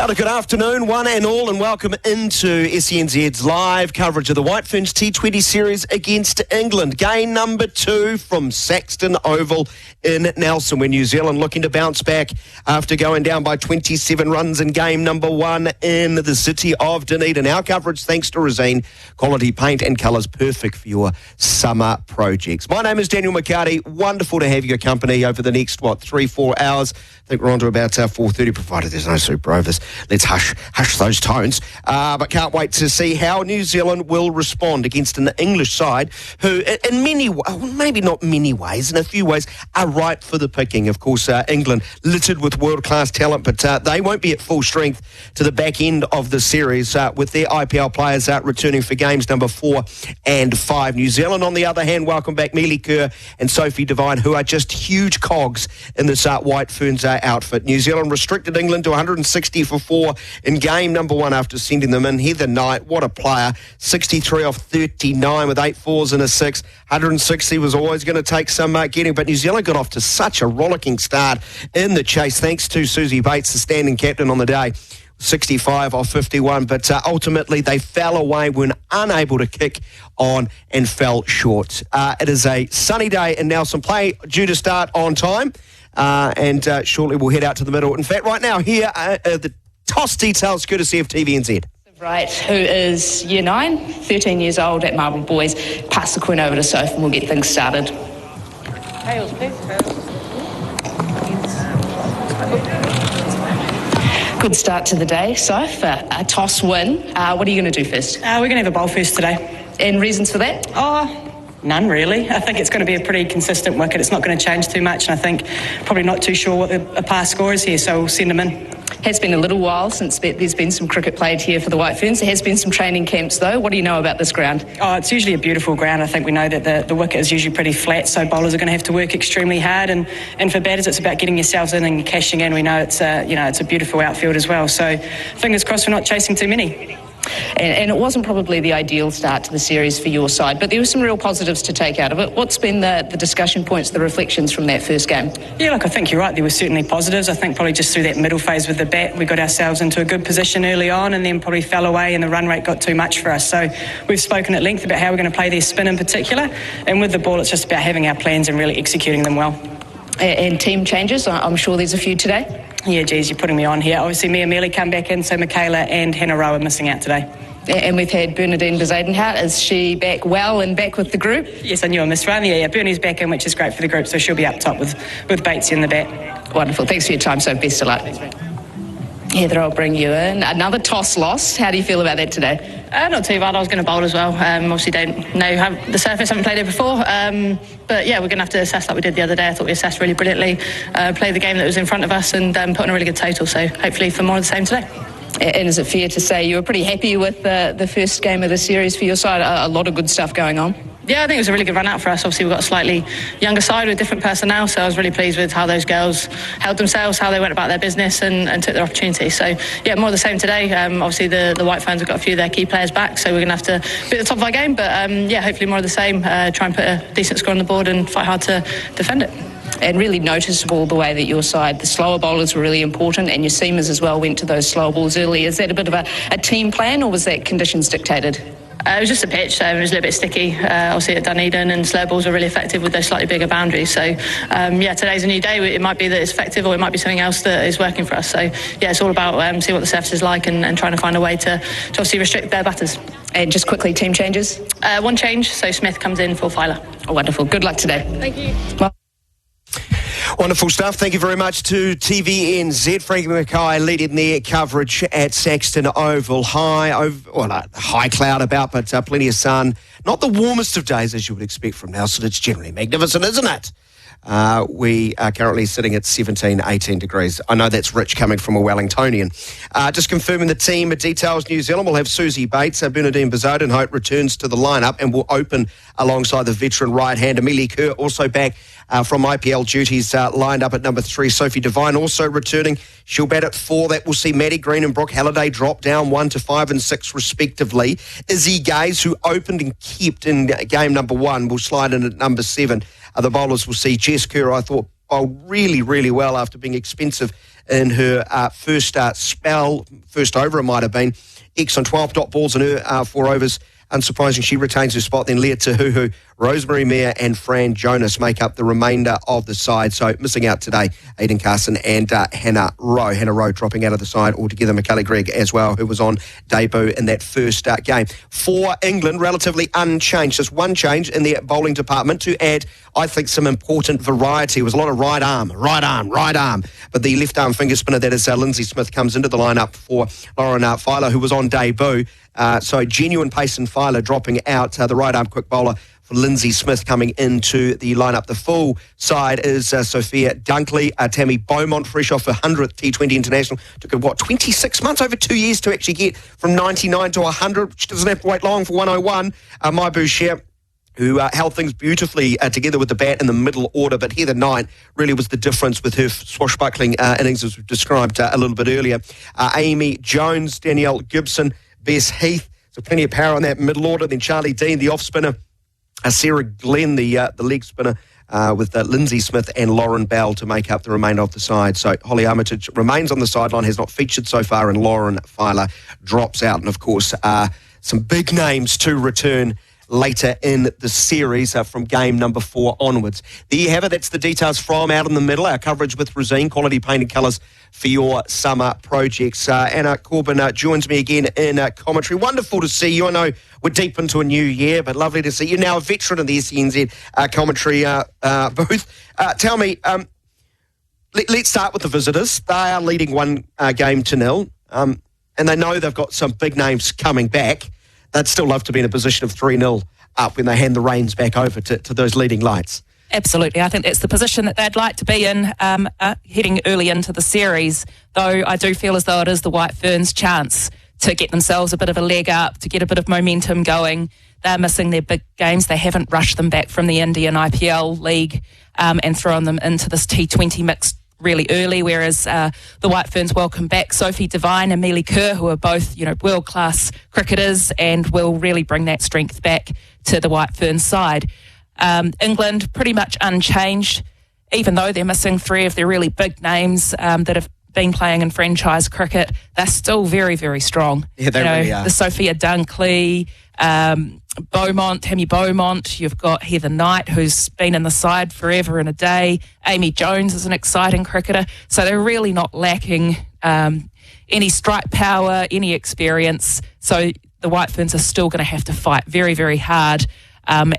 Kia ora, good afternoon, one and all, and welcome into SENZ's live coverage of the White Ferns T20 series against England. Game number 2 from Saxton Oval in Nelson, where New Zealand looking to bounce back after going down by 27 runs in game number 1 in the city of Dunedin. Our coverage, thanks to SEZN, quality paint and colours, perfect for your summer projects. My name is Daniel McCarty. Wonderful to have your company over the next, 3-4 hours. I think we're on to about 4:30, provided there's no super overs. Let's hush those tones. But can't wait to see how New Zealand will respond against an English side who, in many, maybe not many ways, in a few ways, are ripe for the picking. Of course, England littered with world-class talent, but they won't be at full strength to the back end of the series with their IPL players returning for games number 4 and 5. New Zealand, on the other hand, welcome back Mealy Kerr and Sophie Devine, who are just huge cogs in this White Ferns outfit. New Zealand restricted England to 160 for 4 in game number 1 after sending them in. Heather Knight, what a player. 63 off 39 with 8 fours and a 6. 160 was always going to take some getting, but New Zealand got off to such a rollicking start in the chase, thanks to Susie Bates, the standing captain on the day. 65 off 51, but ultimately they fell away, were unable to kick on and fell short. It is a sunny day in Nelson. Play due to start on time. And shortly we'll head out to the middle. In fact, right now, here are the toss details courtesy of TVNZ. Right, who is year 9, 13 years old at Marble Boys. Pass the coin over to Soph and we'll get things started. Tails, please. Good start to the day, Soph. A toss win. What are you going to do first? We're going to have a bowl first today. And reasons for that? None really. I think it's going to be a pretty consistent wicket. It's not going to change too much, and I think probably not too sure what the past score is here, so we'll send them in. It has been a little while since there's been some cricket played here for the White Ferns. There has been some training camps though. What do you know about this ground? It's usually a beautiful ground. I think we know that the wicket is usually pretty flat, so bowlers are going to have to work extremely hard, and for batters it's about getting yourselves in and cashing in. We know it's a beautiful outfield as well, so fingers crossed we're not chasing too many. And it wasn't probably the ideal start to the series for your side, but there were some real positives to take out of it. What's been the discussion points, the reflections from that first game? Yeah, look, I think you're right. There were certainly positives. I think probably just through that middle phase with the bat, we got ourselves into a good position early on and then probably fell away and the run rate got too much for us. So we've spoken at length about how we're going to play their spin in particular. And with the ball, it's just about having our plans and really executing them well. And team changes, I'm sure there's a few today. Yeah, geez, you're putting me on here. Obviously, me and Mealy come back in, so Michaela and Hannah Rowe are missing out today. And we've had Bernadine Bezadenhout. Is she back well and back with the group? Yes, I knew I missed one. Yeah, Bernie's back in, which is great for the group, so she'll be up top with Batesy in the bat. Wonderful. Thanks for your time, so best of luck. Heather, I'll bring you in. Another toss loss. How do you feel about that today? Not too bad. I was going to bowl as well. Obviously don't know how the surface, haven't played it before. But yeah, we're going to have to assess like we did the other day. I thought we assessed really brilliantly, played the game that was in front of us and put on a really good total. So hopefully for more of the same today. And is it fair to say you were pretty happy with the first game of the series for your side? A lot of good stuff going on. Yeah, I think it was a really good run out for us. Obviously, we've got a slightly younger side with different personnel, so I was really pleased with how those girls held themselves, how they went about their business and took their opportunity. So, yeah, more of the same today. Obviously, the White Ferns have got a few of their key players back, so we're going to have to be at the top of our game. But, yeah, hopefully more of the same, try and put a decent score on the board and fight hard to defend it. And really noticeable the way that your side, the slower bowlers were really important, and your seamers as well went to those slower balls early. Is that a bit of a team plan, or was that conditions dictated? It was just a pitch, so it was a little bit sticky. Obviously at Dunedin, and slow balls are really effective with those slightly bigger boundaries. So, yeah, today's a new day. It might be that it's effective, or it might be something else that is working for us. So, yeah, it's all about see what the surface is like and trying to find a way to obviously restrict their batters. And just quickly, team changes? One change, so Smith comes in for Filer. Oh, wonderful. Good luck today. Thank you. Well, wonderful stuff. Thank you very much to TVNZ. Frankie Mackay leading their coverage at Saxton Oval. High cloud about, but plenty of sun. Not the warmest of days, as you would expect from Nelson. It's generally magnificent, isn't it? We are currently sitting at 17, 18 degrees. I know that's rich coming from a Wellingtonian. Just confirming the team details. New Zealand will have Susie Bates. Bernadine Bezadenhout returns to the lineup and will open alongside the veteran right-hander. Mealy Kerr also back from IPL duties, lined up at number 3. Sophie Devine also returning. She'll bat at 4. That will see Maddie Green and Brooke Halliday drop down 1 to 5 and 6 respectively. Izzy Gaze, who opened and kept in game number 1, will slide in at number 7. The bowlers will see Jess Kerr, I thought, bowled really, really well after being expensive in her first over it might have been. Excellent 12 dot balls in her 4 overs. Unsurprising, she retains her spot. Then Leah Tahuhu, Rosemary Mayer and Fran Jonas make up the remainder of the side. So missing out today, Aidan Carson and Hannah Rowe. Hannah Rowe dropping out of the side altogether. Macaulay Gregg as well, who was on debut in that first game. For England, relatively unchanged. Just one change in the bowling department to add, I think, some important variety. It was a lot of right arm. But the left arm finger spinner, that is Lindsay Smith, comes into the lineup for Lauren Filer, who was on debut. So genuine pace and Filer dropping out. The right arm quick bowler for Lindsay Smith coming into the lineup. The full side is Sophia Dunkley, Tammy Beaumont, fresh off her 100th T20 international. Took her, 26 months, over 2 years to actually get from 99 to 100. She doesn't have to wait long for 101. Mai Boucher, who held things beautifully together with the bat in the middle order, but Heather Knight really was the difference with her swashbuckling innings, as we've described a little bit earlier. Amy Jones, Danielle Gibson, Bess Heath, so plenty of power on that middle order. Then Charlie Dean, the off spinner, Sarah Glenn, the leg spinner, with Lindsay Smith and Lauren Bell to make up the remainder of the side. So Holly Armitage remains on the sideline, has not featured so far, and Lauren Filer drops out. And of course, some big names to return later in the series from game number 4 onwards. There you have it. That's the details from out in the middle. Our coverage with Resine, quality painted colours for your summer projects. Anna Corbin joins me again in commentary. Wonderful to see you. I know we're deep into a new year, but lovely to see you. Now a veteran of the SENZ commentary booth. Tell me, let's start with the visitors. They are leading 1-0, and they know they've got some big names coming back. They'd still love to be in a position of 3-0 up when they hand the reins back over to those leading lights. Absolutely. I think that's the position that they'd like to be in heading early into the series, though I do feel as though it is the White Ferns' chance to get themselves a bit of a leg up, to get a bit of momentum going. They're missing their big games. They haven't rushed them back from the Indian IPL League and thrown them into this T20 mix really early, whereas the White Ferns welcome back Sophie Devine and Mealy Kerr, who are both, world-class cricketers and will really bring that strength back to the White Ferns side. England, pretty much unchanged, even though they're missing 3 of their really big names that have been playing in franchise cricket. They're still very, very strong. Yeah, they really are. The Sophia Dunkley, Tammy Beaumont, you've got Heather Knight, who's been in the side forever and a day. Amy Jones is an exciting cricketer. So they're really not lacking any strike power, any experience. So the White Ferns are still going to have to fight very, very hard and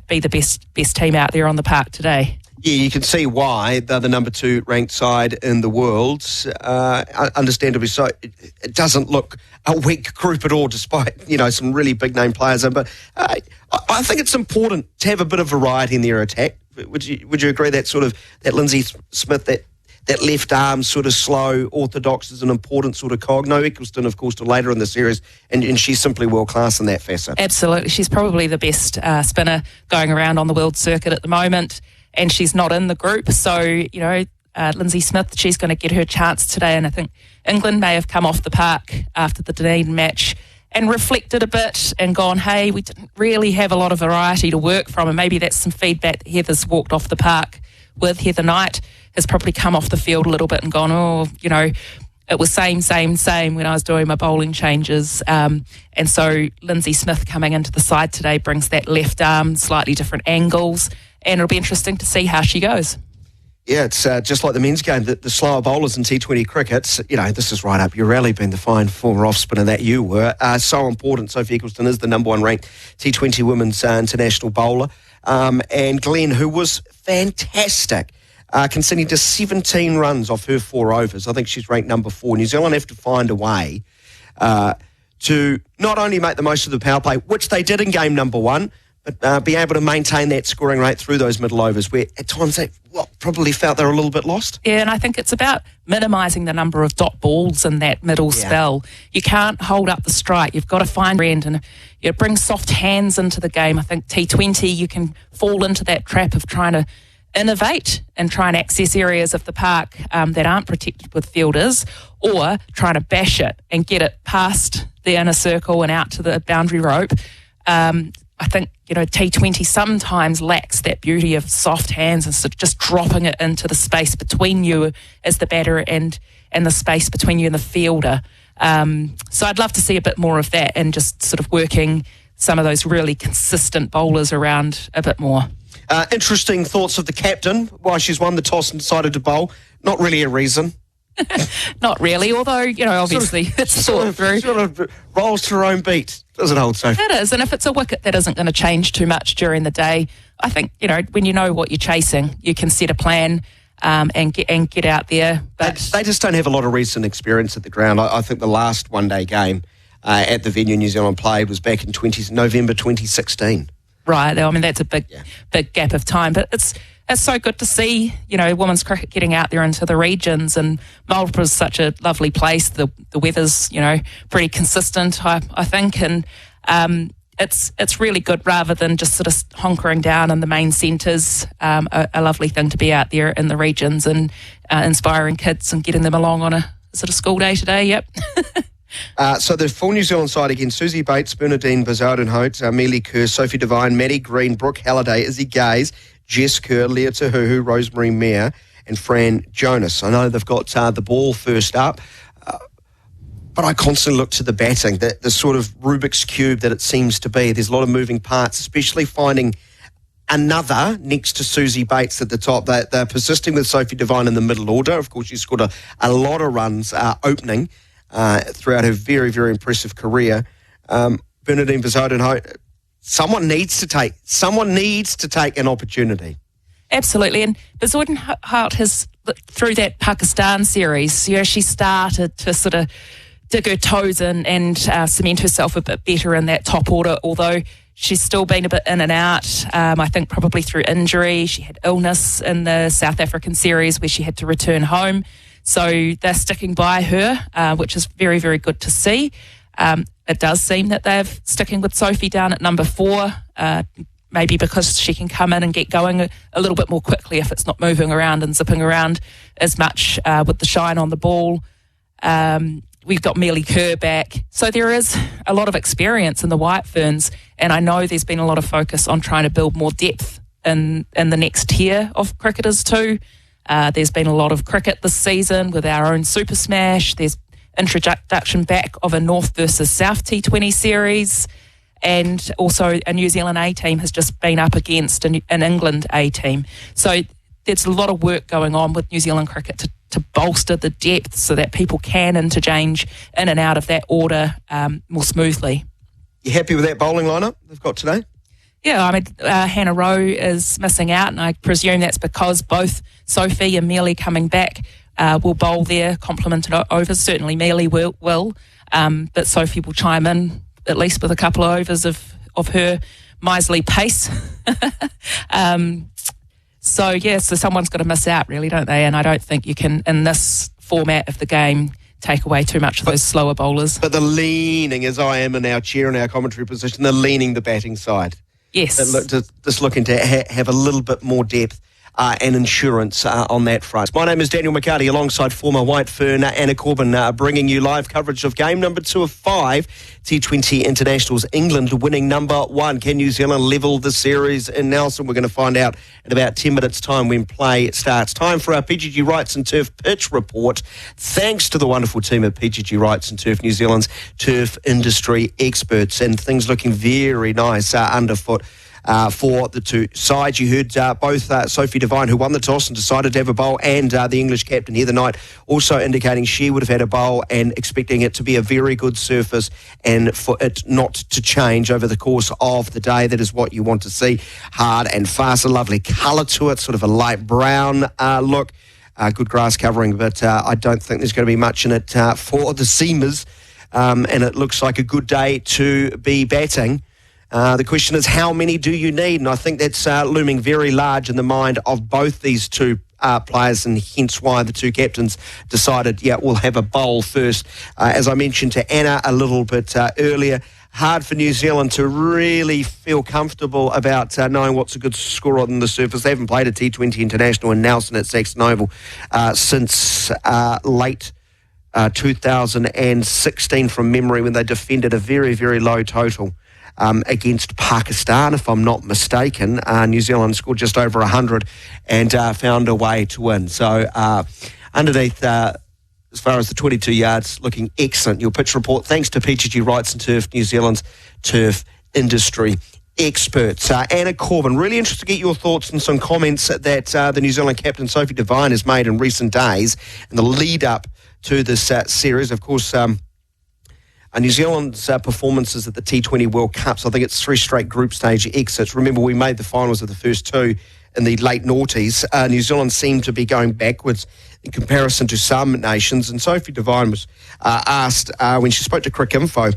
be the best team out there on the park today. Yeah, you can see why they're the number 2 ranked side in the world. Understandably so. It doesn't look a weak group at all, despite, some really big name players. But I think it's important to have a bit of variety in their attack. Would you agree that Lindsay Smith, that left arm sort of slow, orthodox is an important sort of cog? No Eccleston, of course, till later in the series, and she's simply world class in that facet. Absolutely. She's probably the best spinner going around on the world circuit at the moment. And she's not in the group. So, Lindsay Smith, she's going to get her chance today. And I think England may have come off the park after the Dunedin match and reflected a bit and gone, hey, we didn't really have a lot of variety to work from. And maybe that's some feedback that Heather's walked off the park with. Heather Knight has probably come off the field a little bit and gone, it was same when I was doing my bowling changes. And so Lindsay Smith coming into the side today brings that left arm, slightly different angles. And it'll be interesting to see how she goes. Yeah, it's just like the men's game, the slower bowlers in T20 cricket, this is right up your alley, being the fine former off-spinner that you were. So important. Sophie Eccleston is the number 1 ranked T20 women's international bowler. And Glenn, who was fantastic, conceding just 17 runs off her 4 overs. I think she's ranked number 4. New Zealand have to find a way to not only make the most of the power play, which they did in game number 1, but be able to maintain that scoring rate through those middle overs where at times they probably felt they were a little bit lost. Yeah, and I think it's about minimising the number of dot balls in that middle spell. You can't hold up the strike. You've got to find end and bring soft hands into the game. I think T20, you can fall into that trap of trying to innovate and try and access areas of the park that aren't protected with fielders, or trying to bash it and get it past the inner circle and out to the boundary rope. I think, T20 sometimes lacks that beauty of soft hands and sort of just dropping it into the space between you as the batter and the space between you and the fielder. So I'd love to see a bit more of that and just sort of working some of those really consistent bowlers around a bit more. Interesting thoughts of the captain, why she's won the toss and decided to bowl. Not really a reason. Not really, although, obviously it's thought through. Sort of rolls to her own beat, doesn't hold so. It is, and if it's a wicket that isn't going to change too much during the day, I think, when you know what you're chasing, you can set a plan and get out there. But they just don't have a lot of recent experience at the ground. I think the last one-day game at the venue New Zealand played was back in November 2016. Right, I mean, that's a big gap of time, but it's so good to see, women's cricket getting out there into the regions, and Marlborough is such a lovely place. The weather's, pretty consistent, I think, and it's really good rather than just sort of honkering down in the main centres. A lovely thing to be out there in the regions and inspiring kids and getting them along on a sort of school day today, yep. So the full New Zealand side again: Susie Bates, Bernadine Bazardenhout, Amelie Kerr, Sophie Devine, Maddie Green, Brooke Halliday, Izzy Gaze, Jess Kerr, Leah Tahuhu, Rosemary Mayer and Fran Jonas. I know they've got the ball first up, but I constantly look to the batting, the sort of Rubik's Cube that it seems to be. There's a lot of moving parts, especially finding another next to Susie Bates at the top. They're persisting with Sophie Devine in the middle order. Of course, she scored a lot of runs opening throughout her very, very impressive career. Bernadine Bazardenhout, someone needs to take an opportunity. Absolutely, and Bazardenhout has, through that Pakistan series, she started to sort of dig her toes in and cement herself a bit better in that top order, although she's still been a bit in and out, I think probably through injury. She had illness in the South African series where she had to return home. So they're sticking by her, which is very, very good to see. It does seem that they're sticking with Sophie down at number 4, maybe because she can come in and get going a little bit more quickly if it's not moving around and zipping around as much with the shine on the ball. We've got Amelie Kerr back. So there is a lot of experience in the White Ferns, and I know there's been a lot of focus on trying to build more depth in the next tier of cricketers too. There's been a lot of cricket this season with our own Super Smash. There's introduction back of a North versus South T20 series, and also a New Zealand A team has just been up against an England A team. So there's a lot of work going on with New Zealand cricket to bolster the depth so that people can interchange in and out of that order more smoothly. You happy with that bowling lineup they've got today? Yeah, I mean, Hannah Rowe is missing out, and I presume that's because both Sophie and Mealy coming back will bowl their complemented overs. Certainly Mealy will, but Sophie will chime in at least with a couple of overs of her miserly pace. So someone's got to miss out, really, don't they? And I don't think you can, in this format of the game, take away too much of those slower bowlers. But the leaning, as I am in our chair in our commentary position, they're leaning the batting side. Yes. Just looking to have a little bit more depth and insurance on that front. My name is Daniel McCarty, alongside former White Fern Anna Corbin, bringing you live coverage of game number 2 of 5 T20 Internationals. England winning number 1. Can New Zealand level the series in Nelson? We're going to find out in about 10 minutes' time when play starts. Time for our PGG Wrights and Turf pitch report. Thanks to the wonderful team at PGG Wrights and Turf, New Zealand's turf industry experts, and things looking very nice underfoot for the two sides. You heard both Sophie Devine, who won the toss and decided to have a bowl, and the English captain here tonight, also indicating she would have had a bowl and expecting it to be a very good surface and for it not to change over the course of the day. That is what you want to see. Hard and fast, a lovely colour to it, sort of a light brown look. Good grass covering, but I don't think there's going to be much in it for the seamers, and it looks like a good day to be batting. The question is, how many do you need? And I think that's looming very large in the mind of both these two players, and hence why the two captains decided, we'll have a bowl first. As I mentioned to Anna a little bit earlier, hard for New Zealand to really feel comfortable about knowing what's a good score on the surface. They haven't played a T20 International in Nelson at Saxton Oval since late 2016 from memory, when they defended a very, very low total. against Pakistan, if I'm not mistaken. New Zealand scored just over 100 and found a way to win. So underneath, as far as the 22 yards, looking excellent. Your pitch report, thanks to PGG Rights and Turf, New Zealand's turf industry experts. Anna Corbin, really interested to get your thoughts and some comments that the New Zealand captain Sophie Devine has made in recent days in the lead up to this series. Of course, New Zealand's performances at the T20 World Cups, I think it's 3 straight group stage exits. Remember, we made the finals of the first 2 in the late noughties. New Zealand seemed to be going backwards in comparison to some nations, and Sophie Devine was asked when she spoke to Cricinfo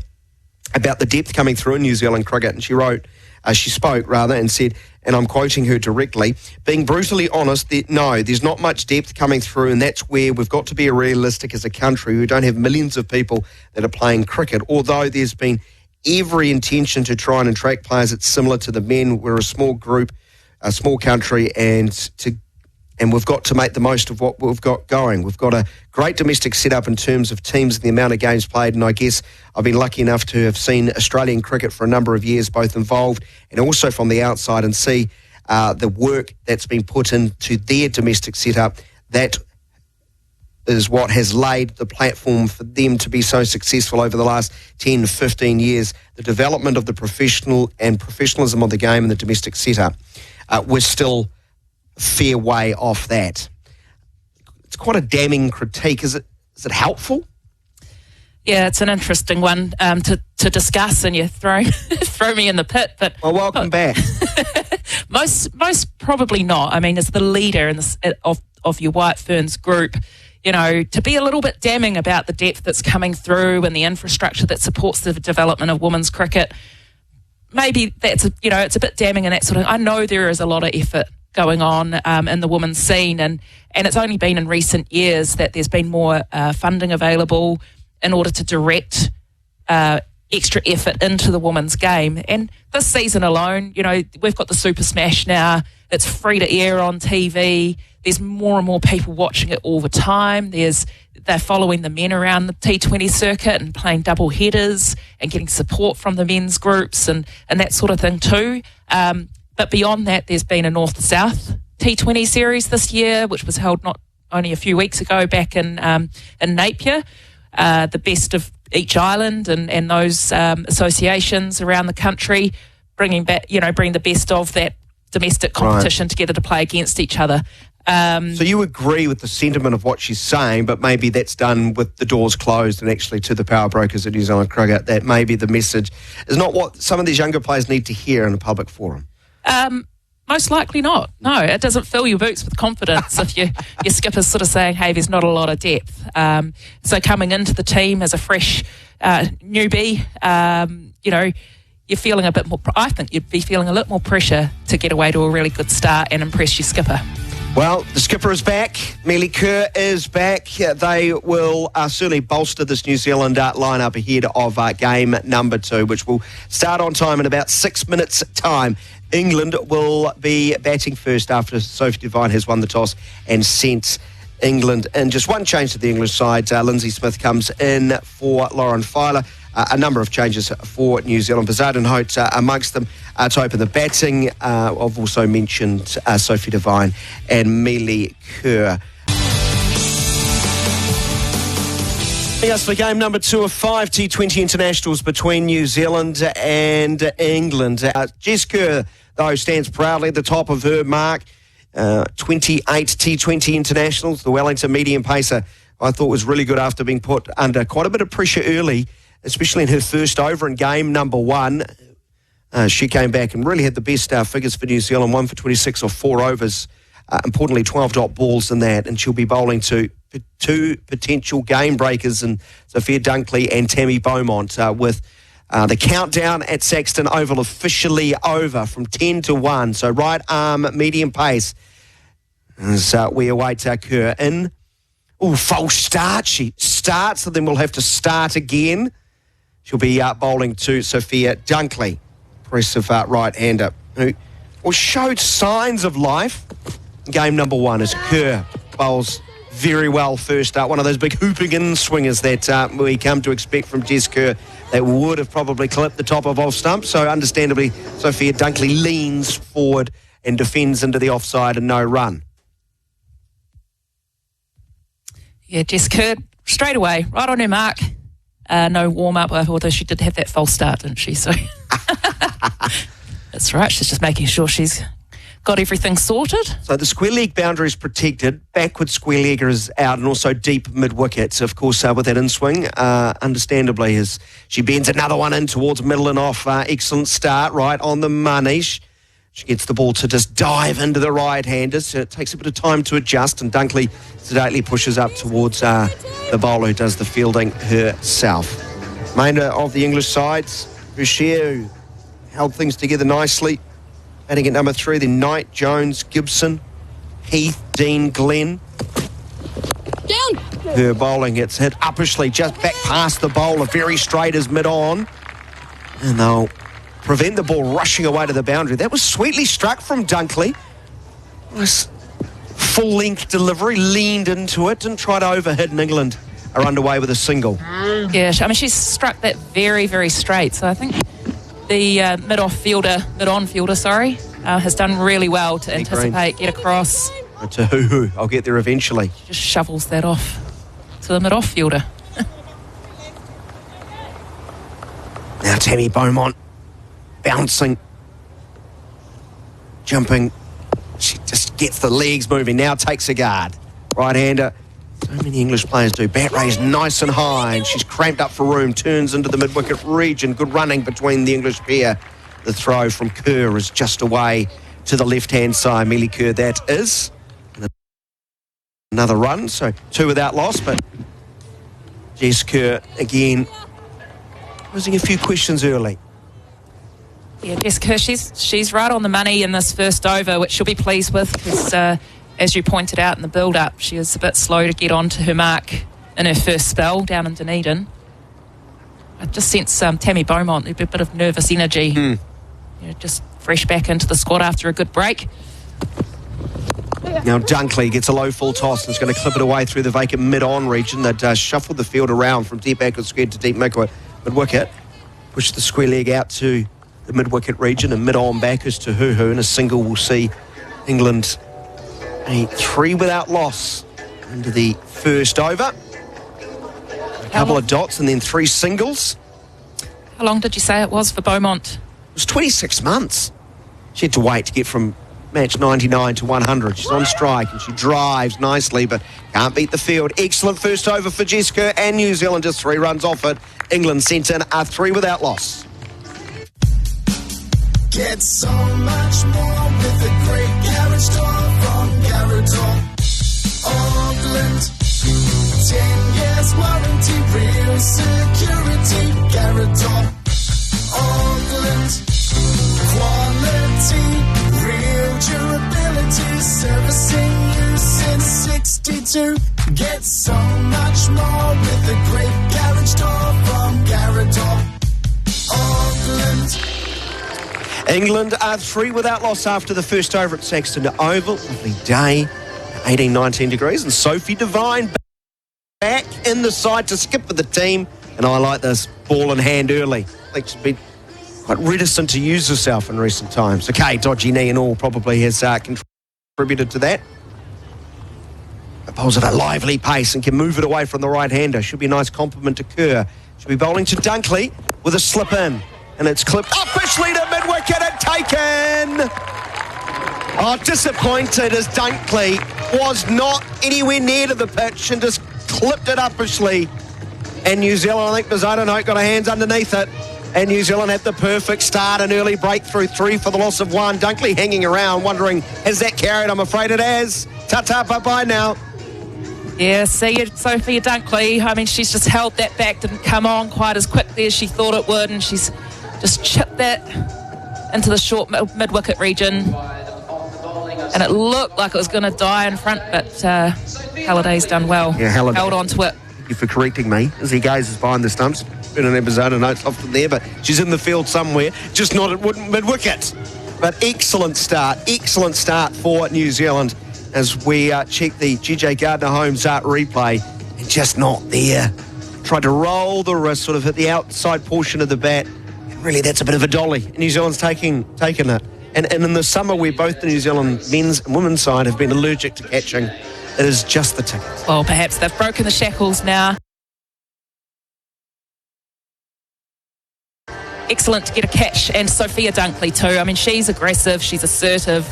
about the depth coming through in New Zealand cricket, and she spoke and said, and I'm quoting her directly, being brutally honest, there's not much depth coming through, and that's where we've got to be realistic as a country. We don't have millions of people that are playing cricket, although there's been every intention to try and attract players. It's similar to the men. We're a small group, a small country, and we've got to make the most of what we've got going. We've got a great domestic setup in terms of teams and the amount of games played, and I guess I've been lucky enough to have seen Australian cricket for a number of years, both involved and also from the outside, and see the work that's been put into their domestic setup. That is what has laid the platform for them to be so successful over the last 10, 15 years. The development of the professionalism of the game and the domestic setup. We're still fair way off that. It's quite a damning critique. Is it helpful? Yeah, it's an interesting one to discuss, and you throw me in the pit. But welcome back. most probably not. I mean, as the leader of your White Ferns group, to be a little bit damning about the depth that's coming through and the infrastructure that supports the development of women's cricket. Maybe that's it's a bit damning and that sort of. I know there is a lot of effort going on in the women's scene, and it's only been in recent years that there's been more funding available in order to direct extra effort into the women's game. And this season alone, we've got the Super Smash now. It's free to air on TV. There's more and more people watching it all the time. They're following the men around the T20 circuit and playing double headers and getting support from the men's groups and that sort of thing too. But beyond that, there's been a North-South T20 series this year, which was held not only a few weeks ago back in Napier. The best of each island and those associations around the country, bring the best of that domestic competition together to play against each other. So you agree with the sentiment of what she's saying, but maybe that's done with the doors closed and actually to the power brokers at New Zealand Cricket, that maybe the message is not what some of these younger players need to hear in a public forum. Most likely not. No, it doesn't fill your boots with confidence if your skipper's sort of saying, hey, there's not a lot of depth. So coming into the team as a fresh newbie, you're feeling a bit more, I think you'd be feeling a little more pressure to get away to a really good start and impress your skipper. Well, the skipper is back. Mealy Kerr is back. They will certainly bolster this New Zealand lineup ahead of game number 2, which will start on time in about 6 minutes' time. England will be batting first after Sophie Devine has won the toss and sent England in. Just one change to the English side. Lindsay Smith comes in for Lauren Filer. A number of changes for New Zealand. Bazard and Hote amongst them to open the batting. I've also mentioned Sophie Devine and Mealy Kerr. Yes, for game number 2 of 5 T20 internationals between New Zealand and England. Jess Kerr, though, stands proudly at the top of her mark. 28 T20 internationals. The Wellington medium pacer, I thought, was really good after being put under quite a bit of pressure early, especially in her first over in game number 1. She came back and really had the best figures for New Zealand, 1 for 26 or 4 overs. Importantly, 12 dot balls in that, and she'll be bowling to 2 potential game breakers in Sophia Dunkley and Tammy Beaumont, with the countdown at Saxton Oval officially over from 10 to 1. So right arm, medium pace. As we await Kerr in. False start. She starts, and then we'll have to start again. She'll be bowling to Sophia Dunkley, impressive right-hander, who showed signs of life. Game number 1 as Kerr bowls very well first up. One of those big hooping in swingers that we come to expect from Jess Kerr that would have probably clipped the top of off stump. So understandably, Sophia Dunkley leans forward and defends into the offside and no run. Yeah, Jess Kerr, straight away, right on her mark. No warm-up, although she did have that false start, didn't she? So that's right, she's just making sure she's got everything sorted. So the square leg boundary is protected, backward square legger is out, and also deep mid-wicket. Of course, with that in-swing, understandably, as she bends another one in towards middle and off. Excellent start, right on the money. She gets the ball to just dive into the right-hander, so it takes a bit of time to adjust, and Dunkley sedately pushes up towards the bowler who does the fielding herself. Remainder of the English sides, Boucher, who held things together nicely. Batting at number 3, then Knight, Jones, Gibson, Heath, Dean, Glenn. Down. Her bowling gets hit uppishly, just back past the bowler, very straight as mid-on. And they'll prevent the ball rushing away to the boundary. That was sweetly struck from Dunkley. Nice full-length delivery, leaned into it, didn't try to overhit, and England are underway with a single. Yeah, I mean, she's struck that very, very straight. So I think the mid-on fielder, has done really well to anticipate, get across. To Hoo-Hoo. I'll get there eventually. She just shovels that off to the mid-off fielder. Now Tammy Beaumont bouncing, jumping. She just gets the legs moving. Now takes a guard. Right-hander. So many English players do. Bat raised nice and high, and she's cramped up for room. Turns into the mid-wicket region. Good running between the English pair. The throw from Kerr is just away to the left-hand side. Amelia Kerr, that is. Another run, so 2 without loss, but Jess Kerr again posing a few questions early. Yeah, Jess Kerr, she's right on the money in this first over, which she'll be pleased with because, as you pointed out in the build-up, she was a bit slow to get onto her mark in her first spell down in Dunedin. I just sense Tammy Beaumont, a bit of nervous energy. You know, just fresh back into the squad after a good break. Now Dunkley gets a low full toss and is going to clip it away through the vacant mid-on region. That shuffled the field around from deep backward square to deep mid-wicket. Push the square leg out to the mid-wicket region, and mid-on backers to Hoo-Hoo, and a single will see England a 3 without loss into the first over. A couple of dots and then 3 singles. How long did you say it was for Beaumont? It was 26 months. She had to wait to get from match 99 to 100. She's on strike and she drives nicely, but can't beat the field. Excellent first over for Jess Kerr, and New Zealand just 3 runs off it. England sent in a 3 without loss. Get so much more with a great garage door from Garage Auckland. 10 years warranty, real security. Garage Auckland. Quality, real durability, servicing you since 62. Get so much more with a great garage door from Garage Auckland. England are 3 without loss after the first over at Saxton Oval. Lovely day, 18, 19 degrees. And Sophie Devine back in the side to skip with the team. And I like this ball in hand early. I think she's been quite reticent to use herself in recent times. Okay, dodgy knee and all probably has contributed to that. It bowls at a lively pace and can move it away from the right-hander. Should be a nice compliment to Kerr. Should be bowling to Dunkley with a slip in. And it's clipped up officially to mid-wicket and taken. Oh, disappointed as Dunkley was not anywhere near to the pitch and just clipped it up officially. And New Zealand, I think Mazzano got her hands underneath it. And New Zealand had the perfect start, an early breakthrough, 3 for the loss of 1. Dunkley hanging around, wondering, has that carried? I'm afraid it has. Ta-ta, bye-bye now. Yeah, see you, Sophia Dunkley. I mean, she's just held that back, didn't come on quite as quickly as she thought it would, and she's just chipped that into the short mid-wicket region. And it looked like it was going to die in front, but Halliday's done well. Yeah, Halliday held on to it. Thank you for correcting me as he gazes behind the stumps. Been an episode of notes off from there, but she's in the field somewhere, just not at mid-wicket. But excellent start for New Zealand as we check the GJ Gardner Holmes replay, and just not there. Tried to roll the wrist, sort of hit the outside portion of the bat. And really, that's a bit of a dolly. New Zealand's taken it. And in the summer where both the New Zealand men's and women's side have been allergic to catching, it is just the ticket. Well, perhaps they've broken the shackles now. Excellent to get a catch. And Sophia Dunkley too. I mean, she's aggressive, she's assertive.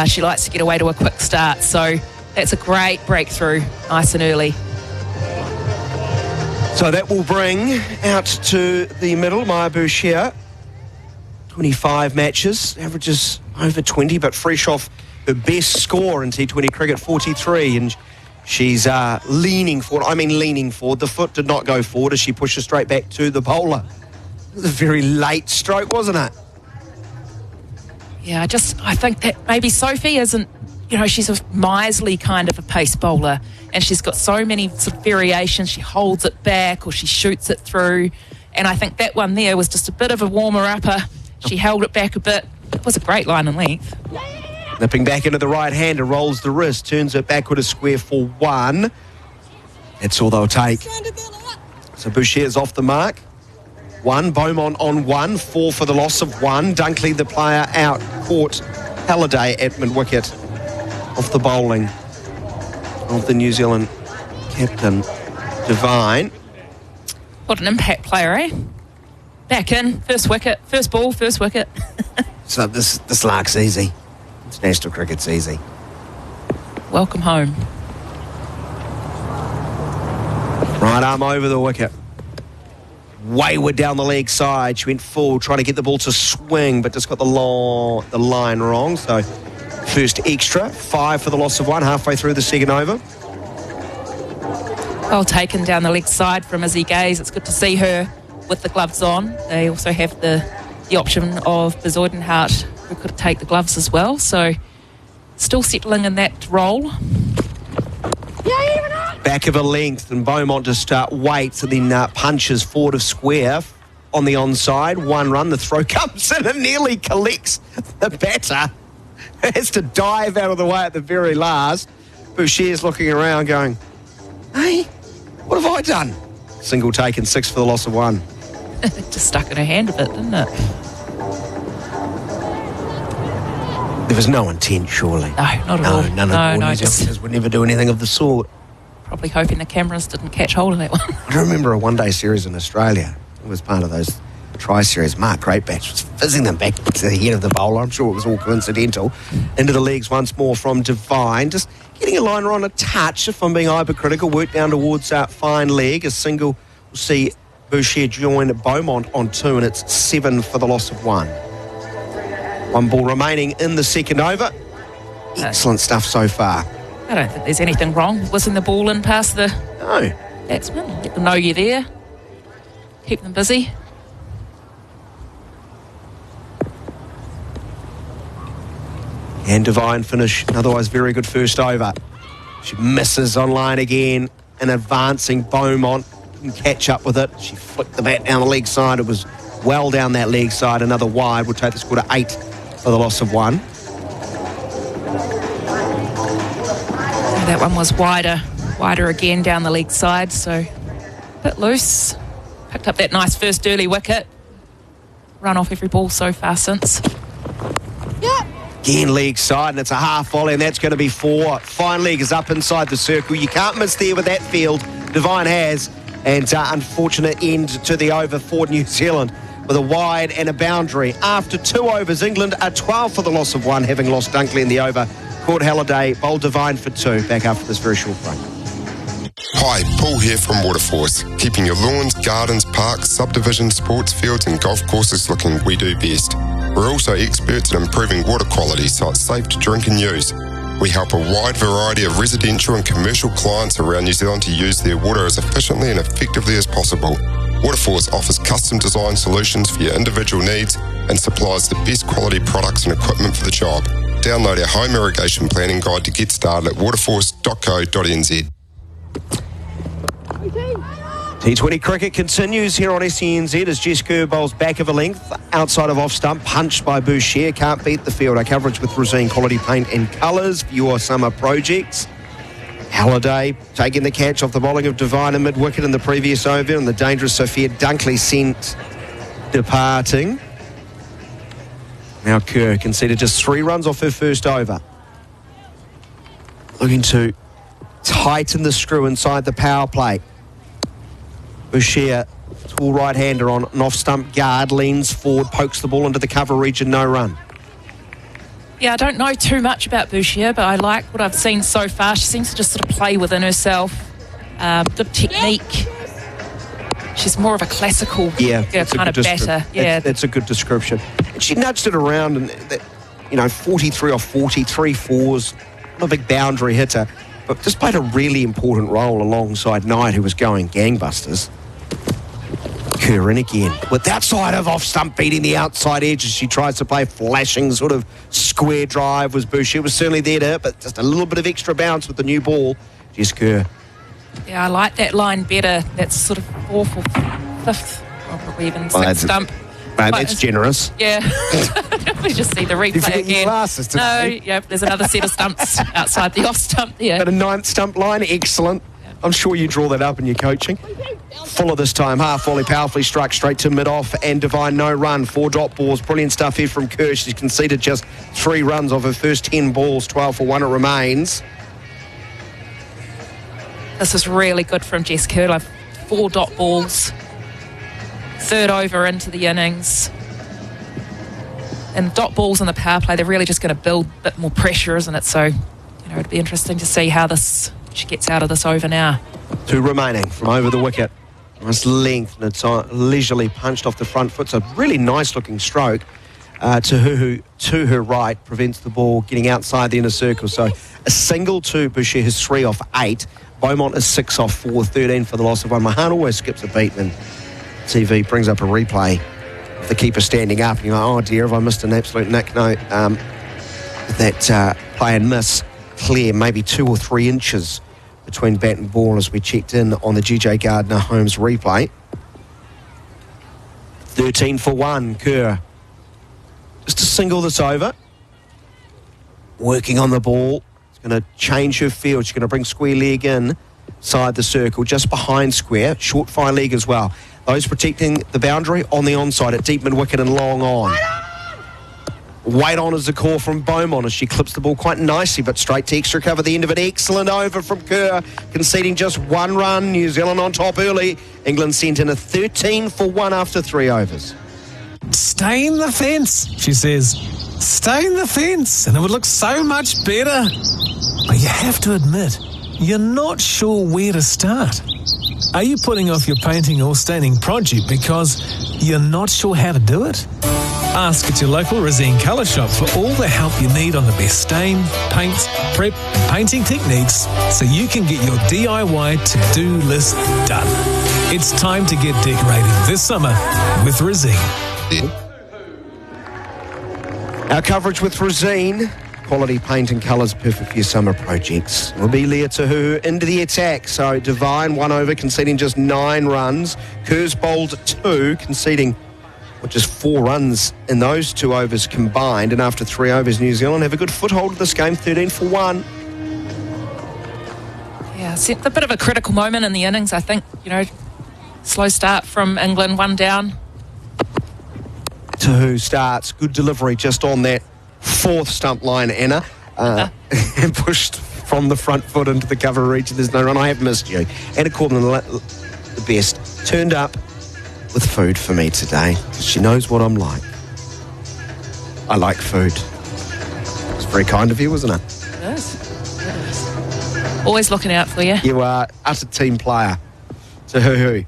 She likes to get away to a quick start. So that's a great breakthrough, nice and early. So that will bring out to the middle, Maya Bouchier. 25 matches, averages over 20, but fresh off her best score in T20 cricket, 43. And she's leaning forward. I mean leaning forward. The foot did not go forward as she pushes straight back to the bowler. It was a very late stroke, wasn't it? Yeah, I think that maybe Sophie isn't, she's a miserly kind of a pace bowler, and she's got so many sort of variations. She holds it back or she shoots it through, and I think that one there was just a bit of a warmer-upper. She held it back a bit. It was a great line and length. Nipping back into the right-hander, rolls the wrist, turns it backward a square for 1. That's all they'll take. So Bouchier's off the mark. 1, Beaumont on 1, 4 for the loss of 1. Dunkley, the player, out. Caught Halliday at mid-wicket off the bowling of the New Zealand captain, Devine. What an impact player, eh? Back in, first wicket, first ball, first wicket. So this lark's easy. International cricket's easy. Welcome home. Right arm over the wicket. Wayward down the leg side. She went full, trying to get the ball to swing, but just got the line wrong. So first extra, 5 for the loss of 1, halfway through the second over. Well taken down the leg side from Izzy Gaze. It's good to see her with the gloves on. They also have the option of Bezuidenhout, who could take the gloves as well. So still settling in that role. Back of a length, and Beaumont just waits and then punches forward of square on the onside. 1 run, the throw comes in and nearly collects the batter. Has to dive out of the way at the very last. Bouchier's looking around going, hey, what have I done? Single taken, 6 for the loss of 1. Just stuck in her hand a bit, didn't it? There was no intent, surely. No, not at all. None of the New Zealanders would never do anything of the sort. Probably hoping the cameras didn't catch hold of that one. I remember a one-day series in Australia. It was part of those tri-series. Mark Greatbatch was fizzing them back to the head of the bowler. I'm sure it was all coincidental. Into the legs once more from Devine. Just getting a liner on a touch, if I'm being hypercritical. Work down towards fine leg. A single will see Bouchier join Beaumont on 2, and it's 7 for the loss of 1. 1 ball remaining in the second over. Excellent stuff so far. I don't think there's anything wrong whizzing the ball in past the batsman. Let them know you're there. Keep them busy. And Devine finish an otherwise very good first over. She misses on line again. An advancing Beaumont can catch up with it. She flicked the bat down the leg side. It was well down that leg side. Another wide would take the score to 8 for the loss of 1. That one was wider again down the leg side, so a bit loose. Picked up that nice first early wicket. Run off every ball so far since. Again, leg side, and it's a half volley, and that's going to be 4. Fine leg is up inside the circle. You can't miss there with that field. Devine has, and unfortunate end to the over for New Zealand with a wide and a boundary. After 2 overs, England are 12 for the loss of 1, having lost Dunkley in the over. Caught Halliday, bowled Devine for 2. Back after this very short break. Hi, Paul here from Waterforce. Keeping your lawns, gardens, parks, subdivisions, sports fields and golf courses looking we do best. We're also experts at improving water quality so it's safe to drink and use. We help a wide variety of residential and commercial clients around New Zealand to use their water as efficiently and effectively as possible. Waterforce offers custom design solutions for your individual needs and supplies the best quality products and equipment for the job. Download our home irrigation planning guide to get started at waterforce.co.nz. T20 cricket continues here on SENZ as Jess Kerr bowls back of a length, outside of off stump, punched by Bouchier. Can't beat the field. Our coverage with Rosine Quality Paint and Colours for your summer projects. Halliday taking the catch off the bowling of Devine and mid-wicket in the previous over, and the dangerous Sophia Dunkley sent departing. Now Kerr conceded just 3 runs off her first over. Looking to tighten the screw inside the power play. Boucher, tall right-hander on an off-stump guard, leans forward, pokes the ball into the cover region, no run. Yeah, I don't know too much about Boucher, but I like what I've seen so far. She seems to just sort of play within herself. Good technique. She's more of a classical kind of batter. Yeah, that's a good description. She nudged it around, and 43 or 43 fours, not a big boundary hitter, but just played a really important role alongside Knight, who was going gangbusters. Kerr in again with the outside of off stump beating the outside edge as she tries to play a flashing sort of square drive. Was Boucher was certainly there to hit, but just a little bit of extra bounce with the new ball. Jess Kerr. Yeah, I like that line better. That's sort of 4th or 5th, or probably even 6th stump. Man, that's generous. Yeah. We just see the replay again. Glasses today. No, there's another set of stumps outside the off stump there. But a 9th stump line, excellent. I'm sure you draw that up in your coaching. Fuller this time, half volley, powerfully struck straight to mid-off, and Devine no run, 4 dot balls. Brilliant stuff here from Kerr. She's conceded just 3 runs of her first 10 balls, 12 for 1 it remains. This is really good from Jess Kerr. Like 4 dot balls, 3rd over into the innings. And dot balls in the power play, they're really just going to build a bit more pressure, isn't it? So, it'd be interesting to see how she gets out of this over now. 2 remaining from over the wicket. Nice length, and it's leisurely punched off the front foot. It's a really nice looking stroke. To her right prevents the ball getting outside the inner circle. So a single to Boucher, has 3 off 8. Beaumont is 6 off 4, 13 for the loss of 1. Mahan always skips a beat, and TV brings up a replay of the keeper standing up, and you're like, oh dear, have I missed an absolute nick? No, that play and miss clear, maybe 2 or 3 inches between bat and ball as we checked in on the GJ Gardner Holmes replay. 13 for 1, Kerr. Just to single this over. Working on the ball. It's going to change her field. She's going to bring square leg in side the circle, just behind square. Short fire leg as well. Those protecting the boundary on the onside at deep mid-wicket and long on. Wait on is the call from Beaumont as she clips the ball quite nicely, but straight to extra cover. The end of it, excellent over from Kerr, conceding just 1 run. New Zealand on top early. England sent in a 13 for 1 after 3 overs. Stay in the fence, she says. Stay in the fence and it would look so much better. But you have to admit, you're not sure where to start. Are you putting off your painting or staining project because you're not sure how to do it? Ask at your local Resene colour shop for all the help you need on the best stain, paint, prep and painting techniques so you can get your DIY to-do list done. It's time to get decorating this summer with Resene. Our coverage with Resene, quality paint and colours, perfect for your summer projects. Will be Leah Tahu into the attack. So Devine 1 over, conceding just 9 runs. Kerr's bowled 2, conceding just 4 runs in those 2 overs combined. And after 3 overs, New Zealand have a good foothold of this game, 13 for 1. Yeah, it's a bit of a critical moment in the innings, I think. Slow start from England, 1 down. Tahu starts, good delivery just on that 4th stump line, Anna. And pushed from the front foot into the cover region. There's no run. I have missed you. Anna Corbin, the best, turned up with food for me today. She knows what I'm like. I like food. It's very kind of you, wasn't it? It is. Always looking out for you. You are utter team player. Tahu.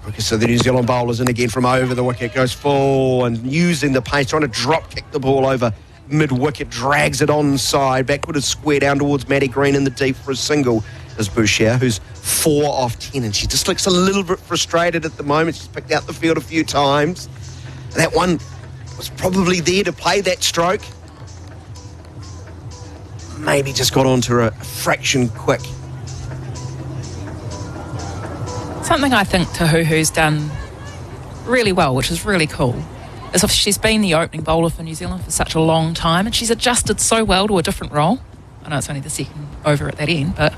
Okay, so the New Zealand bowler's in again from over the wicket, goes full and using the pace, trying to drop kick the ball over mid-wicket, drags it onside, backward is square down towards Maddie Green in the deep for a single. Is Boucher, who's 4 off 10, and she just looks a little bit frustrated at the moment. She's picked out the field a few times. That one was probably there to play that stroke. Maybe just got onto a fraction quick. Something I think Tahuhu's done really well, which is really cool, is if she's been the opening bowler for New Zealand for such a long time and she's adjusted so well to a different role. I know it's only the second over at that end, but...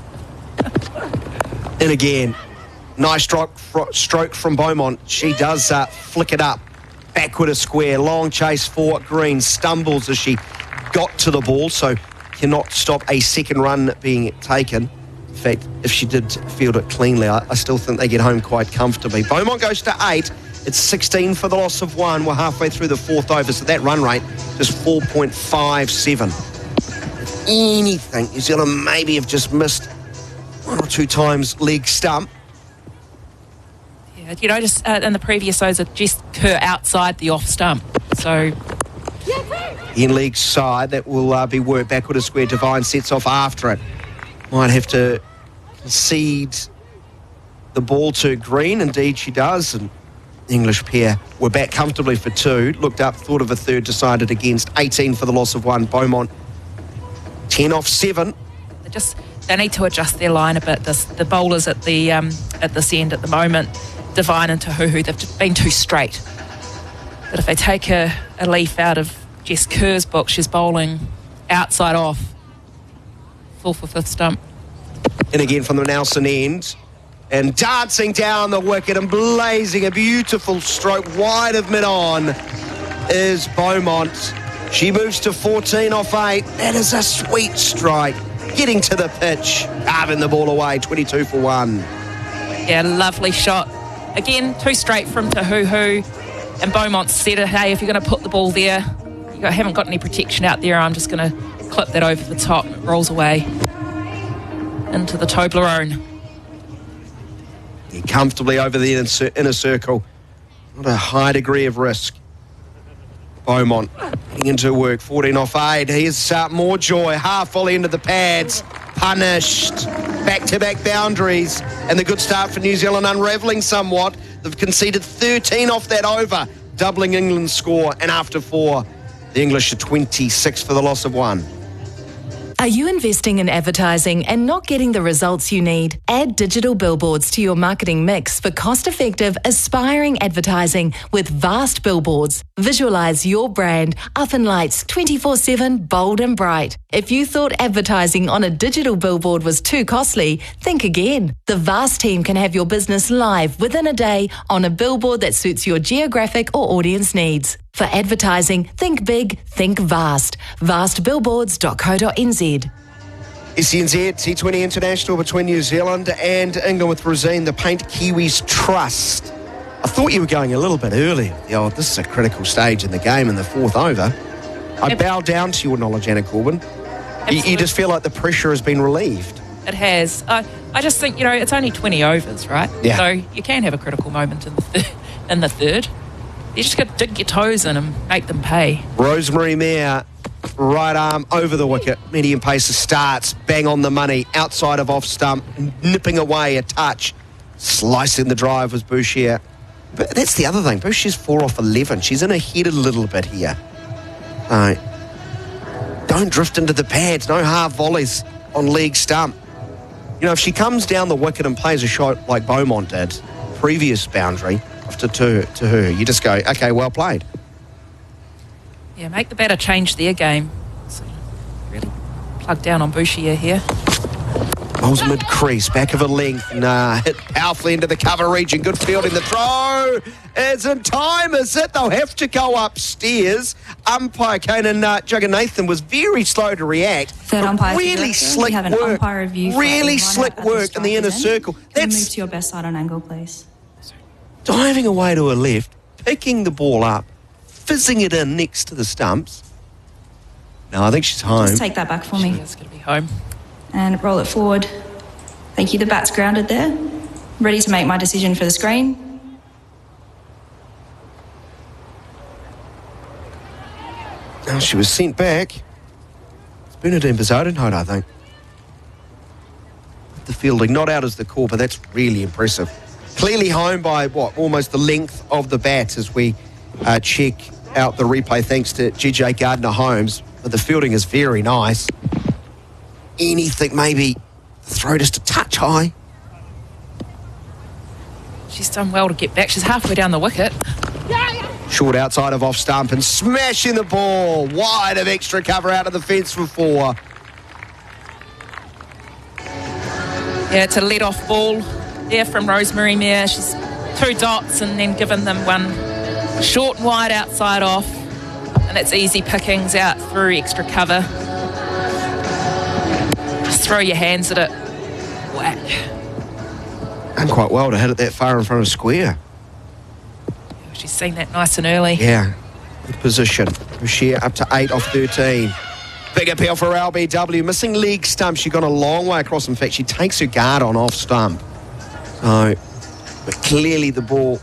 And again, nice stroke from Beaumont. She does flick it up. Backward a square. Long chase for Green. Stumbles as she got to the ball, so cannot stop a second run being taken. In fact, if she did field it cleanly, I still think they get home quite comfortably. Beaumont goes to 8. It's 16 for the loss of 1. We're halfway through the fourth over, so that run rate is 4.57. If anything, New Zealand maybe have just missed 1 or 2 times leg stump. Yeah, you know, just in the previous overs, just her outside the off stump. So... In leg side, that will be worked backward a square. Devine sets off after it. Might have to concede the ball to Green. Indeed, she does. And the English pair were back comfortably for 2. Looked up, thought of a third, decided against. 18 for the loss of 1. Beaumont 10 off 7. They need to adjust their line a bit. The bowlers at this end at the moment, Devine and Tahuhu, they've just been too straight. But if they take a leaf out of Jess Kerr's book, she's bowling outside off, full for 5th stump. And again from the Nelson end, and dancing down the wicket and blazing a beautiful stroke wide of mid-on is Beaumont. She moves to 14 off 8. That is a sweet strike. Getting to the pitch, carving the ball away, 22 for 1. Yeah, lovely shot. Again, too straight from Tahuhu. And Beaumont said, hey, if you're going to put the ball there, you haven't got any protection out there, I'm just going to clip that over the top. It rolls away into the Toblerone. Yeah, comfortably over the inner circle. Not a high degree of risk. Beaumont getting into work, 14 off 8. Here's more joy. Half volley into the pads. Punished. Back-to-back boundaries. And the good start for New Zealand unravelling somewhat. They've conceded 13 off that over, doubling England's score. And after 4, the English are 26 for the loss of 1. Are you investing in advertising and not getting the results you need? Add digital billboards to your marketing mix for cost-effective, aspiring advertising with Vast Billboards. Visualize your brand up in lights 24/7, bold and bright. If you thought advertising on a digital billboard was too costly, think again. The Vast team can have your business live within a day on a billboard that suits your geographic or audience needs. For advertising, think big, think vast. Vastbillboards.co.nz. SENZ T20 International between New Zealand and England with Rosine, the Paint Kiwis Trust. I thought you were going a little bit early. This is a critical stage in the game in the 4th over. I bow down to your knowledge, Anna Corbin. You just feel like the pressure has been relieved. It has. I just think, it's only 20 overs, right? Yeah. So you can have a critical moment in the 3rd. You just got to dig your toes in and make them pay. Rosemary Mayer, right arm over the wicket. Medium pacer starts, bang on the money, outside of off stump, nipping away a touch. Slicing the drive was Bouchier. But that's the other thing. Bouchier's 4 off 11. She's in her head a little bit here. Don't drift into the pads. No half volleys on leg stump. If she comes down the wicket and plays a shot like Beaumont did, previous boundary, to her, you just go, okay, well played. Yeah, make the batter change their game. So really plug down on Bouchier here. Bowls mid-crease, back of a length, hit powerfully into the cover region. Good fielding, the throw is in time, is it? They'll have to go upstairs. Umpire Kanan Jagannathan was very slow to react. Third umpire, really slick work. Really slick work in the inner circle. Move to your best side on angle, please. Diving away to her left, picking the ball up, fizzing it in next to the stumps. No, I think she's home. Just take that back for me. She is going to be home. And roll it forward. Thank you. The bat's grounded there. Ready to make my decision for the screen. Now she was sent back. It's Bernadine Bezuidenhout, I think. The fielding, not out as the call, but that's really impressive. Clearly home by, almost the length of the bat as we check out the replay, thanks to GJ Gardner-Holmes. But the fielding is very nice. Anything, maybe the throw just a touch high. She's done well to get back. She's halfway down the wicket. Short outside of off stump and smashing the ball. Wide of extra cover out of the fence for 4. Yeah, it's a let-off ball there from Rosemary Mayer. She's 2 dots and then given them one short and wide outside off. And it's easy pickings out through extra cover. Just throw your hands at it. Whack. Done quite well to hit it that far in front of square. She's seen that nice and early. Yeah, good position. Boucher up to 8 off 13. Big appeal for LBW. Missing leg stump. She got a long way across. In fact, she takes her guard on off stump. So, but clearly the ball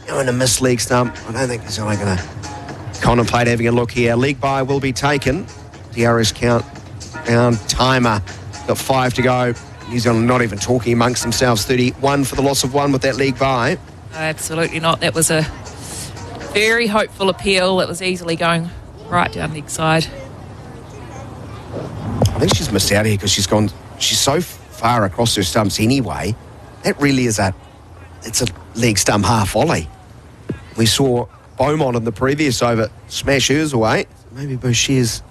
in a missed leg stump. I don't think there's only going to contemplate having a look here. Leg bye will be taken. DRS count down timer. Got 5 to go. New Zealand not even talking amongst themselves. 31 for the loss of 1 with that leg bye. No, absolutely not. That was a very hopeful appeal. It was easily going right down leg side. I think she's missed out here because she's so far across her stumps anyway. That really is it's a leg stump half volley. We saw Beaumont in the previous over smash hers away. Maybe Boucher's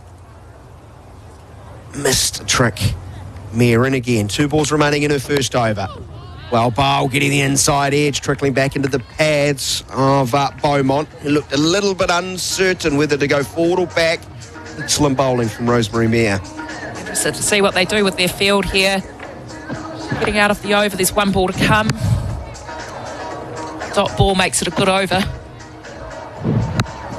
missed a trick. Mayer in again. 2 balls remaining in her first over. Well, Bowl getting the inside edge, trickling back into the pads of Beaumont, who looked a little bit uncertain whether to go forward or back. Excellent bowling from Rosemary Mayer. Interested to see what they do with their field here. Getting out of the over, there's 1 ball to come. Dot ball makes it a good over.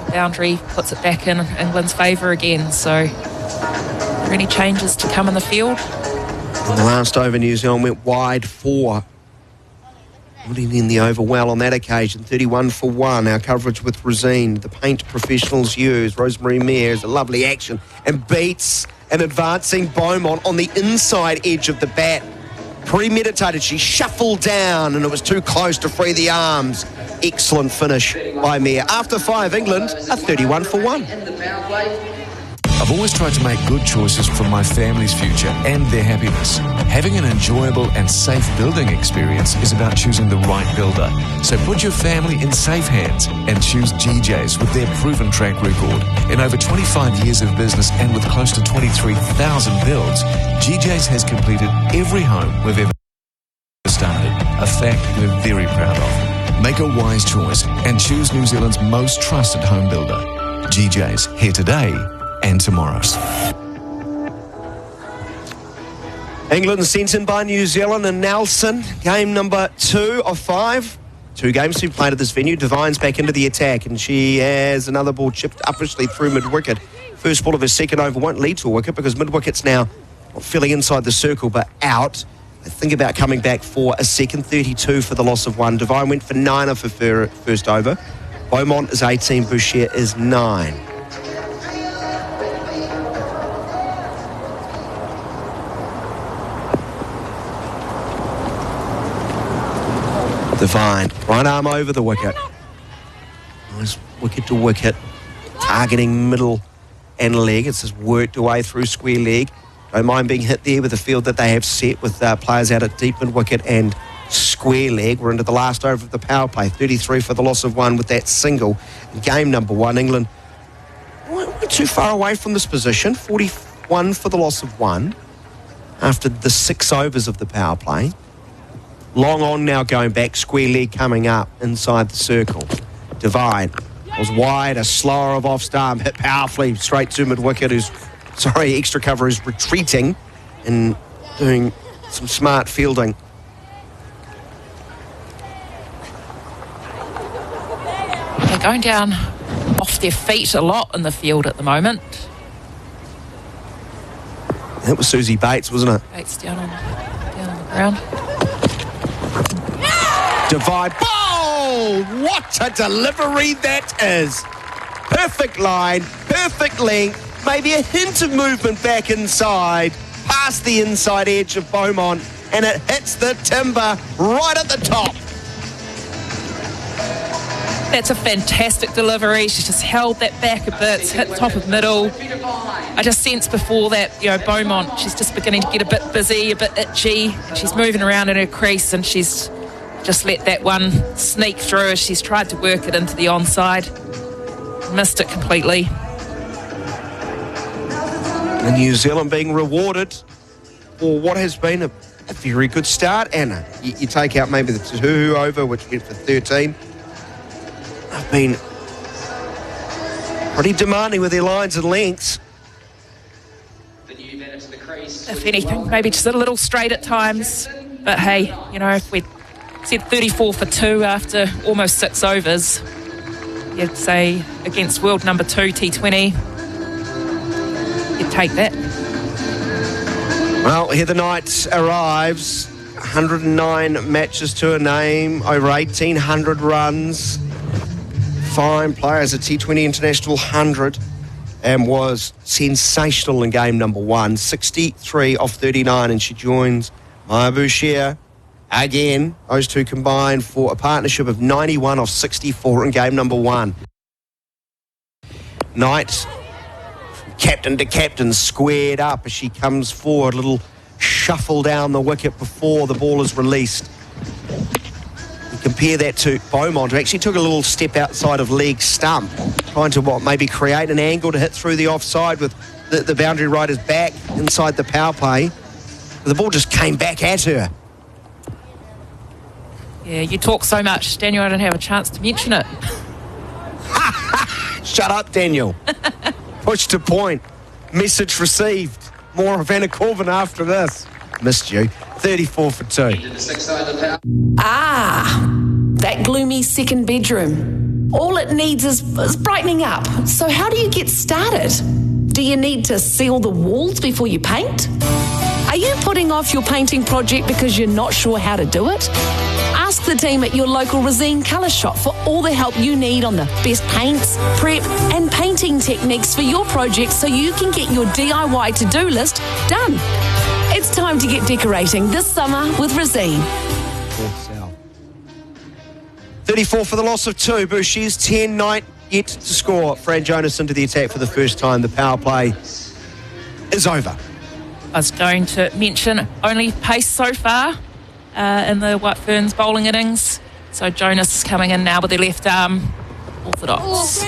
Boundary puts it back in England's favour again. So, are there any changes to come in the field? In the last over, New Zealand went wide 4. Putting in the over well on that occasion. 31 for 1. Our coverage with Rosine. The paint professionals use. Rosemary Mayer is a lovely action and beats an advancing Beaumont on the inside edge of the bat. Premeditated. She shuffled down and it was too close to free the arms. Excellent finish by Mayer. After 5, England are 31 for 1. I've always tried to make good choices for my family's future and their happiness. Having an enjoyable and safe building experience is about choosing the right builder. So put your family in safe hands and choose GJ's with their proven track record. In over 25 years of business and with close to 23,000 builds, GJ's has completed every home we've ever started. A fact we're very proud of. Make a wise choice and choose New Zealand's most trusted home builder. GJ's, here today and tomorrow. England sent in by New Zealand and Nelson. Game number 2 of 5. 2 games to be played at this venue. Devine's back into the attack and she has another ball chipped uppishly through mid-wicket. First ball of her second over won't lead to a wicket because mid-wicket's now not filling inside the circle but out. I think about coming back for a second. 32 for the loss of 1. Devine went for 9 off her first over. Beaumont is 18, Boucher is 9. Devine, right arm over the wicket. Nice wicket to wicket, targeting middle and leg. It's just worked away through square leg. Don't mind being hit there with the field that they have set with players out at deep mid wicket and square leg. We're into the last over of the power play. 33 for the loss of 1 with that single. Game number 1, England weren't too far away from this position. 41 for the loss of 1 after the 6 overs of the power play. Long on now going back, square leg coming up inside the circle. Devine was wide, a slower of off stump, hit powerfully straight to mid-wicket, extra cover is retreating and doing some smart fielding. They're going down off their feet a lot in the field at the moment. That was Susie Bates, wasn't it? Bates down on the ground. Divide. Oh, what a delivery that is. Perfect line, perfect length, maybe a hint of movement back inside, past the inside edge of Beaumont, and it hits the timber right at the top. That's a fantastic delivery. She just held that back a bit, hit top of middle. I just sensed before that, Beaumont, she's just beginning to get a bit busy, a bit itchy. She's moving around in her crease and she's just let that one sneak through as she's tried to work it into the onside. Missed it completely. And New Zealand being rewarded for what has been a a very good start, Anna. You take out maybe the Tuhu over, which went for 13. I've been pretty demanding with their lines and lengths. If anything, maybe just a little straight at times. But hey, you know, if we said 34 for 2 after almost 6 overs, you'd say against world number 2 T20, you'd take that. Well, Heather Knight arrives. 109 matches to her name, over 1,800 runs. Fine player as a T20 International 100 and was sensational in game number 1. 63 off 39, and she joins Maya Boucher again. Those two combined for a partnership of 91 off 64 in game number 1. Knight, captain to captain, squared up as she comes forward. A little shuffle down the wicket before the ball is released. You compare that to Beaumont, who actually took a little step outside of leg stump, trying to maybe create an angle to hit through the offside with the boundary riders back inside the power play. But the ball just came back at her. Yeah, you talk so much, Daniel, I don't have a chance to mention it. Shut up, Daniel. Push to point. Message received. More of Anna Corbin after this. Missed you. 34 for 2. That gloomy second bedroom. All it needs is brightening up. So how do you get started? Do you need to seal the walls before you paint? Are you putting off your painting project because you're not sure how to do it? Ask the team at your local SEZN colour shop for all the help you need on the best paints, prep and painting techniques for your project so you can get your DIY to-do list done. It's time to get decorating this summer with SEZN. 34 for the loss of 2. Boucher's 10, Knight yet to score. Fran Jonas into the attack for the first time. The power play is over. I was going to mention only pace so far in the White Ferns bowling innings. So Jonas coming in now with their left arm, orthodox.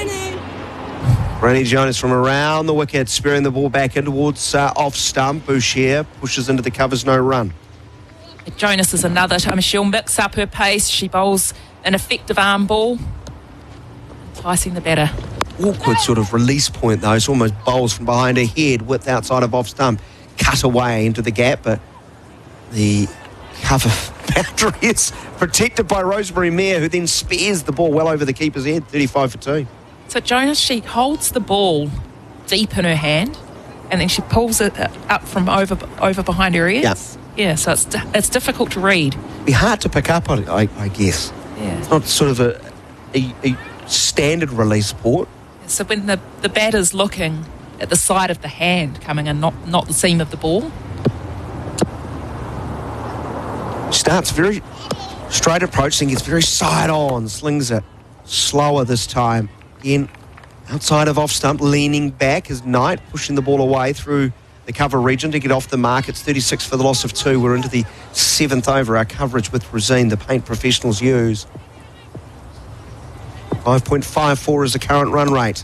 Granny Jonas from around the wicket, spearing the ball back in towards off stump. Boucher pushes into the covers, no run. Jonas is another time. She'll mix up her pace. She bowls an effective arm ball, enticing the batter. Awkward sort of release point though. It's almost bowls from behind her head, width outside of off stump, cut away into the gap, but the cover boundary is protected by Rosemary Mayer, who then spares the ball well over the keeper's head. 35 for 2. So Jonas, she holds the ball deep in her hand and then she pulls it up from over behind her ears. Yeah, so it's difficult to read. It'd be hard to pick up on it, I guess. Yeah. It's not sort of a standard release port. So when the batter's looking at the side of the hand coming in, not the seam of the ball. Starts very straight approach, then gets very side on, slings it slower this time. Again, outside of off stump, leaning back is Knight, pushing the ball away through the cover region to get off the mark. It's 36 for the loss of 2. We're into the 7th over. Our coverage with SEZN, the paint professionals use. 5.54 is the current run rate.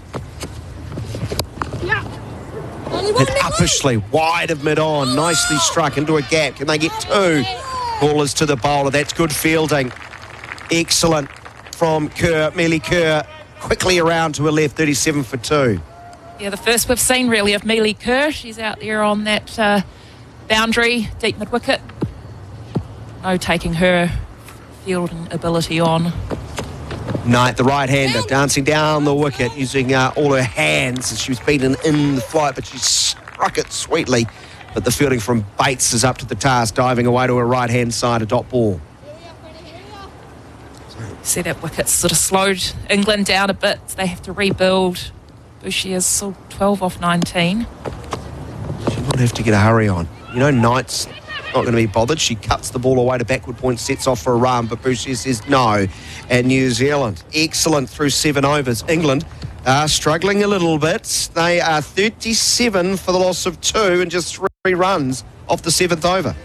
Hit uppishly, wide of mid-on, nicely struck into a gap. Can they get 2? Ball is to the bowler. That's good fielding. Excellent from Kerr, Mealy Kerr, quickly around to her left, 37 for 2. Yeah, the first we've seen really of Mealy Kerr. She's out there on that boundary, deep mid-wicket. No taking her fielding ability on. Knight, the right-hander, dancing down the wicket, using all her hands as she was beaten in the flight, but she struck it sweetly. But the fielding from Bates is up to the task, diving away to her right-hand side, a dot ball. See that wicket sort of slowed England down a bit. They have to rebuild. Boucher's still 12 off 19. She will have to get a hurry on. You know, Knight's not going to be bothered. She cuts the ball away to backward point, sets off for a run, but Boucher says no. And New Zealand, excellent through 7 overs. England are struggling a little bit. They are 37 for the loss of 2 and just 3 runs off the 7th over.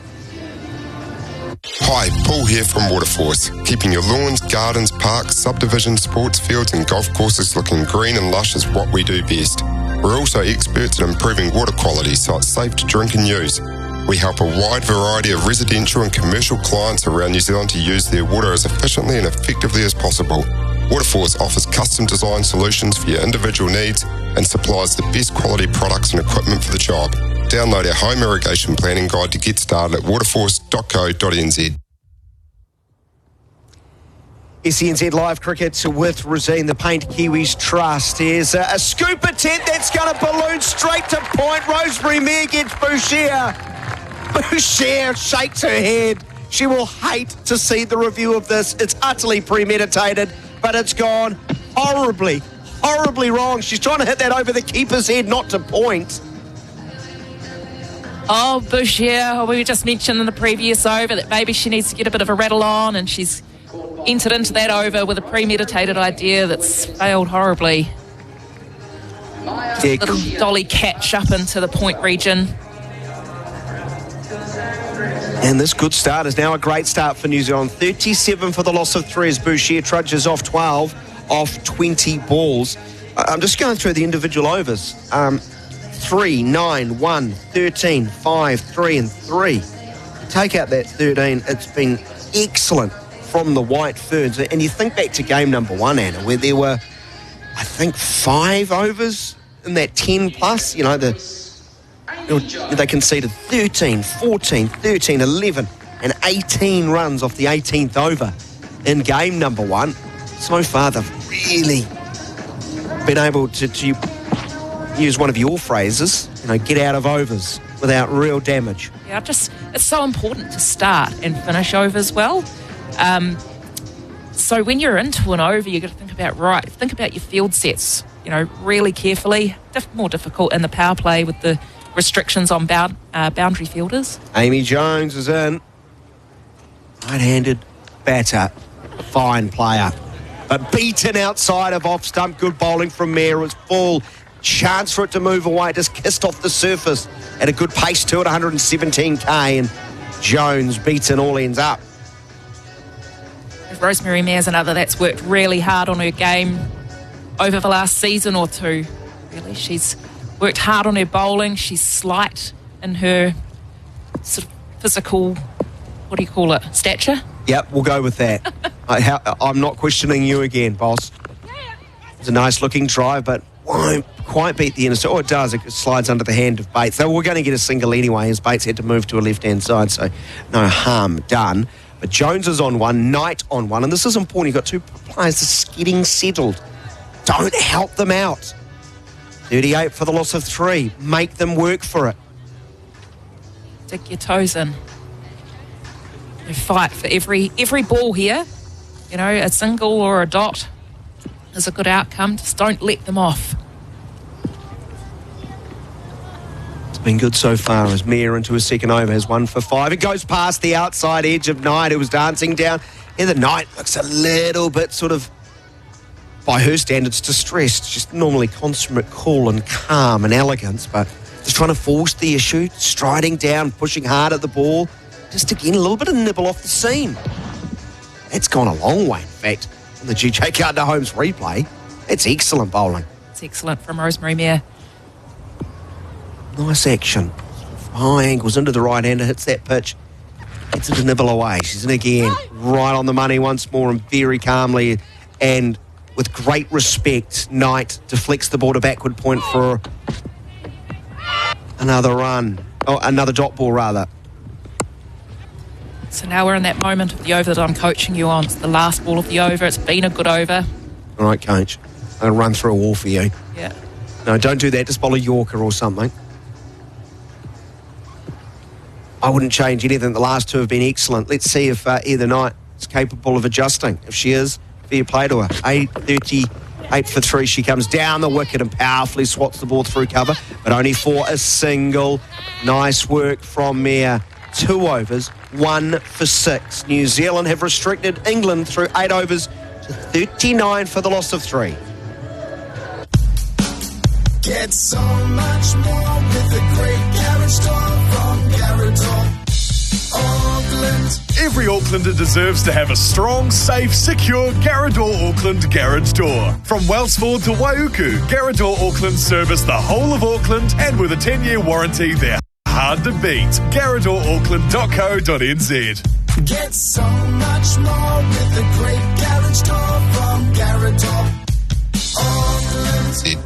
Hi, Paul here from Waterforce, keeping your lawns, gardens, parks, subdivisions, sports fields and golf courses looking green and lush is what we do best. We're also experts at improving water quality so it's safe to drink and use. We help a wide variety of residential and commercial clients around New Zealand to use their water as efficiently and effectively as possible. Waterforce offers custom design solutions for your individual needs and supplies the best quality products and equipment for the job. Download our home irrigation planning guide to get started at waterforce.co.nz. SENZ Live Cricket with Rosine, the Paint Kiwis Trust. Here's a scoop attempt that's going to balloon straight to point. Rosemary Mair gets Boucher. Boucher shakes her head. She will hate to see the review of this. It's utterly premeditated, but it's gone horribly, horribly wrong. She's trying to hit that over the keeper's head, not to point. Oh, Boucher, we just mentioned in the previous over that maybe she needs to get a bit of a rattle on, and she's entered into that over with a premeditated idea that's failed horribly. Little dolly catch up into the point region. And this good start is now a great start for New Zealand. 37 for the loss of 3 as Boucher trudges off 12 off 20 balls. I'm just going through the individual overs. 3, 9, 1, 13, 5, 3 and 3. Take out that 13, it's been excellent from the White Ferns. And you think back to game number 1, Anna, where there were, I think, 5 overs in that 10 plus. You know, they conceded 13, 14, 13, 11 and 18 runs off the 18th over in game number 1. So far, they've really been able to use one of your phrases, get out of overs without real damage. Yeah, it's so important to start and finish overs well. So when you're into an over, you've got to think about your field sets, really carefully. More difficult in the power play with the restrictions on boundary fielders. Amy Jones is in. Right-handed batter, fine player. But beaten outside of off stump. Good bowling from Mair. It was full. Chance for it to move away. Just kissed off the surface at a good pace to it, 117k. And Jones beaten all ends up. Rosemary Mair's another that's worked really hard on her game over the last season or two. Really, she's worked hard on her bowling. She's slight in her sort of physical, stature? Yep, we'll go with that. I'm not questioning you again, boss. It's a nice looking drive, but won't quite beat the inner. Oh, it does. It slides under the hand of Bates. So we're going to get a single anyway, as Bates had to move to a left-hand side, so no harm done. But Jones is on one, Knight on one, and this is important. You've got 2 players just getting settled. Don't help them out. 38 for the loss of 3. Make them work for it. Dig your toes in. You fight for every ball here. A single or a dot is a good outcome. Just don't let them off. It's been good so far as Mair into his second over has 1 for 5. It goes past the outside edge of Knight, who was dancing down. The Knight looks a little bit sort of, by her standards, distressed. She's normally consummate cool and calm and elegance, but just trying to force the issue, striding down, pushing hard at the ball. Just again, a little bit of nibble off the seam. It's gone a long way, in fact, on the GJ Gardner-Holmes replay. It's excellent bowling. It's excellent from Rosemary Mair. Nice action. High angles into the right-hander, hits that pitch. Gets it to nibble away. She's in again. Right on the money once more and very calmly and with great respect. Knight deflects the ball to backward point for another run. Oh, another dot ball, rather. So now we're in that moment of the over that I'm coaching you on. It's the last ball of the over. It's been a good over. All right, coach. I'm going to run through a wall for you. Yeah. No, don't do that. Just bowl a Yorker or something. I wouldn't change anything. The last 2 have been excellent. Let's see if either Knight is capable of adjusting. If she is, fair play to her. 8 for 3. She comes down the wicket and powerfully swats the ball through cover, but only for a single. Nice work from Mair. 2 overs, 1 for 6. New Zealand have restricted England through 8 overs to 39 for the loss of 3. Get so much more with the great garage store from Garage Auckland. Every Aucklander deserves to have a strong, safe, secure Garrador Auckland garage door. From Wellsford to Waiuku, Garrador Auckland service the whole of Auckland, and with a 10-year warranty, they're hard to beat. GarrettOrAuckland.co.nz. Get so much more with the great garage door from Garrett Auckland.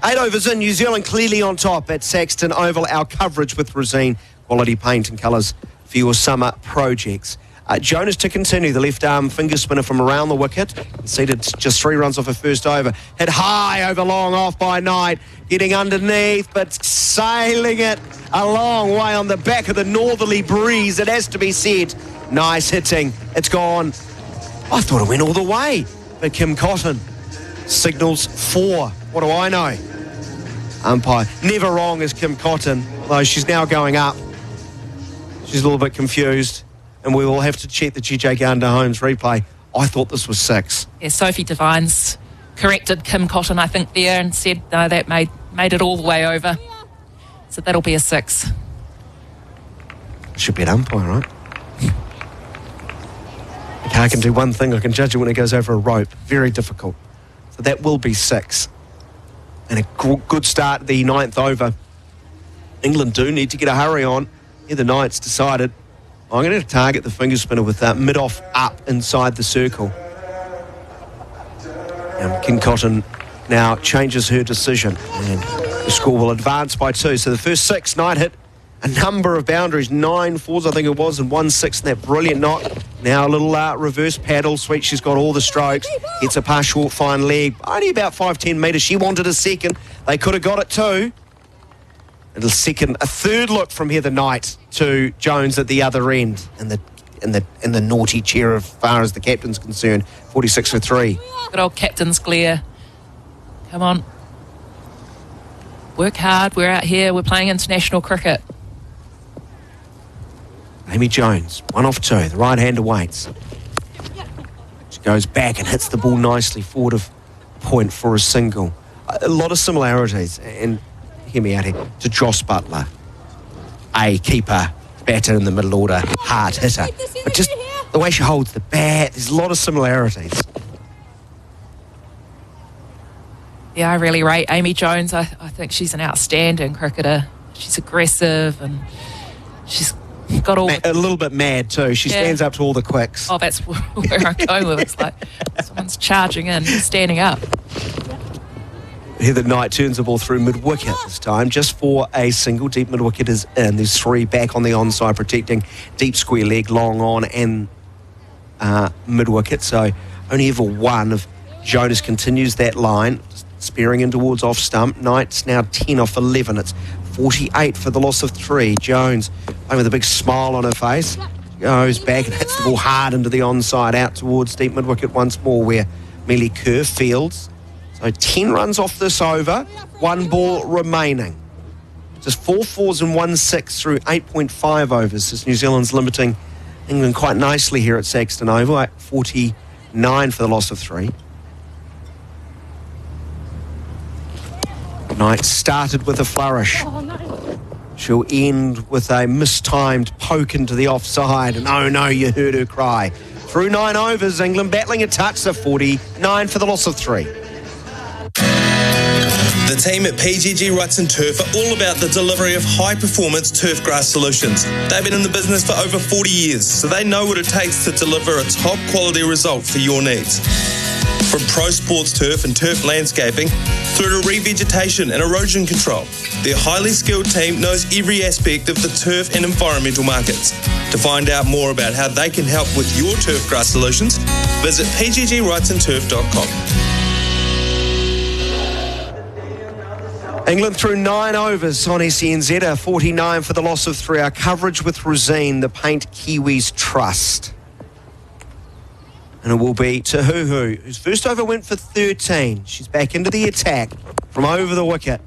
8 overs in, New Zealand clearly on top at Saxton Oval. Our coverage with Rosine, quality paint and colours for your summer projects. Jonas to continue, the left arm finger spinner from around the wicket. Conceded just 3 runs off her first over. Hit high over long off by Knight. Getting underneath, but sailing it a long way on the back of the northerly breeze, it has to be said. Nice hitting. It's gone. I thought it went all the way. But Kim Cotton signals 4. What do I know? Umpire. Never wrong as Kim Cotton, although she's now going up. She's a little bit confused. And we will have to check the GJ Gardner-Holmes replay. I thought this was 6. Yeah, Sophie Devines corrected Kim Cotton, I think, there and said, no, that made it all the way over. So that'll be a 6. Should be an umpire, right? I can do one thing. I can judge it when it goes over a rope. Very difficult. So that will be 6. And a good start the 9th over. England do need to get a hurry on. Here the Knights decided, I'm going to target the finger spinner with that mid-off up inside the circle. And Kim Cotton now changes her decision. And the score will advance by 2. So the first 6, Knight hit a number of boundaries. 9 fours, I think it was, and 1 6 in that brilliant knock. Now a little reverse paddle. Sweet, she's got all the strokes. Gets a pass short, fine leg. Only about 5-10 metres. She wanted a second. They could have got it too. A third look from Heather Knight to Jones at the other end, in the naughty chair as far as the captain's concerned. 46 for 3. Good old captain's glare. Come on. Work hard. We're out here. We're playing international cricket. Amy Jones, 1 off 2. The right-hander waits. She goes back and hits the ball nicely forward of point for a single. A lot of similarities, and hear me out here, to Joss Butler. A keeper, batter in the middle order, hard hitter. But just the way she holds the bat, there's a lot of similarities. Yeah, I really rate Amy Jones. I think she's an outstanding cricketer. She's aggressive and she's got all... A little bit mad too. She stands up to all the quicks. Oh, that's where I'm going with it. It's like someone's charging in, standing up. Heather Knight turns the ball through mid-wicket this time, just for a single. Deep mid-wicket is in. There's 3 back on the onside, protecting deep square leg, long on and mid-wicket. So only ever 1 of Jonas continues that line, spearing in towards off stump. Knight's now 10 off 11. It's 48 for the loss of 3. Jones, playing with a big smile on her face, goes back and hits the ball hard into the onside, out towards deep mid-wicket once more, where Millie Kerr fields. So 10 runs off this over, 1 ball remaining. Just 4 fours and 1 6 through 8.5 overs as New Zealand's limiting England quite nicely here at Saxton Oval at 49 for the loss of 3. Knight started with a flourish. She'll end with a mistimed poke into the offside, and oh no, you heard her cry. Through 9 overs, England battling a touch, so 49 for the loss of 3. The team at PGG Wrightson Turf are all about the delivery of high-performance turf grass solutions. They've been in the business for over 40 years, so they know what it takes to deliver a top-quality result for your needs. From pro sports turf and turf landscaping through to revegetation and erosion control, their highly skilled team knows every aspect of the turf and environmental markets. To find out more about how they can help with your turf grass solutions, visit pggwrightsonturf.com. England through 9 overs on SENZ, 49 for the loss of 3. Our coverage with Rosine, the Paint Kiwis Trust. And it will be Tahuhu, whose first over went for 13. She's back into the attack from over the wicket.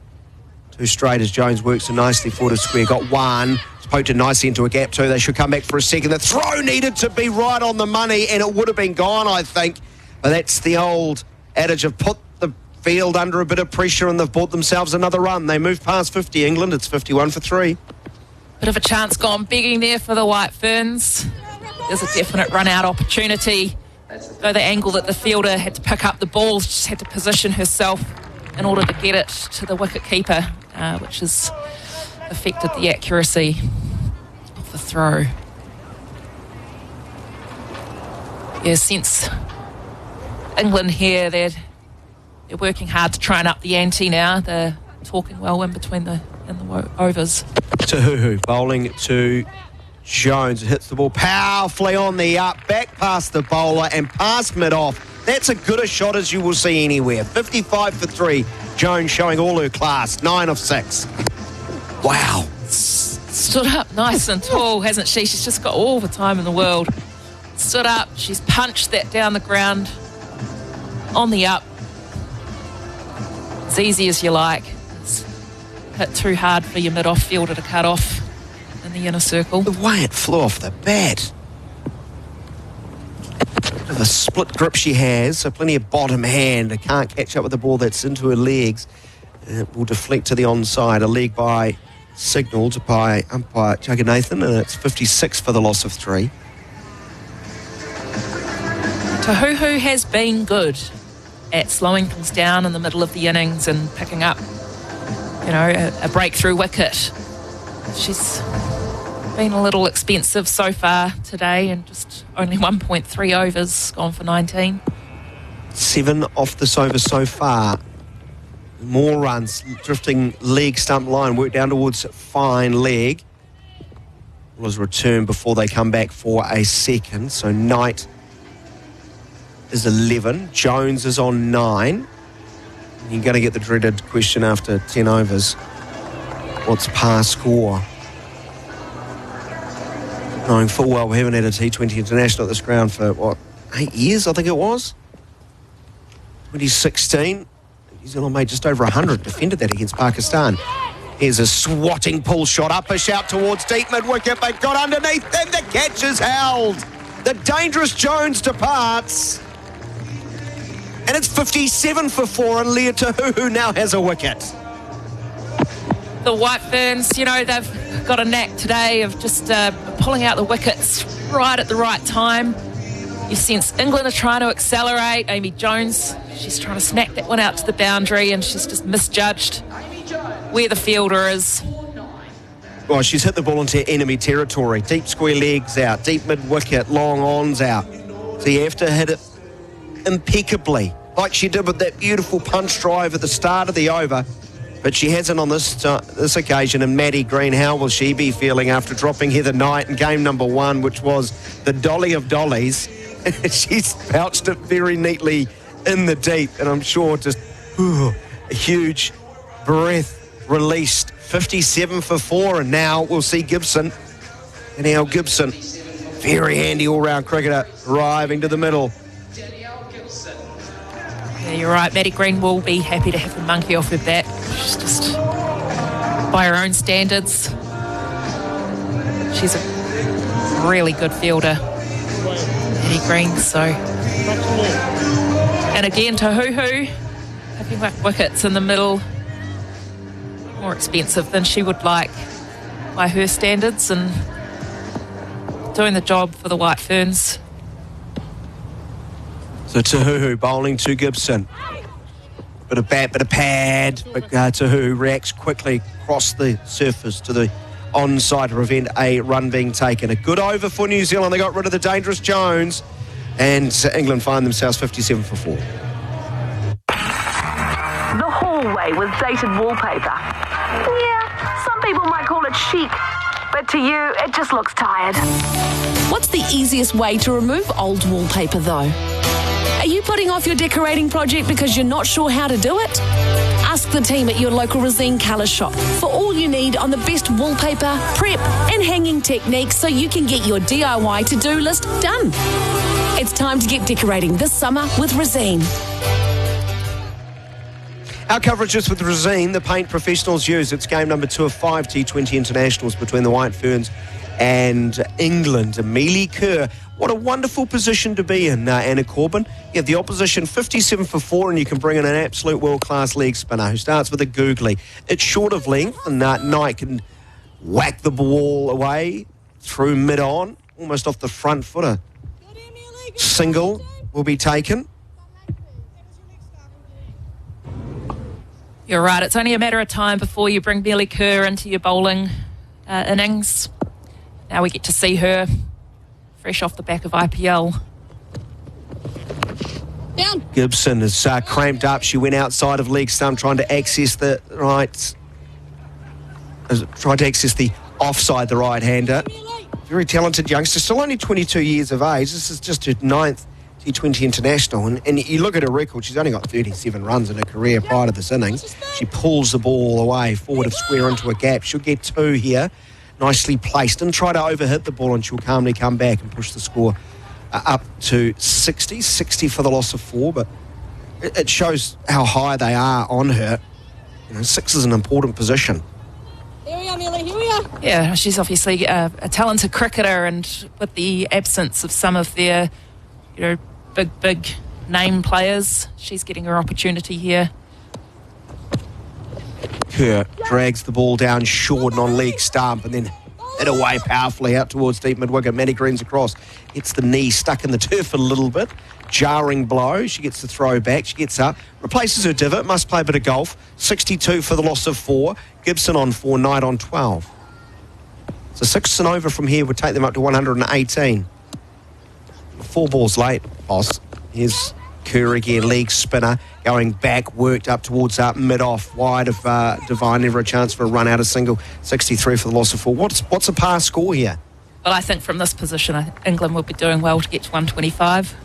2 straight as Jones works so nicely forward of square. Got 1. It's poked it nicely into a gap 2. They should come back for a second. The throw needed to be right on the money, and it would have been gone, I think. But that's the old adage of put the field under a bit of pressure, and they've bought themselves another run. They move past 50, England. It's 51 for 3. Bit of a chance gone begging there for the White Ferns. There's a definite run-out opportunity. So the angle that the fielder had to pick up the ball, she just had to position herself in order to get it to the wicket keeper, which is affected the accuracy of the throw. Yeah, since England here, they're working hard to try and up the ante now. They're talking well in between the overs. Tahuhu bowling to Jones. It hits the ball powerfully on the up, back past the bowler and past mid-off. That's a good a shot as you will see anywhere. 55 for 3. Jones showing all her class. 9 of 6. Wow. Stood up nice and tall, hasn't she? She's just got all the time in the world. Stood up, she's punched that down the ground on the up. As easy as you like. It's hit too hard for your mid-off fielder to cut off in the inner circle. The way it flew off the bat. The split grip she has, so plenty of bottom hand. It can't catch up with the ball that's into her legs. It will deflect to the onside. A leg by signalled by umpire Jaganathan, and it's 56 for the loss of 3. Tahuhu has been good at slowing things down in the middle of the innings and picking up, a breakthrough wicket. She's been a little expensive so far today, and just only 1.3 overs, gone for 19. 7 off this over so far. More runs, drifting leg stump line, work down towards fine leg. Was returned before they come back for a second. So Knight is 11. Jones is on 9. You're going to get the dreaded question after 10 overs. What's par score? Knowing full well we haven't had a T20 international at this ground for, 8 years, I think it was? 2016. New Zealand made just over 100, defended that against Pakistan. Here's a swatting pull shot, up a shout towards deep mid-wicket, but got underneath, and the catch is held. The dangerous Jones departs. And it's 57 for 4, and Leah Tahuhu now has a wicket. The White Ferns, they've got a knack today of just pulling out the wickets right at the right time. You sense England are trying to accelerate. Amy Jones, she's trying to smack that one out to the boundary, and she's just misjudged where the fielder is. Well, she's hit the ball into enemy territory. Deep square legs out, deep mid-wicket, long ons out. So you have to hit it impeccably, like she did with that beautiful punch drive at the start of the over. But she hasn't on this occasion. And Maddie Green, how will she be feeling after dropping Heather Knight in game number 1, which was the dolly of dollies? She's pouched it very neatly in the deep, and I'm sure just a huge breath released. 57 for 4, and now we'll see Gibson. And Al Gibson, very handy all-round cricketer, arriving to the middle. Yeah, you're right. Maddie Green will be happy to have the monkey off her back. She's just, by her own standards, she's a really good fielder, Maddie Green. So, and again, Tahuhu picking up wickets in the middle, more expensive than she would like by her standards, and doing the job for the White Ferns. So Tahuhu bowling to Gibson. Bit of bat, bit of pad, but Tahuhu reacts quickly across the surface to the onside to prevent a run being taken. A good over for New Zealand. They got rid of the dangerous Jones, and England find themselves 57 for 4. The hallway with dated wallpaper. Yeah, some people might call it chic, but to you, it just looks tired. What's the easiest way to remove old wallpaper, though? Are you putting off your decorating project because you're not sure how to do it? Ask the team at your local Resene colour shop for all you need on the best wallpaper, prep and hanging techniques so you can get your DIY to-do list done. It's time to get decorating this summer with Resene. Our coverage is with Resene, the paint professionals use. It's game number 2 of 5 T20 internationals between the White Ferns and England. Amelie Kerr, what a wonderful position to be in, Anna Corbin. You have the opposition 57 for 4, and you can bring in an absolute world-class leg spinner who starts with a googly. It's short of length, and Knight can whack the ball away through mid-on, almost off the front footer. Single will be taken. You're right. It's only a matter of time before you bring Millie Kerr into your bowling innings. Now we get to see her fresh off the back of IPL. Down. Gibson is cramped up. She went outside of leg stump trying to access the offside, the right-hander. Very talented youngster, still only 22 years of age. This is just her 9th T20 international. And you look at her record, she's only got 37 runs in her career prior to this innings. She pulls the ball away, forward of square into a gap. She'll get 2 here, nicely placed, and try to overhit the ball, and she'll calmly come back and push the score up to 60 for the loss of 4. But it shows how high they are on her. 6 is an important position. Here we are, Millie, here we are. Yeah, she's obviously a talented cricketer, and with the absence of some of their, big name players, she's getting her opportunity here. Kerr drags the ball down short and on leg stump, and then hit away powerfully out towards deep mid-wicket. Maddie Green's across. Gets the knee stuck in the turf a little bit. Jarring blow. She gets the throw back. She gets up. Replaces her divot. Must play a bit of golf. 62 for the loss of 4. Gibson on 4. Knight on 12. So 6 and over from here would take them up to 118. 4 balls late, boss. Here's Kerr again, leg spinner, going back, worked up towards mid-off, wide of Devine, never a chance for a run out of single. 63 for the loss of 4. What's a par score here? Well, I think from this position, England would be doing well to get to 125.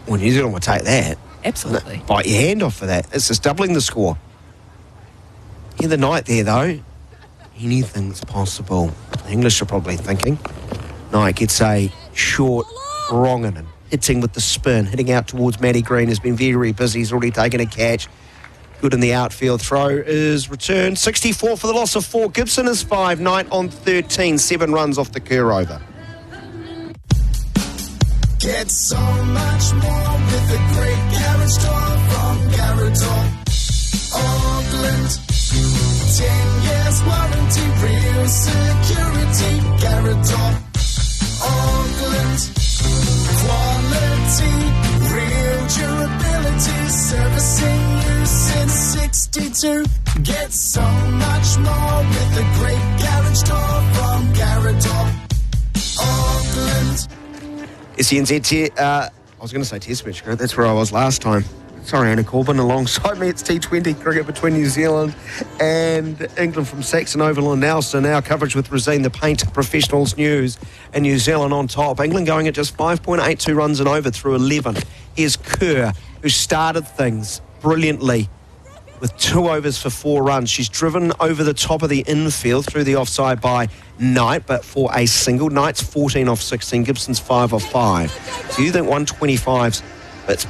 Well, New Zealand will take that. Absolutely. Bite your hand off for that. It's just doubling the score. In the night there, though, anything's possible. The English are probably thinking. Knight gets a short wrong and hitting with the spin, hitting out towards Maddie Green, has been very busy. He's already taken a catch. Good in the outfield. Throw is returned. 64 for the loss of 4. Gibson is 5. Knight on 13. 7 runs off the Kerr over. Get so much more with the great garage door from Garage Auckland. 10 years warranty, real security. Garage Auckland. Quality, real durability, servicing you since 62. Get so much more with the great garage door from Garage Auckland. SENZ, I was going to say Test match, that's where I was last time. Sorry, Anna Corbin. Alongside me, it's T20 cricket between New Zealand and England from Saxton Oval in Nelson. Our coverage with Rosine, the Paint Professionals News, and New Zealand on top. England going at just 5.82 runs and over through 11. Here's Kerr, who started things brilliantly with 2 overs for 4 runs. She's driven over the top of the infield through the offside by Knight, but for a single. Knight's 14 off 16, Gibson's 5 off 5. So you think 125's, but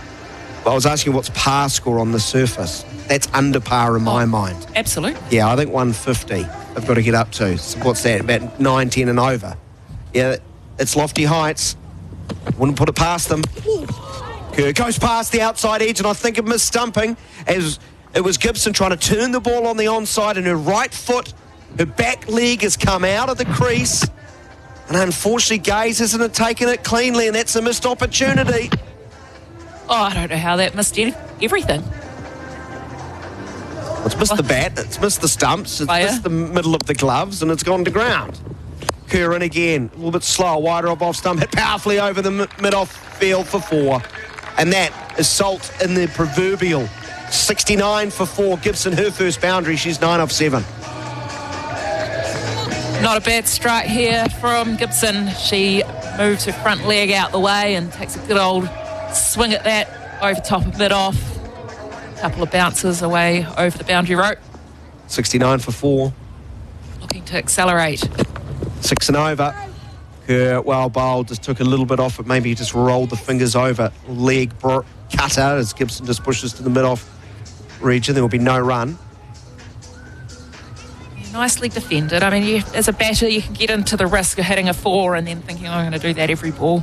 I was asking what's par score on the surface. That's under par in my mind. Absolutely. Yeah, I think 150 I've got to get up to. So what's that, about 9, 10 and over? Yeah, it's lofty heights. Wouldn't put it past them. Kerr goes past the outside edge, and I think it missed stumping as it was Gibson trying to turn the ball on the onside, and her right foot, her back leg has come out of the crease. And unfortunately, Gaze hasn't taken it cleanly, and that's a missed opportunity. Oh, I don't know how that missed everything. It's missed the bat, it's missed the stumps, it's missed the middle of the gloves, and it's gone to ground. Kerr in again, a little bit slower, wider off stump, hit powerfully over the mid-off field for 4. And that is salt in the proverbial. 69 for 4. Gibson, her first boundary, she's 9 off 7. Not a bad strike here from Gibson. She moves her front leg out the way and takes a good old swing at that over top of mid-off. A couple of bounces away over the boundary rope. 69 for 4. Looking to accelerate. 6 and over. Kerr, well bowled, just took a little bit off it. Maybe he just rolled the fingers over. Leg cutter as Gibson just pushes to the mid-off region. There will be no run. Nicely defended. I mean, as a batter, you can get into the risk of hitting a 4 and then thinking, I'm going to do that every ball.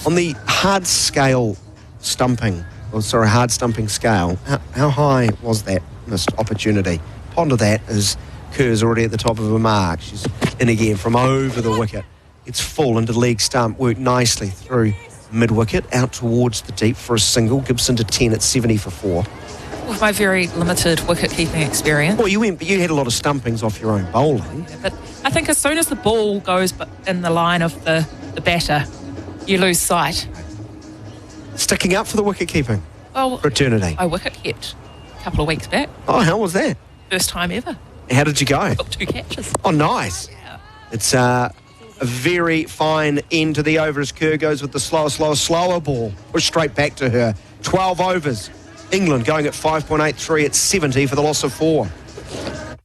On the hard stumping scale, how high was that missed opportunity? Ponder that as Kerr's already at the top of a mark. She's in again from over the wicket. It's full into leg stump, worked nicely through mid-wicket, out towards the deep for a single. Gibson to 10 at 70 for 4. With my very limited wicket-keeping experience. Well, you had a lot of stumpings off your own bowling. Yeah, but I think as soon as the ball goes in the line of the batter, you lose sight. Sticking up for the wicket-keeping fraternity. I wicket-kept a couple of weeks back. Oh, how was that? First time ever. How did you go? Took 2 catches. Oh, nice. Yeah. It's a very fine end to the over as Kerr goes with the slower ball. Pushed straight back to her. 12 overs. England going at 5.83 at 70 for the loss of 4.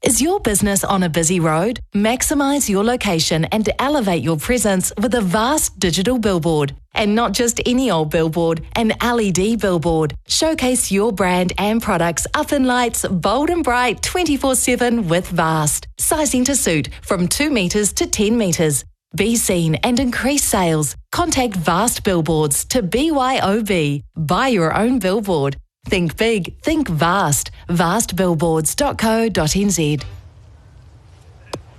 Is your business on a busy road? Maximise your location and elevate your presence with a vast digital billboard. And not just any old billboard, an LED billboard. Showcase your brand and products up in lights, bold and bright, 24/7 with Vast. Sizing to suit from 2 metres to 10 metres. Be seen and increase sales. Contact Vast Billboards to BYOB. Buy your own billboard. Think big, think vast. Vastbillboards.co.nz.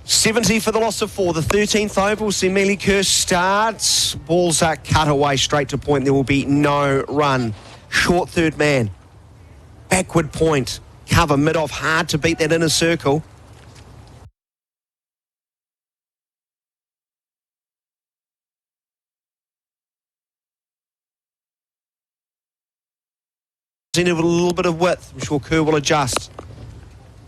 70 for the loss of 4. The 13th over, we'll see Amelia Kerr starts. Balls are cut away straight to point. There will be no run. Short third man. Backward point. Cover mid-off. Hard to beat that inner circle. With a little bit of width. I'm sure Kerr will adjust.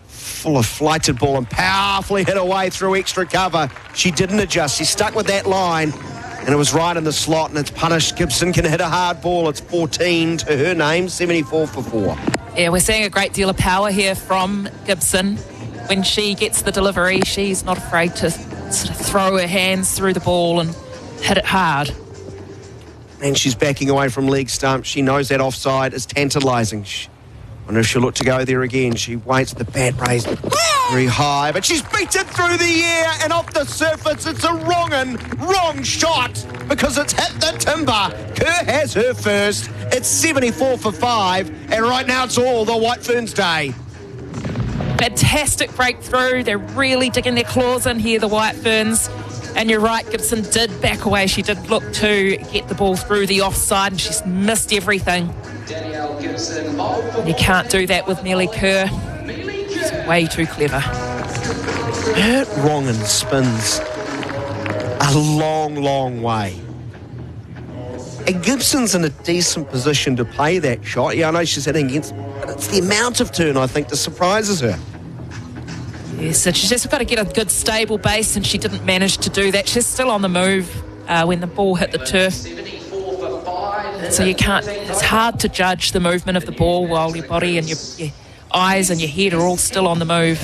Full of flighted ball and powerfully hit away through extra cover. She didn't adjust. She stuck with that line and it was right in the slot and it's punished. Gibson can hit a hard ball. It's 14 to her name, 74 for 4. Yeah, we're seeing a great deal of power here from Gibson. When she gets the delivery, she's not afraid to sort of throw her hands through the ball and hit it hard. And she's backing away from leg stump. She knows that offside is tantalising. I wonder if she'll look to go there again. She waits, the bat raised very high, but she's beaten through the air and off the surface. It's a wrong shot because it's hit the timber. Kerr has her first. It's 74 for 5, and right now it's all the White Ferns Day. Fantastic breakthrough. They're really digging their claws in here, the White Ferns. And you're right, Gibson did back away. She did look to get the ball through the offside and she's missed everything. You can't do that with Amelia Kerr. She's way too clever. Hurt wrong and spins a long way. And Gibson's in a decent position to play that shot. Yeah, I know she's hitting against, but it's the amount of turn, I think, that surprises her. Yes, so she's just got to get a good stable base and she didn't manage to do that. She's still on the move when the ball hit the turf. So you can't, it's hard to judge the movement of the ball while your body and your eyes and your head are all still on the move.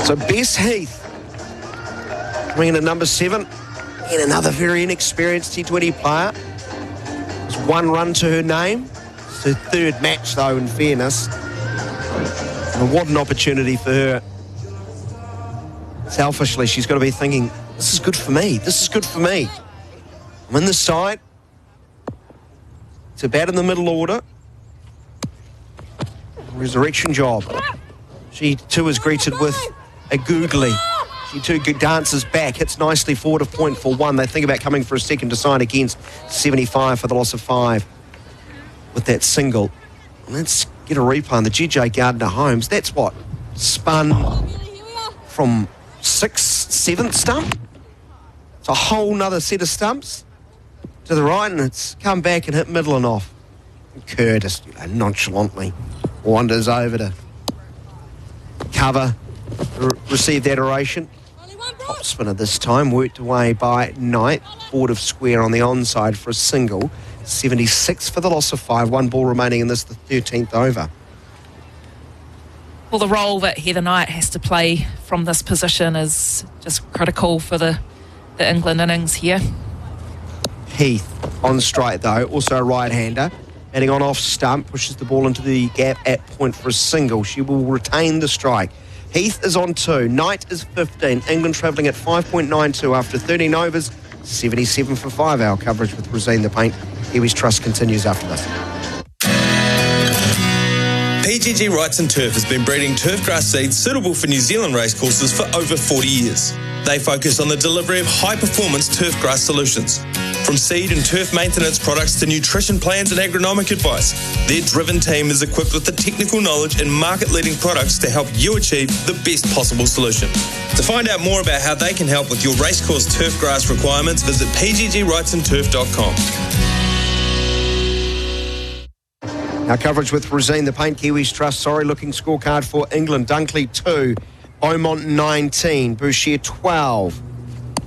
So Bess Heath coming in at number 7 and another very inexperienced T20 player. There's 1 run to her name. It's her 3rd match though, in fairness. And what an opportunity for her. Selfishly, she's got to be thinking, this is good for me. This is good for me. I'm in the side. It's about in the middle order. Resurrection job. She too is greeted with a googly. She too dances back, hits nicely forward of point for 1. They think about coming for a second to sign against 75 for the loss of 5 with that single. Let's get a replay on the GJ Gardner-Holmes. That's what? Spun from 6th, 7th stump? It's a whole nother set of stumps to the right, and it's come back and hit middle and off. And Kerr just nonchalantly wanders over to cover, receive that oration. Top spinner this time, worked away by Knight, forward of square on the onside for a single. 76 for the loss of 5, 1 ball remaining in this, the 13th over. Well, the role that Heather Knight has to play from this position is just critical for the England innings here. Heath on strike though, also a right-hander. Batting on off stump, pushes the ball into the gap at point for a single. She will retain the strike. Heath is on 2, Knight is 15. England travelling at 5.92 after 13 overs, 77 for 5. Our coverage with Rosine the Paint. Kiwis Trust continues after this. PGG Wrightson Turf has been breeding turfgrass seeds suitable for New Zealand racecourses for over 40 years. They focus on the delivery of high-performance turfgrass solutions. From seed and turf maintenance products to nutrition plans and agronomic advice, their driven team is equipped with the technical knowledge and market-leading products to help you achieve the best possible solution. To find out more about how they can help with your racecourse turf grass requirements, visit pggwrightsonturf.com. Our coverage with Rosine, the Paint Kiwis Trust. Sorry looking scorecard for England. Dunkley 2, Beaumont 19, Boucher 12,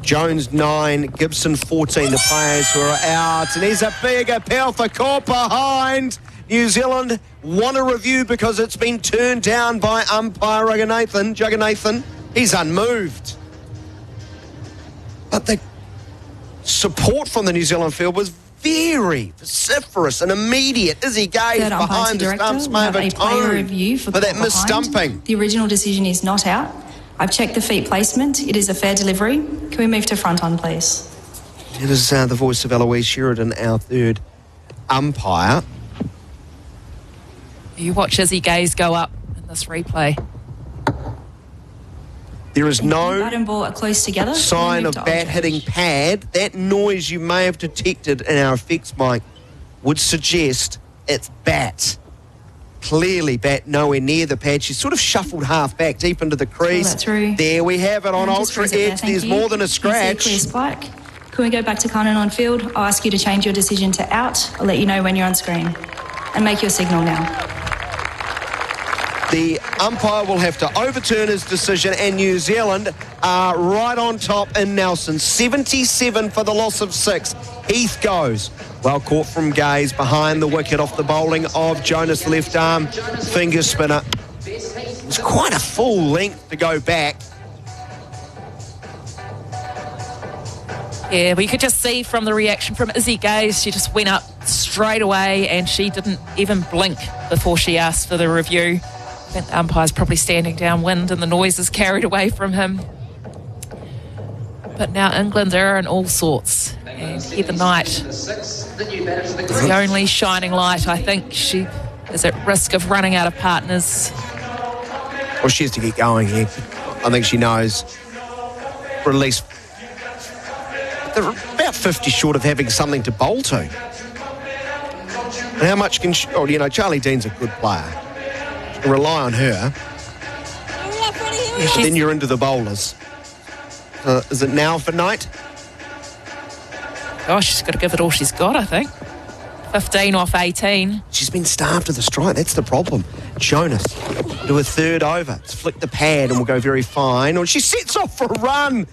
Jones 9, Gibson 14. The players who are out. And there's a big appeal for caught behind. New Zealand want a review because it's been turned down by umpire Jagannathan. He's unmoved. But the support from the New Zealand field was very vociferous and immediate. Izzy Gaze behind the stumps may have atoned review for that mis-stumping. The original decision is not out. I've checked the feet placement. It is a fair delivery. Can we move to front on, please? It is the voice of Eloise Sheridan, our third umpire. You watch Izzy Gaze go up in this replay. There is no bat and ball are close together. sign of bat hitting pad. That noise you may have detected in our effects mic would suggest it's bat. Clearly bat nowhere near the pad. She's sort of shuffled half back deep into the crease. There we have it on Ultra Edge. There's more than a scratch. Clear spike. Can we go back to Carnan on field? I'll ask you to change your decision to out. I'll let you know when you're on screen. And make your signal now. The umpire will have to overturn his decision, and New Zealand are right on top in Nelson. 77 for the loss of 6. Heath goes. Well caught from Gaze behind the wicket off the bowling of Jonas, left arm finger spinner. It's quite a full length to go back. Yeah, we could just see from the reaction from Izzy Gaze, she just went up straight away and she didn't even blink before she asked for the review. I think the umpire's probably standing downwind and the noise is carried away from him. But now England are in all sorts. And Heather Knight is the only shining light. I think she is at risk of running out of partners. Well, she has to get going here. I think she knows. For at least they're about 50 short of having something to bowl to. And how much can she... Oh, Charlie Dean's a good player. You can rely on her. But then you're into the bowlers. Is it now for Knight? Gosh, she's got to give it all she's got, I think. 15 off 18. She's been starved of the strike. That's the problem. Jonas to a third over. It's flicked the pad and will go very fine. Or she sets off for a run.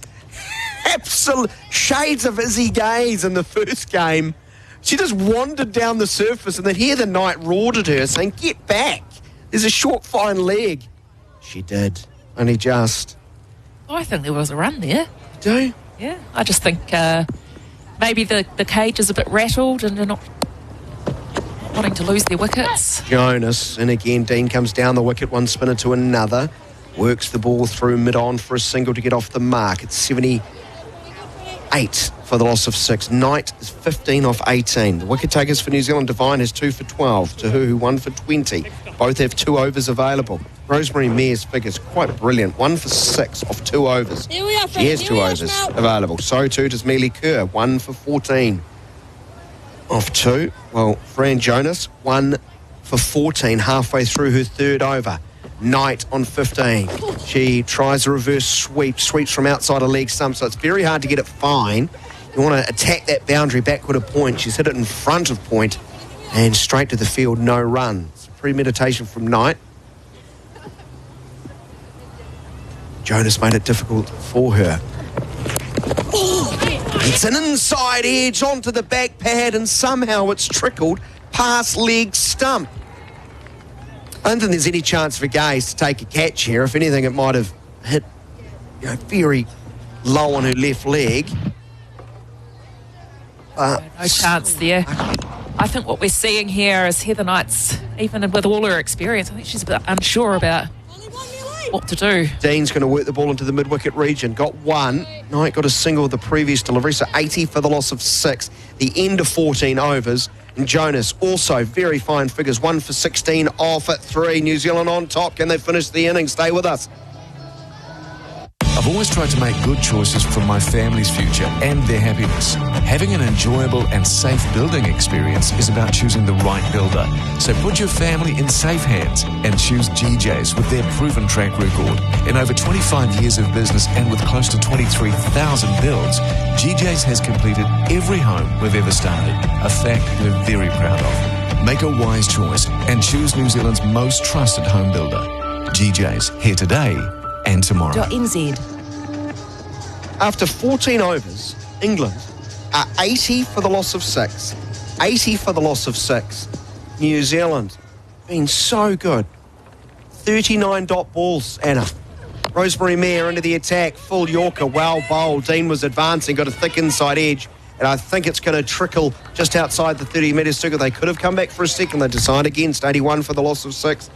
Absolute shades of Izzy Gaze in the first game. She just wandered down the surface and then here the Knight roared at her saying, get back. There's a short, fine leg. She did. Only just. I think there was a run there. Do you? Yeah. I just think maybe the cage is a bit rattled and they're not wanting to lose their wickets. Jonas, and again, Dean comes down the wicket, one spinner to another. Works the ball through mid-on for a single to get off the mark. It's 78 for the loss of 6. Knight is 15 off 18. The wicket takers for New Zealand, Devine has 2 for 12. Tahuhu 1 for 20. Both have 2 overs available. Rosemary Mare's figures quite brilliant. 1 for 6 off 2 overs. She has 2 overs available. So too does Mealy Kerr, 1 for 14 off 2. Well, Fran Jonas, 1 for 14 halfway through her third over. Knight on 15. She tries a reverse sweep, sweeps from outside a leg stump, so it's very hard to get it fine. You want to attack that boundary backward of point. She's hit it in front of point and straight to the field, no run. It's premeditation from Knight. Jonas made it difficult for her. It's an inside edge onto the back pad and somehow it's trickled past leg stump. I don't think there's any chance for Gaze to take a catch here. If anything, it might have hit very low on her left leg. No chance there. I think what we're seeing here is Heather Knight's, even with all her experience, I think she's a bit unsure about what to do. Dean's going to work the ball into the mid-wicket region. Got 1. Knight got a single with the previous delivery, so 80 for the loss of 6. The end of 14 overs. And Jonas also very fine figures. 1 for 16 off at 3. New Zealand on top. Can they finish the innings? Stay with us. A I've always tried to make good choices for my family's future and their happiness. Having an enjoyable and safe building experience is about choosing the right builder. So put your family in safe hands and choose GJ's with their proven track record. In over 25 years of business and with close to 23,000 builds, GJ's has completed every home we've ever started, a fact we're very proud of. Make a wise choice and choose New Zealand's most trusted home builder. GJ's, here today and tomorrow. .nz. After 14 overs, England are 80 for the loss of 6. 80 for the loss of 6. New Zealand been so good. 39 dot balls, Anna. Rosemary Mayer into the attack, full Yorker, well bowled. Dean was advancing, got a thick inside edge, and I think it's going to trickle just outside the 30-metre circle. They could have come back for a second. They decide against 81 for the loss of 6.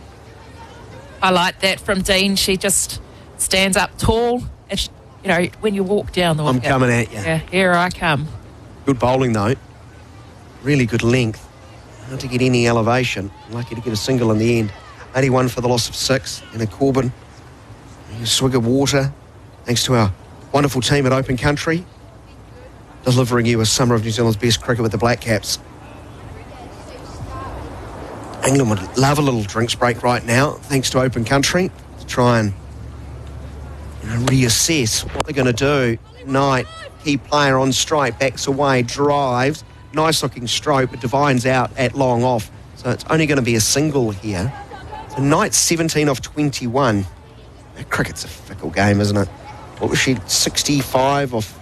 I like that from Dean. She just stands up tall, and she, you know, when you walk down the wicket. I'm coming at you. Yeah, here I come. Good bowling, though. Really good length. Hard to get any elevation. Lucky to get a single in the end. 81 for the loss of 6. And a Corbin. A swig of water. Thanks to our wonderful team at Open Country. Delivering you a summer of New Zealand's best cricket with the Black Caps. England would love a little drinks break right now, thanks to Open Country, to try and reassess what they're going to do. Knight, key player on strike, backs away, drives. Nice looking stroke, but Divine's out at long off. So it's only going to be a single here. So Knight's 17 off 21. Cricket's a fickle game, isn't it? What was she, 65 off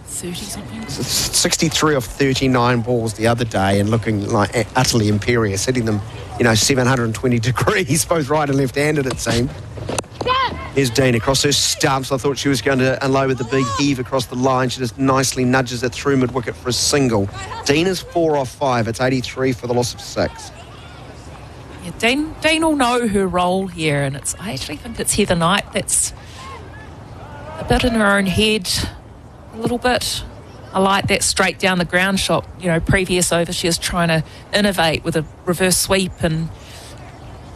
30 something? 63 off 39 balls the other day and looking like utterly imperious, hitting them, 720 degrees, both right and left-handed, it seemed. Here's Dean across her stumps. I thought she was going to unload with the big heave across the line. She just nicely nudges it through mid-wicket for a single. Dean is 4 off 5. It's 83 for the loss of 6. Yeah, Dean will know her role here, and I actually think it's Heather Knight that's a bit in her own head, a little bit. I like that straight down the ground shot. Previous over she was trying to innovate with a reverse sweep and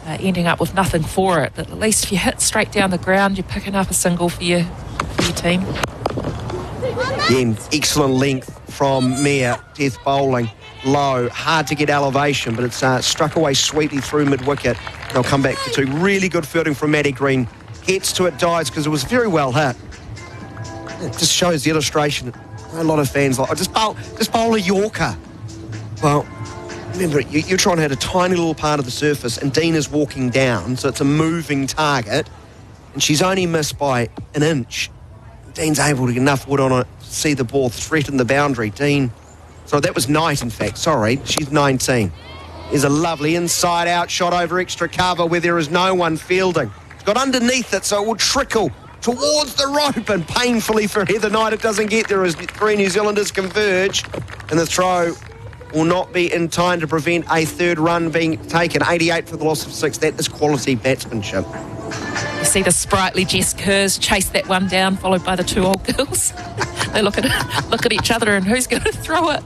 ending up with nothing for it. But at least if you hit straight down the ground, you're picking up a single for your team. Again, excellent length from Mayer. Death bowling low, hard to get elevation, but it's struck away sweetly through mid-wicket. They'll come back for 2. Really good fielding from Maddie Green. Gets to it, dives, because it was very well hit. It just shows the illustration. A lot of fans like, just bowl a Yorker. Well, remember, you're trying to hit a tiny little part of the surface, and Dean is walking down, so it's a moving target, and she's only missed by an inch. Dean's able to get enough wood on it to see the ball threaten the boundary. That was Knight, in fact. Sorry, she's 19. There's a lovely inside-out shot over extra cover where there is no one fielding. It's got underneath it, so it will trickle towards the rope, and painfully for Heather Knight, it doesn't get there as 3 New Zealanders converge, and the throw will not be in time to prevent a third run being taken. 88 for the loss of 6. That is quality batsmanship. You see the sprightly Jess Kerrs chase that one down, followed by the 2 old girls. They look at each other and who's going to throw it.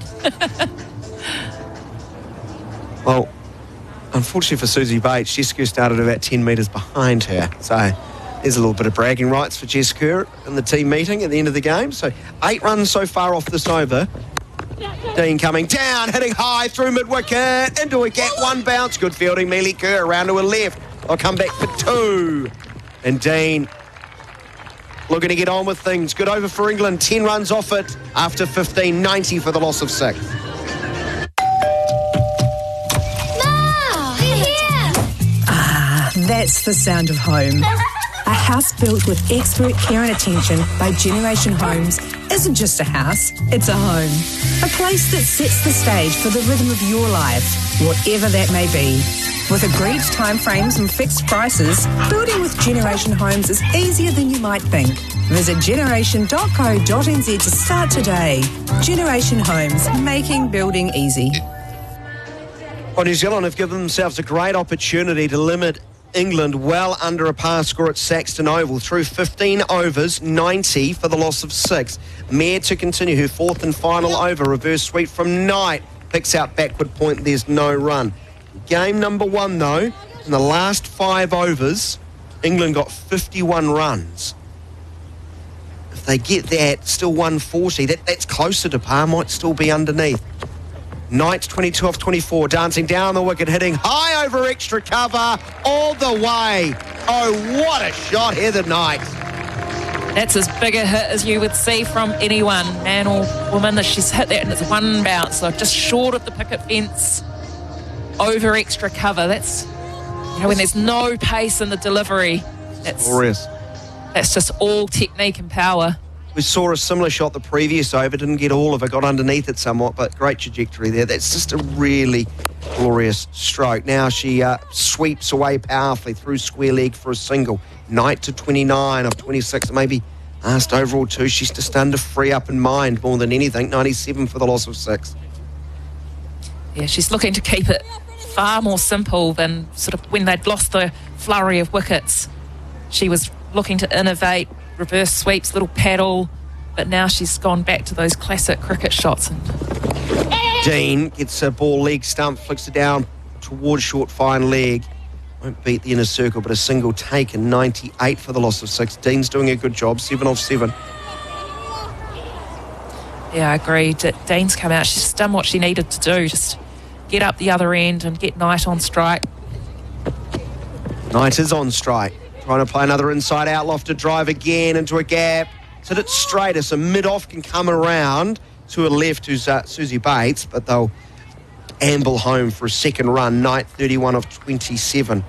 Well, unfortunately for Susie Bates, Jess Kerr started about 10 metres behind her. So there's a little bit of bragging rights for Jess Kerr in the team meeting at the end of the game. So 8 runs so far off this over. Dean coming down, hitting high through mid-wicket, into a gap, 1 bounce. Good fielding, Mealy Kerr around to her left. I'll come back for 2. And Dean looking to get on with things. Good over for England, 10 runs off it after 15, 90 for the loss of 6. That's the sound of home. A house built with expert care and attention by Generation Homes isn't just a house, it's a home. A place that sets the stage for the rhythm of your life, whatever that may be. With agreed timeframes and fixed prices, building with Generation Homes is easier than you might think. Visit generation.co.nz to start today. Generation Homes, making building easy. Well, New Zealand have given themselves a great opportunity to limit England well under a par score at Saxton Oval. Through 15 overs, 90 for the loss of 6. Mayer to continue her 4th and final over. Reverse sweep from Knight. Picks out backward point. There's no run. Game number 1, though, in the last 5 overs, England got 51 runs. If they get that, still 140. That's closer to par, might still be underneath. Knight 22 off 24, dancing down the wicket, hitting high over extra cover all the way. Oh, what a shot, Heather Knight. That's as big a hit as you would see from anyone, man or woman. She's hit that and it's one bounce, so just short of the picket fence, over extra cover. That's, when there's no pace in the delivery, that's glorious. That's just all technique and power. We saw a similar shot the previous over, didn't get all of it, got underneath it somewhat, but great trajectory there. That's just a really glorious stroke. Now she sweeps away powerfully through square leg for a single. Knight to 29 off 26, maybe last overall too. She's just done to free up in mind more than anything. 97 for the loss of 6. Yeah, she's looking to keep it far more simple than sort of when they'd lost the flurry of wickets. She was looking to innovate, reverse sweeps, little paddle, but now she's gone back to those classic cricket shots. Dean gets a ball leg stump, flicks it down towards short fine leg. Won't beat the inner circle, but a single taken. 98 for the loss of 6. Dean's doing a good job, 7 off 7. Yeah, I agree. Dean's come out. She's done what she needed to do. Just get up the other end and get Knight on strike. Knight is on strike. Trying to play another inside out, lofted drive again into a gap. Sit it straighter, so mid-off can come around to a left who's Susie Bates, but they'll amble home for a second run. Knight 31 of 27.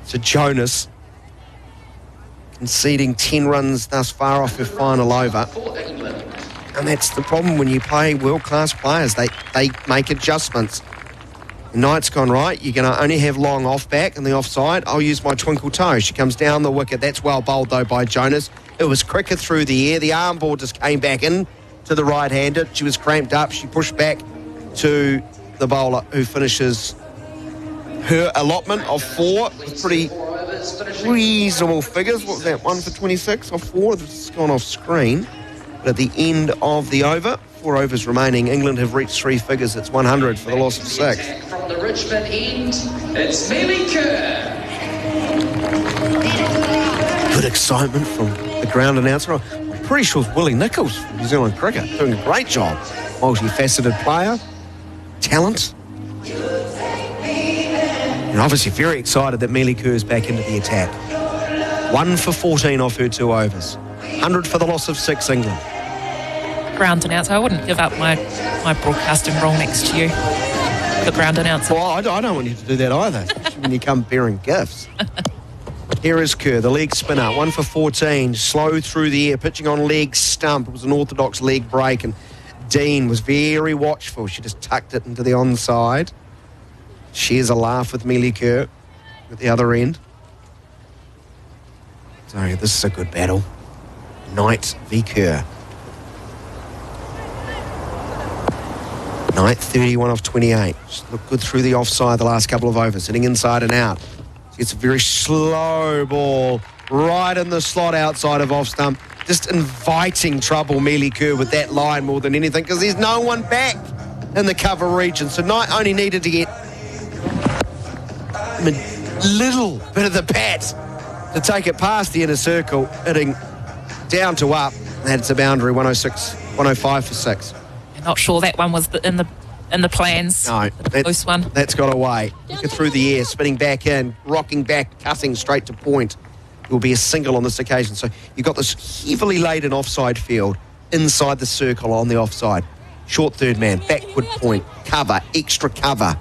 So Jonas conceding 10 runs thus far off her final over. And that's the problem when you play world-class players. They make adjustments. Knight's gone right. You're going to only have long off back and the offside. I'll use my twinkle toe. She comes down the wicket. That's well bowled, though, by Jonas. It was cricket through the air. The arm ball just came back in to the right-hander. She was cramped up. She pushed back to the bowler who finishes her allotment of 4 with pretty reasonable figures. What was that, 1 for 26 off 4? It's gone off screen. But at the end of the over, 4 overs remaining, England have reached 3 figures. It's 100 for the loss of 6. From the Richmond end, it's Millie Kerr. Good excitement from the ground announcer. I'm pretty sure it's Willie Nichols from New Zealand Cricket, doing a great job. Multifaceted player, talent. And obviously very excited that Millie Kerr's back into the attack. 1 for 14 off her 2 overs. 100 for the loss of 6, England. Ground announcer. I wouldn't give up my broadcasting role next to you. The ground announcer. Well, I don't want you to do that either, especially when you come bearing gifts. Here is Kerr, the leg spinner, 1 for 14, slow through the air, pitching on leg stump. It was an orthodox leg break, and Dean was very watchful. She just tucked it into the onside. Shares a laugh with Millie Kerr at the other end. So this is a good battle. Knight v Kerr. Knight 31 off 28. Just looked good through the offside the last couple of overs, hitting inside and out. It's a very slow ball right in the slot outside of off stump. Just inviting trouble, Millie Kerr, with that line more than anything, because there's no one back in the cover region. So Knight only needed to get a little bit of the bat to take it past the inner circle, hitting down to up. That's a boundary, 106, 105 for 6. Not sure that one was in the plans. No, close one. That's got away. Look through the air, spinning back in, rocking back, cutting straight to point. It will be a single on this occasion. So you've got this heavily laden offside field inside the circle on the offside. Short third man, backward point, cover, extra cover.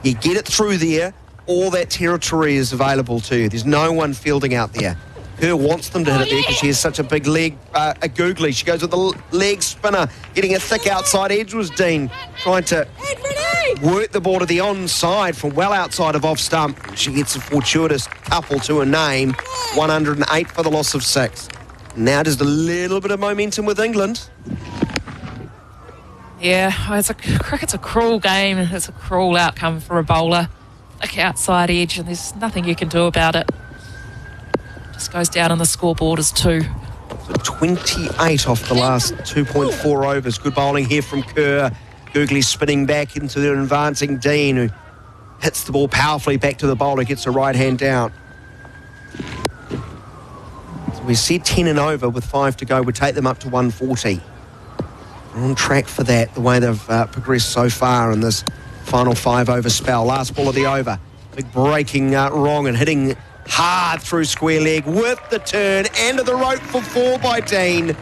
You get it through there, all that territory is available to you. There's no one fielding out there. Kerr wants them to hit it there because she has such a big leg, a googly. She goes with the leg spinner, getting a thick outside edge was Dean, trying to work the ball to the onside from well outside of off stump. She gets a fortuitous couple to her name, 108 for the loss of 6. Now just a little bit of momentum with England. Yeah, cricket's a cruel game. It's a cruel outcome for a bowler. Thick outside edge, and there's nothing you can do about it. Just goes down on the scoreboard as 2. So 28 off the last 2.4 overs. Good bowling here from Kerr. Googly spinning back into the advancing Dean, who hits the ball powerfully back to the bowler, gets a right hand down. We said 10 and over with 5 to go would take them up to 140. They're on track for that, the way they've progressed so far in this final 5-over spell. Last ball of the over. Big breaking wrong and hitting hard through square leg with the turn. End of the rope for 4 by Dean.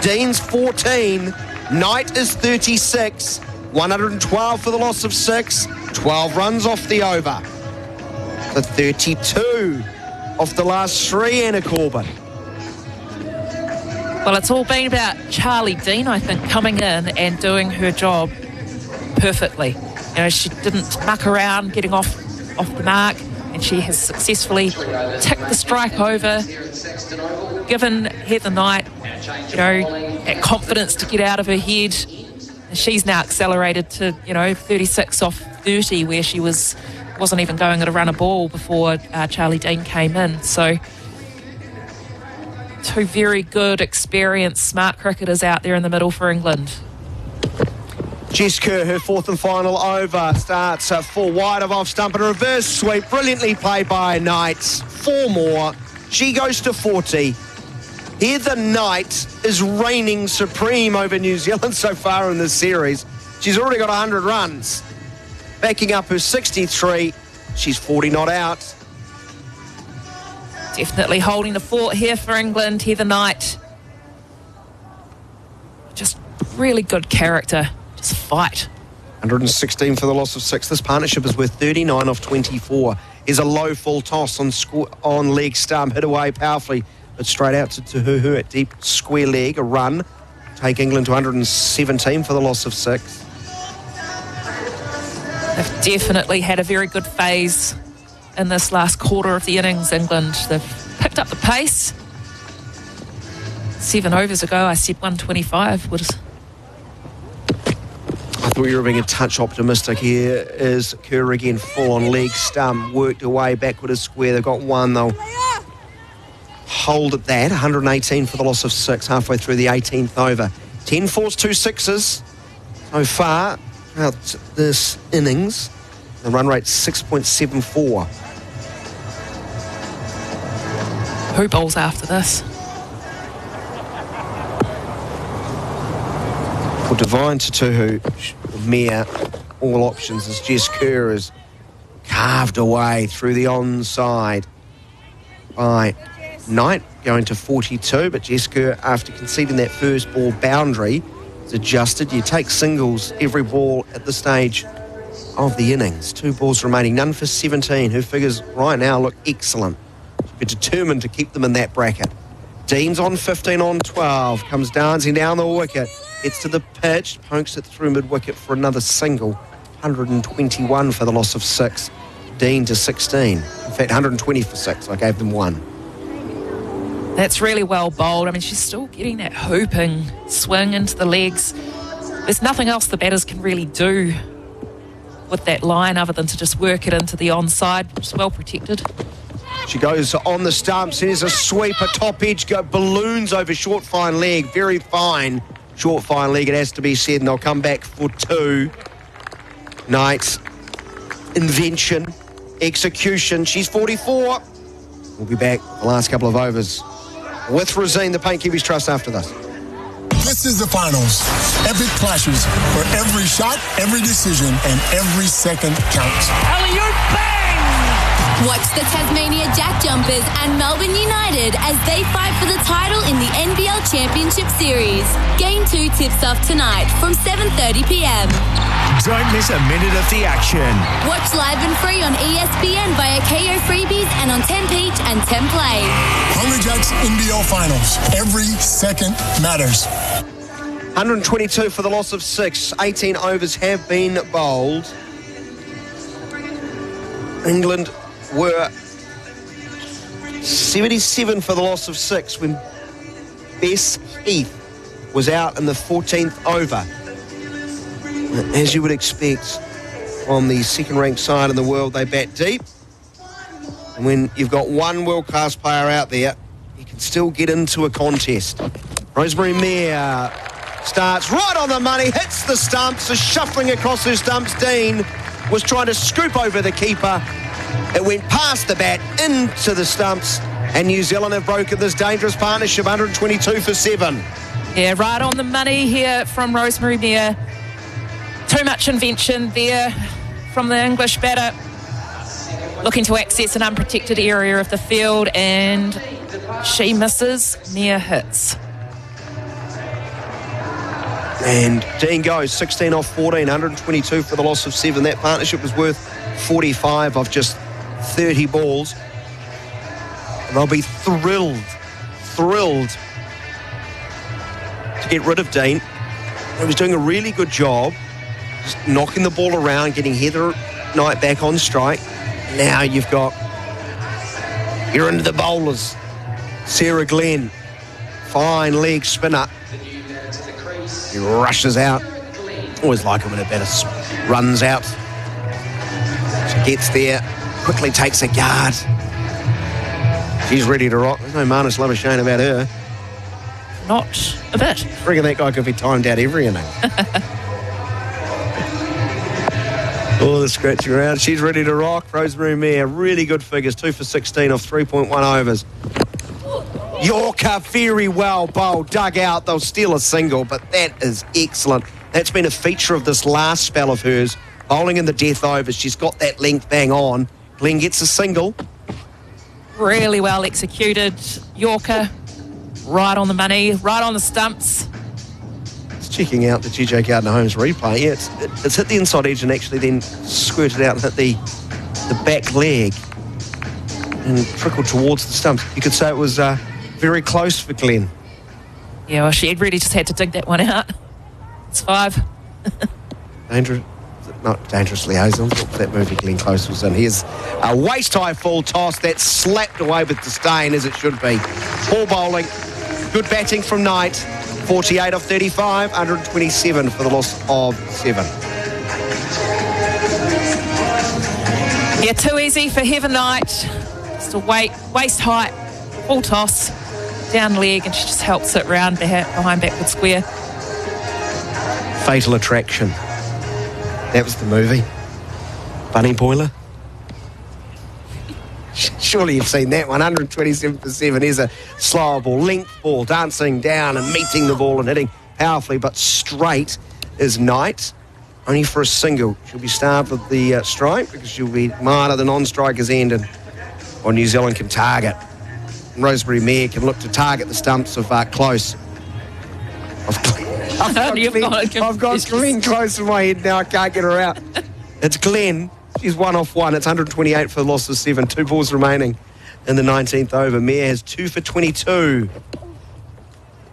Dean's 14. Knight is 36. 112 for the loss of 6. 12 runs off the over. The 32 off the last 3, Anna Corbin. Well, it's all been about Charlie Dean, I think, coming in and doing her job perfectly. You know, she didn't muck around getting off the mark, and she has successfully ticked the strike over, given Heather Knight, you know, that confidence to get out of her head. And she's now accelerated to, you know, 36 off 30, where she wasn't even going at a run a ball before Charlie Dean came in. So 2 very good, experienced, smart cricketers out there in the middle for England. Jess Kerr, her 4th and final over, starts 4 wide of off stump and a reverse sweep. Brilliantly played by Knight. 4 more. She goes to 40. Heather Knight is reigning supreme over New Zealand so far in this series. She's already got 100 runs. Backing up her 63. She's 40 not out. Definitely holding the fort here for England, Heather Knight. Just really good character. Just fight. 116 for the loss of 6. This partnership is worth 39 off 24. Is a low full toss on leg stump. Hit away powerfully, but straight out to her at deep square leg. A run. Take England to 117 for the loss of 6. They've definitely had a very good phase in this last quarter of the innings, England. They've picked up the pace. 7 overs ago, I said 125 was... I thought you were being a touch optimistic. Here is Kerr again, full on leg stump, worked away backward as square. They've got 1, they'll hold at that. 118 for the loss of 6, halfway through the 18th over. 10 fours, 2 sixes so far throughout this innings. The run rate's 6.74. Who bowls after this? For Devine Tatuhu, Mere, all options as Jess Kerr is carved away through the onside by Knight, going to 42, but Jess Kerr, after conceding that first ball boundary, is adjusted. You take singles every ball at this stage of the innings. 2 balls remaining, none for 17. Her figures right now look excellent. She's determined to keep them in that bracket. Dean's on 15 on 12, comes dancing down the wicket, gets to the pitch, pokes it through mid-wicket for another single. 121 for the loss of 6. Dean to 16. In fact, 120 for 6. I gave them 1. That's really well bowled. I mean, she's still getting that hooping swing into the legs. There's nothing else the batters can really do with that line other than to just work it into the onside, which is well protected. She goes on the stumps. Here's a sweep, a top edge, balloons over short fine leg. Very fine short fine leg, it has to be said, and they'll come back for 2. Knight's invention, execution. She's 44. We'll be back the last couple of overs with Rosine, the Paint Kiwis Trust, after this. This is the finals. Epic clashes where every shot, every decision, and every second counts. Alley-oop, bang! Watch the Tasmania Jack Jumpers and Melbourne United as they fight for the title in the NBL Championship Series. Game 2 tips off tonight from 7:30pm. Don't miss a minute of the action. Watch live and free on ESPN via KO Freebies and on 10 Peach and 10 Play. Hungry Jacks NBL Finals. Every second matters. 122 for the loss of 6. 18 overs have been bowled. England were 77 for the loss of 6 when Bess Heath was out in the 14th over. As you would expect on the second-ranked side in the world, they bat deep. And when you've got one world-class player out there, you can still get into a contest. Rosemary Mayer starts right on the money, hits the stumps, is shuffling across her stumps. Dean was trying to scoop over the keeper. It went past the bat, into the stumps, And New Zealand have broken this dangerous partnership, 122 for 7. Yeah, right on the money here from Rosemary Mair. Too much invention there from the English batter. Looking to access an unprotected area of the field, and she misses. Mair hits. And Dean goes 16 off 14, 122 for the loss of 7. That partnership was worth 45 of just 30 balls. And they'll be thrilled to get rid of Dean. He was doing a really good job, just knocking the ball around, getting Heather Knight back on strike. Now you're into the bowlers. Sarah Glenn, fine leg spinner. He rushes out. Always like it when a batter runs out. She gets there, quickly takes a guard. She's ready to rock. There's no Marnus Labuschagne about her. Not a bit. I reckon that guy could be timed out every inning. Oh, the scratching around. She's ready to rock. Rosemary Mair, really good figures. 2 for 16 off 3.1 overs. Yorker, very well bowled, dug out. They'll steal a single, but that is excellent. That's been a feature of this last spell of hers. Bowling in the death overs. She's got that length bang on. Glenn gets a single. Really well executed. Yorker, right on the money, right on the stumps. Just checking out the GJ Gardner Holmes replay. Yeah, it's hit the inside edge and actually then squirted out and hit the back leg and trickled towards the stumps. You could say it was very close for Glenn. Yeah, well, she had really just had to dig that one out. It's 5. Not dangerously hazel. That movie Glenn Close was in. Here's a waist-high full toss that's slapped away with disdain, as it should be. Ball bowling. Good batting from Knight. 48 off 35, 127 for the loss of 7. Yeah, too easy for Heather Knight. Just a waist height, full toss, down leg, and she just helps it round behind backward square. Fatal Attraction. That was the movie. Bunny Boiler. Surely you've seen that one. 127 for 7. Here's a slower ball, length ball, dancing down and meeting the ball and hitting powerfully, but straight is Knight. Only for a single. She'll be starved with the strike because she'll be marred at the non-striker's end, and New Zealand can target. And Rosemary Mair can look to target the stumps of Close. I've got Glenn Close in my head now. I can't get her out. It's Glenn. She's 1 off 1. It's 128 for the loss of 7. 2 balls remaining in the 19th over. Mair has 2 for 22.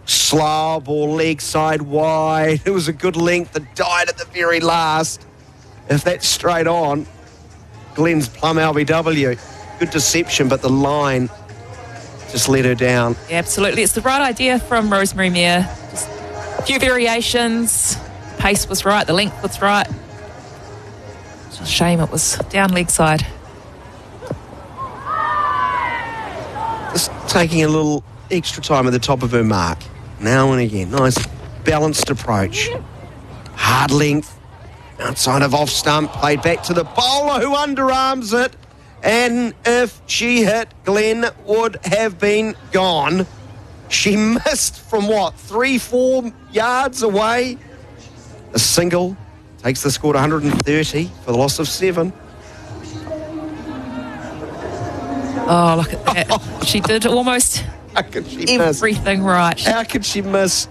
Slow ball, leg side wide. It was a good length that died at the very last. If that's straight on, Glenn's plum LBW. Good deception, but the line just let her down. Yeah, absolutely. It's the right idea from Rosemary Mair. Just a few variations. Pace was right. The length was right. It's a shame it was down leg side. Just taking a little extra time at the top of her mark. Now and again. Nice balanced approach. Hard length. Outside of off stump. Played back to the bowler who underarms it. And if she hit, Glenn would have been gone. She missed from 3-4 yards away. A single takes the score to 130 for the loss of 7. Oh, look at that. She did almost everything right. How could she miss?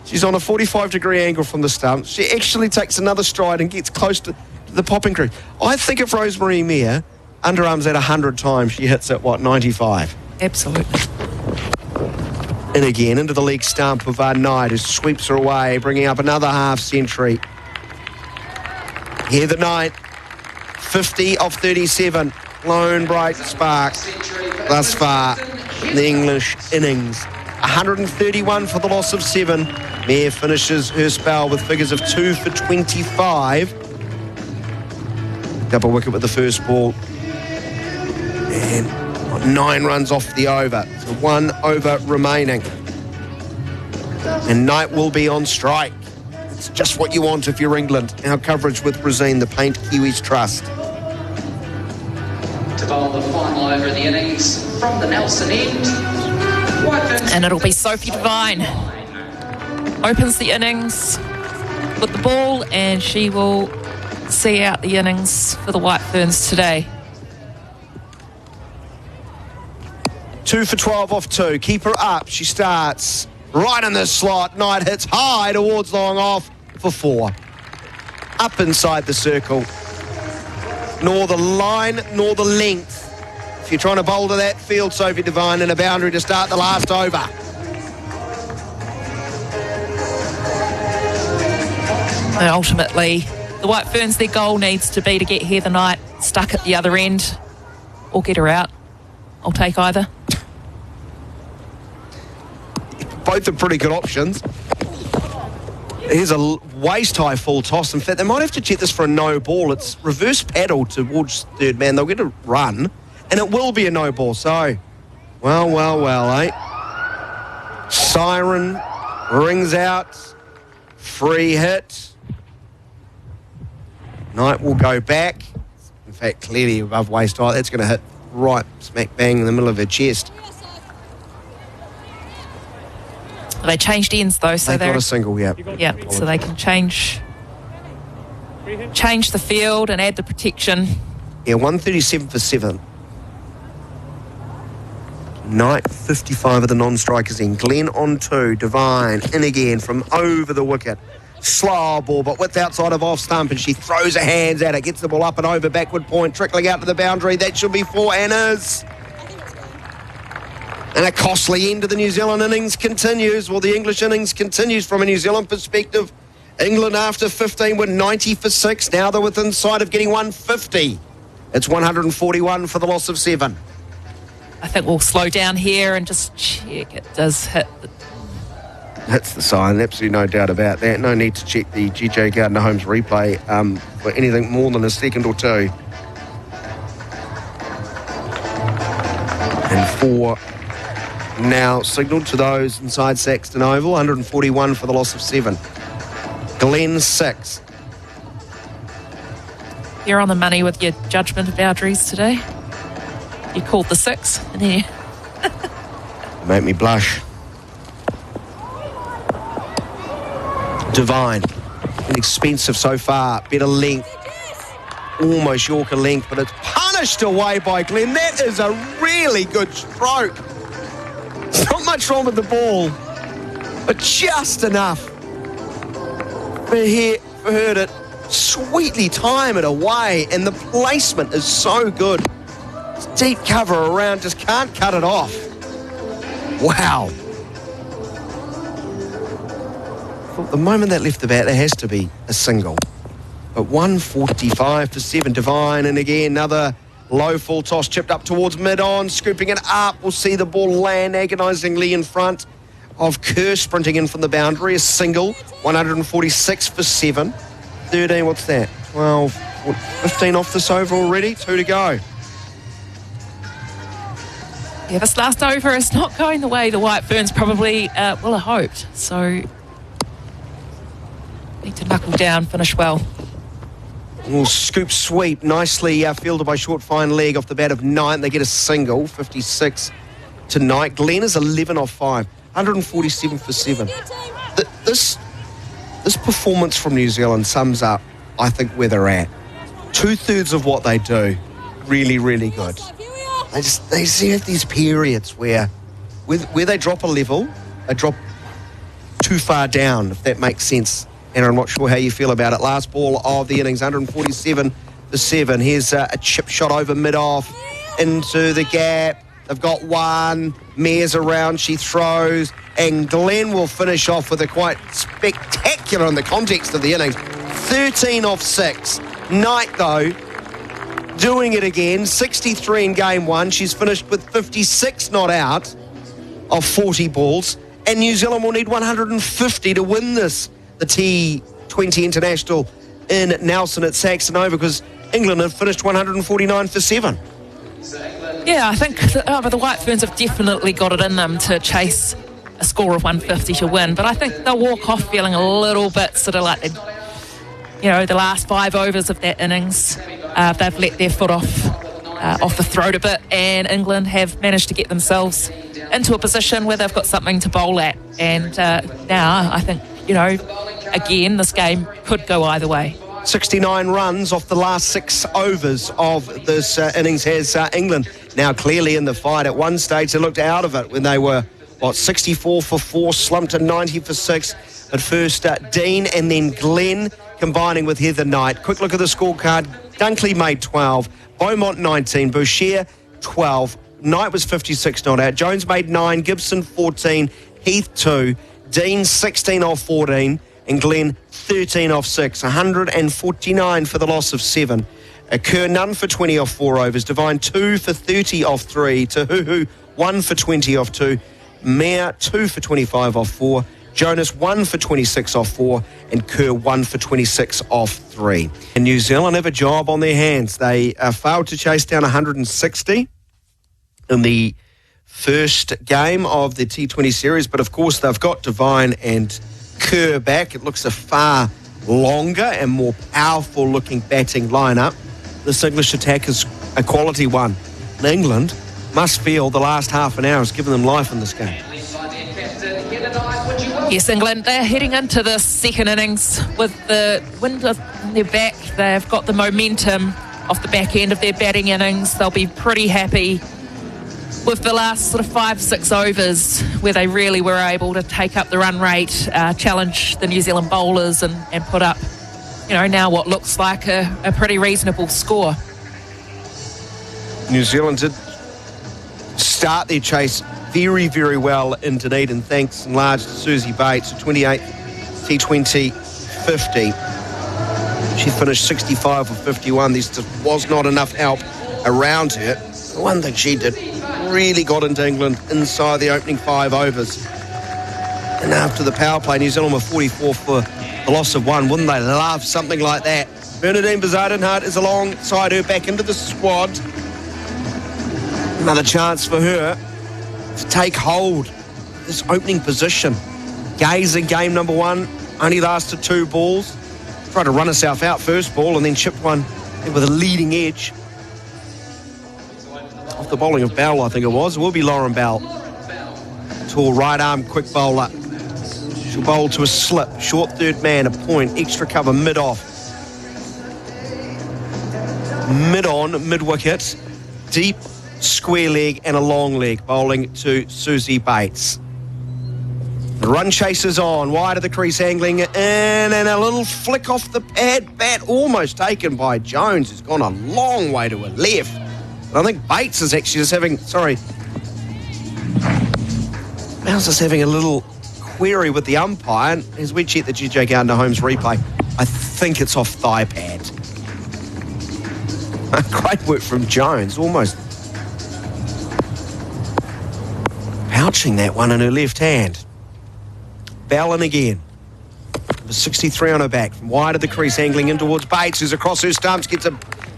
She's on a 45-degree angle from the stump. She actually takes another stride and gets close to the popping crease. I think if Rosemary Mair underarms at 100 times, she hits at 95? Absolutely. And again, into the leg stump of Knight, who sweeps her away, bringing up another half century. Heather Knight, 50 off 37. Lone bright spark thus far in the English innings. 131 for the loss of 7. Mair finishes her spell with figures of 2 for 25. Double wicket with the first ball. And 9 runs off the over. So 1 over remaining. And Knight will be on strike. It's just what you want if you're England. Our coverage with Brazine, the Paint Kiwis Trust. bowl the final over of the innings from the Nelson end. White Ferns. And it'll be Sophie Devine. Opens the innings with the ball, and she will see out the innings for the White Ferns today. 2 for 12 off 2. Keep her up. She starts right in the slot. Knight hits high towards long off for 4. Up inside the circle. Nor the line, nor the length. If you're trying to bowl to that field, Sophie Devine, in a boundary to start the last over. And ultimately, the White Ferns, their goal needs to be to get Heather Knight stuck at the other end or get her out. I'll take either. Both are pretty good options. Here's a waist-high full toss. In fact, they might have to check this for a no ball. It's reverse paddle towards third man. They'll get a run, and it will be a no ball. So, well, eh? Siren rings out. Free hit. Knight will go back. In fact, clearly above waist-high. That's going to hit right smack bang in the middle of her chest. They changed ends though, so they've got a single, yeah. Yeah, so they can change the field and add the protection. Yeah, 137 for 7. Knight 55 of the non-strikers in. Glenn on 2. Devine in again from over the wicket. Slow ball, but width outside of off stump, and she throws her hands at it, gets the ball up and over, backward point, trickling out to the boundary. That should be 4 Annas. And a costly end to the New Zealand innings continues. Well, the English innings continues from a New Zealand perspective. England after 15 were 90 for 6. Now they're within sight of getting 150. It's 141 for the loss of 7. I think we'll slow down here and just check. It does hit. Hits the sign, absolutely no doubt about that. No need to check the GJ Gardner-Holmes replay for anything more than a second or two. And 4 now signalled to those inside Saxton Oval. 141 for the loss of 7. Glenn 6. You're on the money with your judgment of boundaries today. You called the 6, and then you Make me blush. Devine, inexpensive so far. Better length. Almost Yorker length, but it's punished away by Glenn. That is a really good stroke. It's not much wrong with the ball, but just enough for her to sweetly time it away, and the placement is so good. It's deep cover around, just can't cut it off. Wow. The moment that left the bat, there has to be a single. But 145 for 7. Devine, and again, another low full toss chipped up towards mid-on, scooping it up. We'll see the ball land agonisingly in front of Kerr, sprinting in from the boundary. A single, 146 for 7. 13, what's that? 12, 15 off this over already. 2 to go. Yeah, this last over is not going the way the White Ferns probably will have hoped. So, need to knuckle down, finish well. Well, scoop sweep, nicely fielded by short fine leg off the bat of 9. They get a single, 56 to Knight. Glenn is 11 off 5, 147 for 7. This performance from New Zealand sums up, I think, where they're at. 2/3 of what they do, really, really good. They see these periods where they drop a level, they drop too far down, if that makes sense. And I'm not sure how you feel about it. Last ball of the innings, 147 for 7. Here's a chip shot over mid-off into the gap. They've got 1. Mare's around, she throws. And Glenn will finish off with a quite spectacular, in the context of the innings, 13 off 6. Knight, though, doing it again. 63 in game 1. She's finished with 56 not out of 40 balls. And New Zealand will need 150 to win this. The T20 International in Nelson at Saxton Oval, because England have finished 149 for 7. Yeah, I think the White Ferns have definitely got it in them to chase a score of 150 to win, but I think they'll walk off feeling a little bit sort of like, the last 5 overs of that innings, they've let their foot off off the throat a bit, and England have managed to get themselves into a position where they've got something to bowl at. And now I think, again, this game could go either way. 69 runs off the last 6 overs of this innings has England. Now clearly in the fight. At one stage they looked out of it when they were, 64 for 4, slumped to 90 for 6. At first Dean and then Glenn combining with Heather Knight. Quick look at the scorecard. Dunkley made 12, Beaumont 19, Boucher 12, Knight was 56 not out, Jones made 9, Gibson 14, Heath 2, Dean 16 off 14, and Glenn 13 off 6, 149 for the loss of 7. Kerr none for 20 off 4 overs, Devine 2 for 30 off 3, Tahuhu 1 for 20 off 2, Mayer 2 for 25 off 4, Jonas 1 for 26 off 4, and Kerr 1 for 26 off 3. And New Zealand have a job on their hands. They failed to chase down 160 in the first game of the T20 series, but of course they've got Devine and Kerr back. It looks a far longer and more powerful looking batting lineup. This English attack is a quality one. And England must feel the last half an hour has given them life in this game. Yes, England, they're heading into the second innings with the wind in their back. They've got the momentum off the back end of their batting innings. They'll be pretty happy with the last sort of 5-6 overs where they really were able to take up the run rate, challenge the New Zealand bowlers and put up, now what looks like a pretty reasonable score. New Zealand did start their chase very, very well in Dunedin, thanks in large to Susie Bates, 28th T20 50. She finished 65 of 51. There just was not enough help around her. The one thing she did really got into England inside the opening 5 overs. And after the power play, New Zealand were 44 for the loss of 1. Wouldn't they love something like that? Bernadine Bezuidenhout is alongside her, back into the squad. Another chance for her to take hold of this opening position. Gaze in game number 1 only lasted 2 balls. Tried to run herself out first ball and then chipped one with a leading edge. Off the bowling of Bell, I think it was. It will be Lauren Bell. Tall right arm quick bowler. She'll bowl to a slip. Short third man, a point. Extra cover mid-off. Mid-on, mid-wicket. Deep square leg and a long leg, bowling to Susie Bates. The run chases on, wide of the crease, angling in, and a little flick off the pad, bat almost taken by Jones, who's gone a long way to her left. But I think Bates is actually just having, Mouse is having a little query with the umpire, and as we check the GJ Gardner Holmes replay, I think it's off thigh pad. Great work from Jones, almost pouching that one in her left hand. Bell in again. Number 63 on her back. From wide of the crease, angling in towards Bates, who's across her stumps, gets a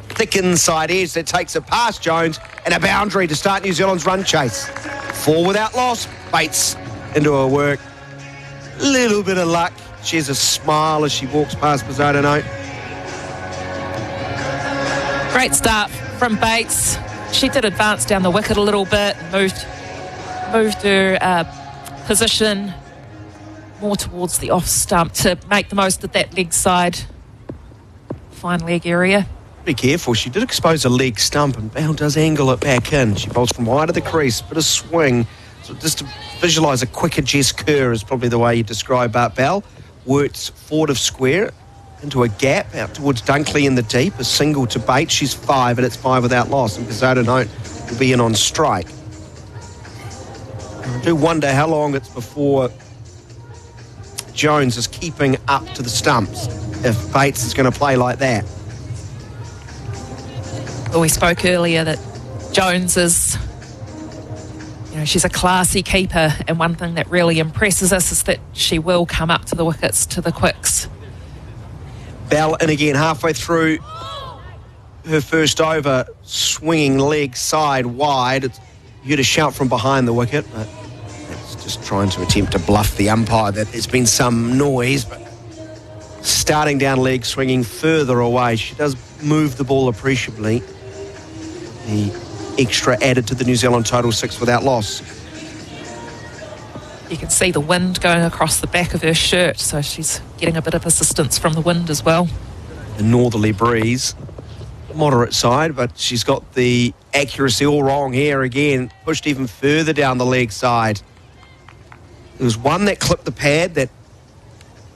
thick inside edge that takes it past Jones, and a boundary to start New Zealand's run chase. 4 without loss. Bates into her work. Little bit of luck. She has a smile as she walks past Bezuidenhout. Great start from Bates. She did advance down the wicket a little bit, moved her position more towards the off stump to make the most of that leg side, fine leg area. Be careful, she did expose a leg stump and Bell does angle it back in. She bowls from wide of the crease, bit of swing. So just to visualise a quicker Jess Kerr is probably the way you describe Bell. Works forward of square into a gap out towards Dunkley in the deep, a single to Bates. She's 5 and it's 5 without loss, and Bezuidenhout will be in on strike. I do wonder how long it's before Jones is keeping up to the stumps if Bates is going to play like that. Well, we spoke earlier that Jones is, she's a classy keeper, and one thing that really impresses us is that she will come up to the wickets, to the quicks. Bell in again, halfway through her first over, swinging leg side wide. You heard a shout from behind the wicket, but it's just trying to attempt to bluff the umpire that there's been some noise. But starting down leg, swinging further away. She does move the ball appreciably. The extra added to the New Zealand total, 6 without loss. You can see the wind going across the back of her shirt, so she's getting a bit of assistance from the wind as well. A northerly breeze, moderate side, but she's got the accuracy all wrong here again, pushed even further down the leg side. There was one that clipped the pad that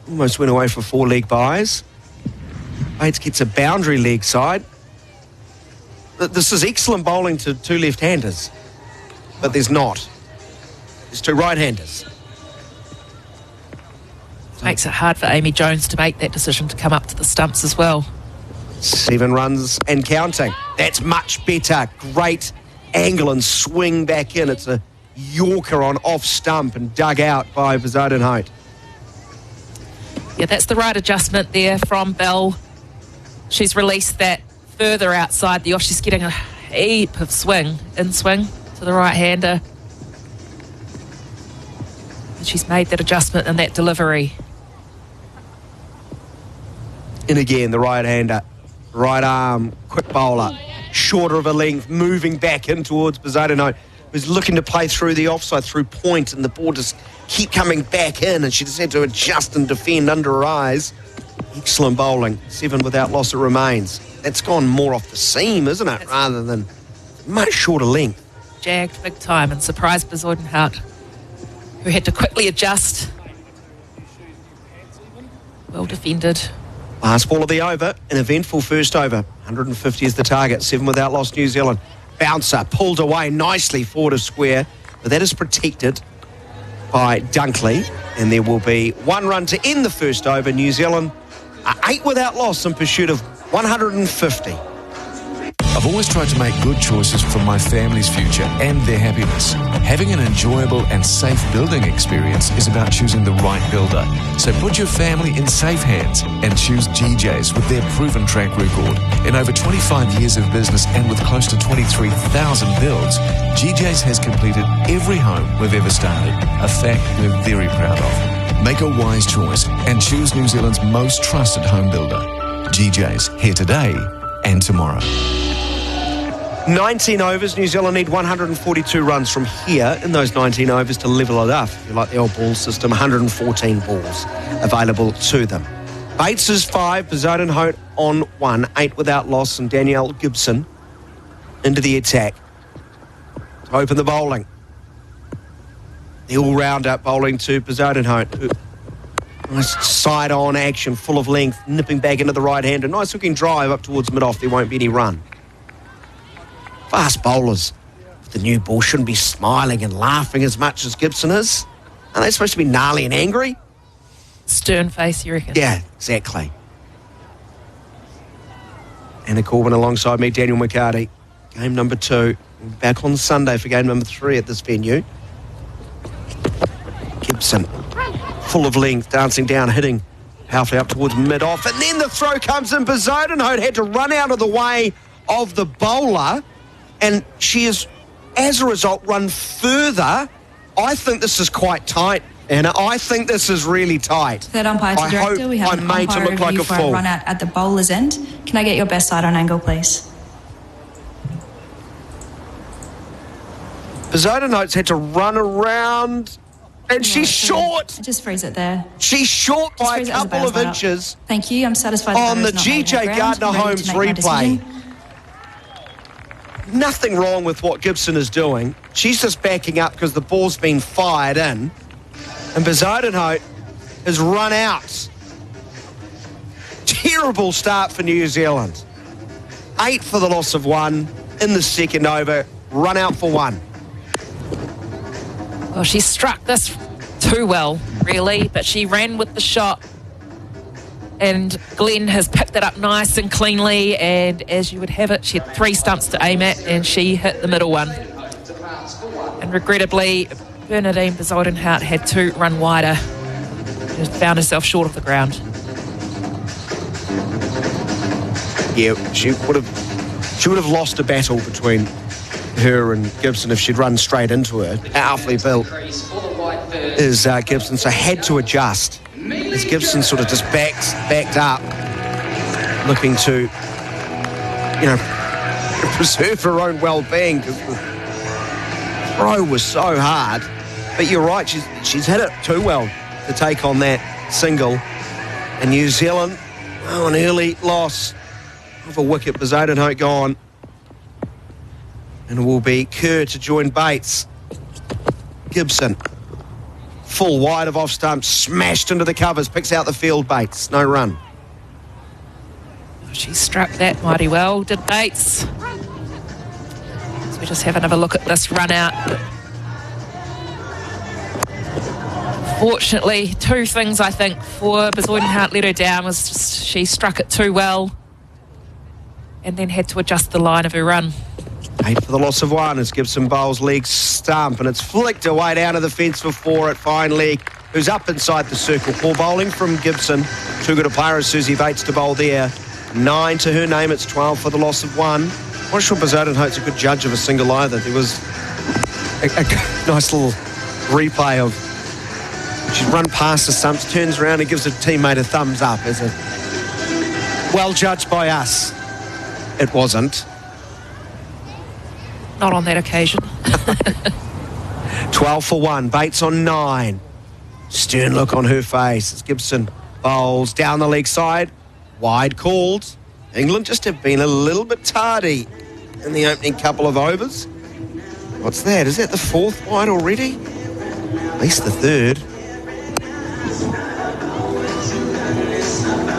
almost went away for 4 leg byes. Bates gets a boundary leg side. This is excellent bowling to 2 left-handers, but there's not. There's 2 right-handers. Makes it hard for Amy Jones to make that decision to come up to the stumps as well. 7 runs and counting. That's much better. Great angle and swing back in. It's a Yorker on off stump and dug out by Bezuidenhout. Yeah, that's the right adjustment there from Bell. She's released that further outside the off. She's getting a heap of swing, in swing to the right-hander. And she's made that adjustment in that delivery. And again, the right-hander, right arm, quick bowler, shorter of a length, moving back in towards Bezuidenhout, who's looking to play through the offside, through point, and the ball just keep coming back in, and she just had to adjust and defend under her eyes. Excellent bowling. 7 without loss it remains. That's gone more off the seam, isn't it, rather than much shorter length. Jagged big time and surprised Bezuidenhout, who had to quickly adjust. Well defended. Last ball of the over, an eventful first over. 150 is the target, 7 without loss New Zealand. Bouncer pulled away nicely forward of square, but that is protected by Dunkley, and there will be 1 run to end the first over. New Zealand are 8 without loss in pursuit of 150. I've always tried to make good choices for my family's future and their happiness. Having an enjoyable and safe building experience is about choosing the right builder. So put your family in safe hands and choose GJ's with their proven track record. In over 25 years of business and with close to 23,000 builds, GJ's has completed every home we've ever started, a fact we're very proud of. Make a wise choice and choose New Zealand's most trusted home builder. GJ's, here today and tomorrow. 19 overs, New Zealand need 142 runs from here in those 19 overs to level it up. If you like the old ball system, 114 balls available to them. Bates is 5, Bezuidenhout on 1, 8 without loss, and Danielle Gibson into the attack to open the bowling. The all-rounder bowling to Bezuidenhout. Nice side-on action, full of length, nipping back into the right hand. A nice looking drive up towards mid-off. There won't be any run. Fast bowlers with the new ball shouldn't be smiling and laughing as much as Gibson is. Are they supposed to be gnarly and angry? Stern face, you reckon? Yeah, exactly. Anna Corbin alongside me, Daniel McCarty. Game number 2. Back on Sunday for game number 3 at this venue. Gibson, full of length, dancing down, hitting powerfully up towards mid-off. And then the throw comes in. Bezuidenhout had to run out of the way of the bowler. And she has, as a result, run further. I think this is quite tight, Anna. I think this is really tight. Third umpire to director, we have an umpire review for a run out at the bowler's end. Can I get your best side on angle, please? Bezuidenhout's had to run around, and she's short. Just freeze it there. She's short by a couple of inches. Thank you. I'm satisfied. On the GJ Gardner-Holmes replay. Nothing wrong with what Gibson is doing. She's just backing up because the ball's been fired in. And Bezuidenhout has run out. Terrible start for New Zealand. 8 for the loss of 1 in the second over. Run out for 1. Well, she struck this too well, really, but she ran with the shot. And Glenn has picked it up nice and cleanly, and as you would have it, she had 3 stumps to aim at, and she hit the middle one. And regrettably, Bernadine Bezuidenhout had to run wider. She found herself short of the ground. Yeah, she would have lost a battle between her and Gibson if she'd run straight into her. Powerfully built is Gibson, so had to adjust. As Gibson sort of just backed up, looking to, to preserve her own well-being because the throw was so hard. But you're right, she's hit it too well to take on that single. And New Zealand, an early loss of a wicket. Bezuidenhout gone. And it will be Kerr to join Bates. Gibson, full wide of off stump, smashed into the covers, picks out the field. Bates, no run. She struck that mighty well, did Bates. So we just have another look at this run out. Fortunately, two things I think for Bezuidenhout let her down was just she struck it too well and then had to adjust the line of her run. 8 for the loss of 1 as Gibson bowls leg stump, and it's flicked away down to the fence for 4 at fine leg, who's up inside the circle. Poor bowling from Gibson. Too good a player as Susie Bates to bowl there. 9 to her name, it's 12 for the loss of 1. I'm not sure Bezuidenhout's a good judge of a single either. There was a nice little replay of she's run past the stumps, turns around and gives her teammate a thumbs up as a well judged by us. It wasn't. Not on that occasion. 12 for 1. Bates on 9. Stern look on her face as Gibson bowls down the leg side. Wide called. England just have been a little bit tardy in the opening couple of overs. What's that? Is that the 4th wide already? At least the 3rd.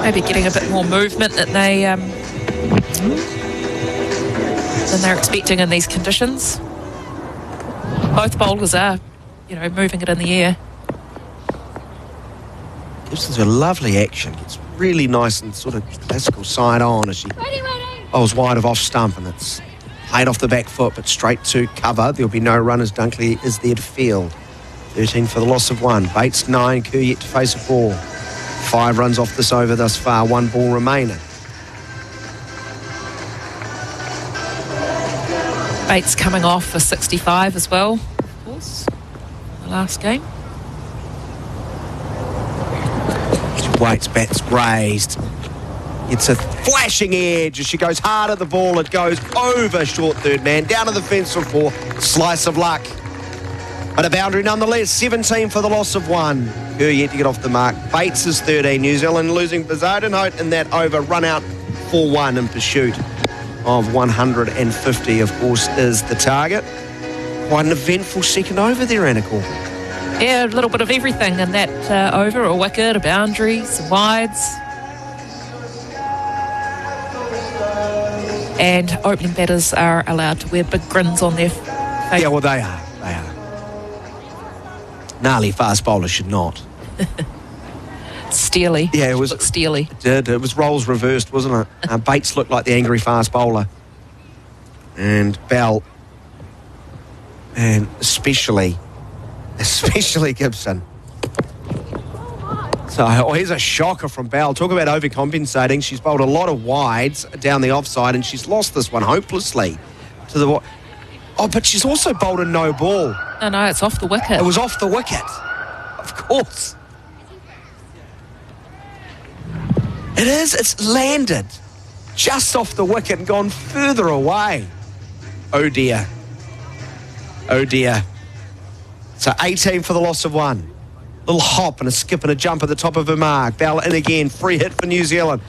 Maybe getting a bit more movement than they're expecting in these conditions. Both bowlers are, moving it in the air. Gibson's a lovely action. Gets really nice and sort of classical side on as she bowls wide of off stump, and it's played off the back foot but straight to cover. There'll be no run as Dunkley is there to field. 13 for the loss of 1. Bates 9, Kerr yet to face a ball. 5 runs off this over thus far, 1 ball remaining. Bates coming off for 65 as well, of course, the last game. Waits, bats raised. It's a flashing edge as she goes hard at the ball. It goes over short third man, down to the fence for 4. Slice of luck. But a boundary nonetheless. 17 for the loss of 1. Kerr yet to get off the mark. Bates is 13. New Zealand losing Bezuidenhout in that over. Run out 4-1 in pursuit of 150, of course, is the target. Quite an eventful second over there, Annika. Yeah, a little bit of everything in that over. A wicket, a boundary, some wides. And opening batters are allowed to wear big grins on their face. Yeah, well, they are. Gnarly fast bowlers should not. Steely. Yeah, it was steely. It did. It was roles reversed, wasn't it? Bates looked like the angry fast bowler. And Bell. And especially Gibson. So here's a shocker from Bell. Talk about overcompensating. She's bowled a lot of wides down the offside and she's lost this one hopelessly to the... Oh, but she's also bowled a no ball. No, it's off the wicket. It was off the wicket. Of course. It is. It's landed just off the wicket and gone further away. Oh, dear. Oh, dear. So 18 for the loss of 1. Little hop and a skip and a jump at the top of her mark. Bell in again. Free hit for New Zealand.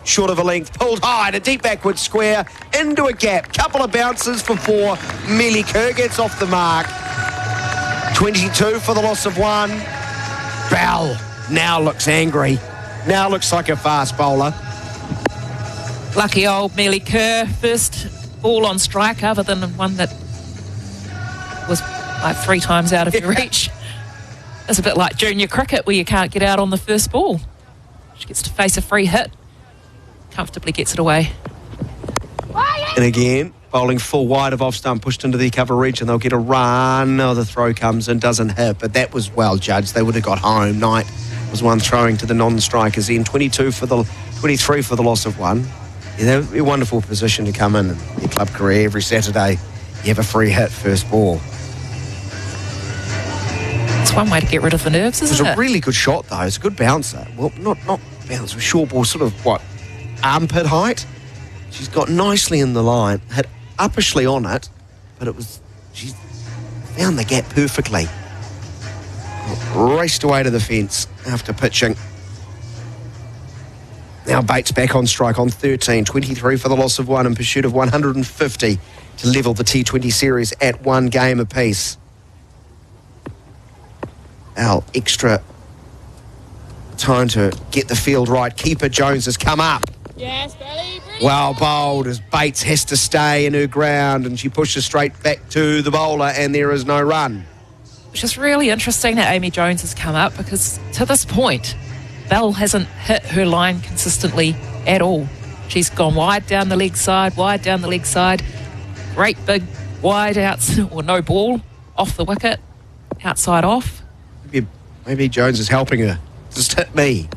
Short of a length. Pulled high to deep backward square. Into a gap. Couple of bounces for 4. Millie Kerr gets off the mark. 22 for the loss of 1. Bell now looks angry. Now looks like a fast bowler. Lucky old Millie Kerr. First ball on strike other than one that was like 3 times out of your reach. It's a bit like junior cricket where you can't get out on the first ball. She gets to face a free hit. Comfortably gets it away. And again, bowling full wide of off stump, pushed into the cover reach, and they'll get a run. Oh, the throw comes and doesn't hit, but that was well judged. They would have got home. Knight was one throwing to the non-strikers in. 23 for the loss of 1. Yeah, that would be a wonderful position to come in your club career. Every Saturday, you have a free hit first ball. It's one way to get rid of the nerves, isn't it? It was a really good shot, though. It's a good bouncer. Well, not bounce, a short ball, sort of, armpit height. She's got nicely in the line, hit uppishly on it, but she found the gap perfectly. Raced away to the fence after pitching. Now Bates back on strike on 13, 23 for the loss of 1 in pursuit of 150 to level the T20 series at 1 game apiece. Extra time to get the field right. Keeper Jones has come up. Yes, Belly. Well bowled as Bates has to stay in her ground, and she pushes straight back to the bowler, and there is no run. Which is really interesting that Amy Jones has come up, because to this point, Bell hasn't hit her line consistently at all. She's gone wide down the leg side, great big wide outs, or no ball, off the wicket, outside off. Maybe Jones is helping her. Just hit me.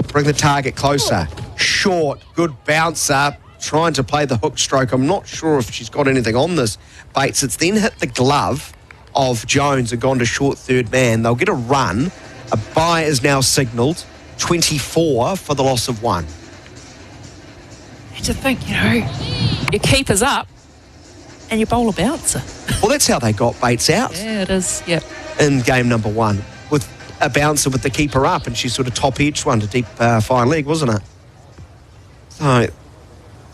Bring the target closer. Short, good bouncer, trying to play the hook stroke. I'm not sure if she's got anything on this. Bates, it's then hit the glove of Jones and gone to short third man. They'll get a run. A bye is now signalled. 24 for the loss of 1. And to think, your keeper's up and your bowler bouncer. Well, that's how they got Bates out. Yeah, it is, yep. In game number 1, with a bouncer with the keeper up, and she sort of top-edged one to deep fine leg, wasn't it? So,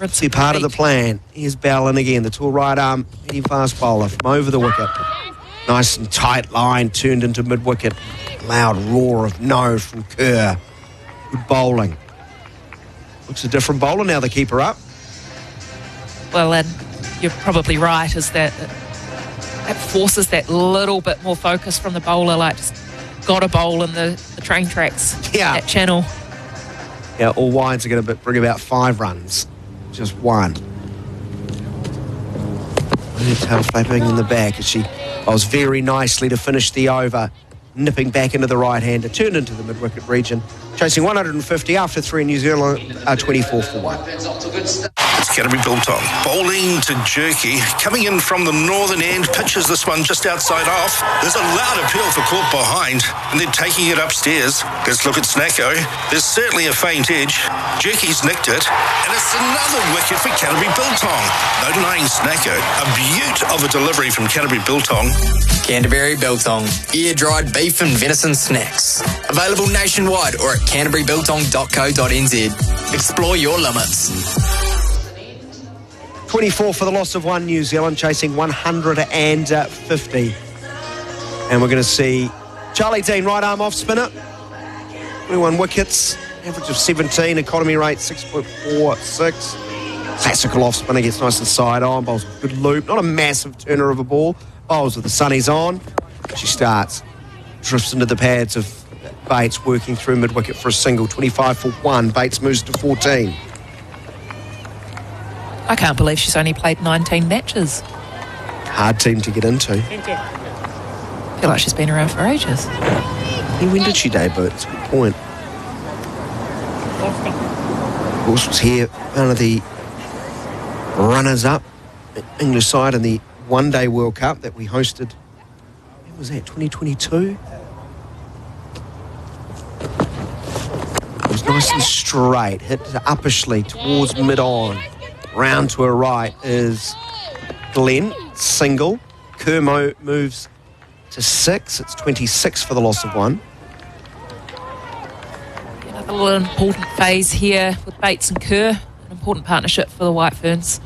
let's see part of the plan. Here's Bell in again, the tall right arm, medium fast bowler from over the wicket. Nice and tight line turned into mid-wicket. Loud roar of no from Kerr. Good bowling. Looks a different bowler now, the keeper up. Well, and you're probably right, is that it forces that little bit more focus from the bowler, like just got a bowl in the train tracks, that channel. Yeah, all wides are going to bring about 5 runs. Just 1. Her tail flapping in the back as she bowls very nicely to finish the over. Nipping back into the right-hander, turned into the mid-wicket region, chasing 150 after 3 in New Zealand, 24 for 1. It's Canterbury Biltong. Bowling to Jerky. Coming in from the northern end, pitches this one just outside off. There's a loud appeal for caught behind, and they're taking it upstairs. Let's look at Snacko. There's certainly a faint edge. Jerky's nicked it, and it's another wicket for Canterbury Biltong. No denying Snacko. A beaut of a delivery from Canterbury Biltong. Canterbury Biltong. Air-dried beef and venison snacks. Available nationwide or at canterburybiltong.co.nz. Explore your limits. 24 for the loss of 1 New Zealand, chasing 150. And we're going to see Charlie Dean, right arm off spinner. 21 wickets, average of 17, economy rate 6.46. Classical off spinner, gets nice and side on, bowls with good loop. Not a massive turner of a ball. Bowls with the sunnies on. She starts. Drifts into the pads of Bates, working through mid-wicket for a single. 25 for 1. Bates moves to 14. I can't believe she's only played 19 matches. Hard team to get into. I feel like she's been around for ages. When did she debut? It's a good point. Of course, was here one of the runners-up English side in the one-day World Cup that we hosted. When was that, 2022? It was nice and straight, hit uppishly towards mid-on. Round to her right is Glenn, single. Kerr moves to 6. It's 26 for the loss of 1. Another little important phase here with Bates and Kerr. An important partnership for the White Ferns.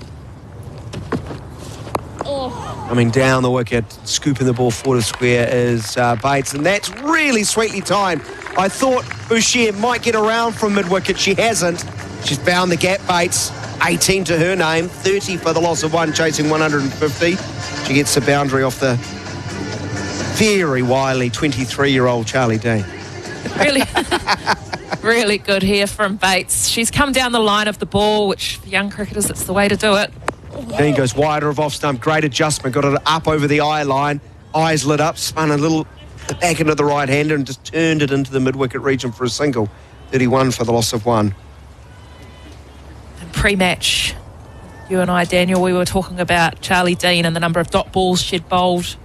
Coming down the wicket, scooping the ball forward to square is Bates, and that's really sweetly timed. I thought Boucher might get around from mid-wicket. She hasn't. She's found the gap, Bates. 18 to her name, 30 for the loss of 1, chasing 150. She gets the boundary off the very wily 23-year-old Charlie Dean. Really, really good here from Bates. She's come down the line of the ball, which for young cricketers, that's the way to do it. Dean goes wider of off stump, great adjustment, got it up over the eye line, eyes lit up, spun a little back into the right hander and just turned it into the mid-wicket region for a single. 31 for the loss of 1. And pre-match, you and I, Daniel, we were talking about Charlie Dean and the number of dot balls she'd bowled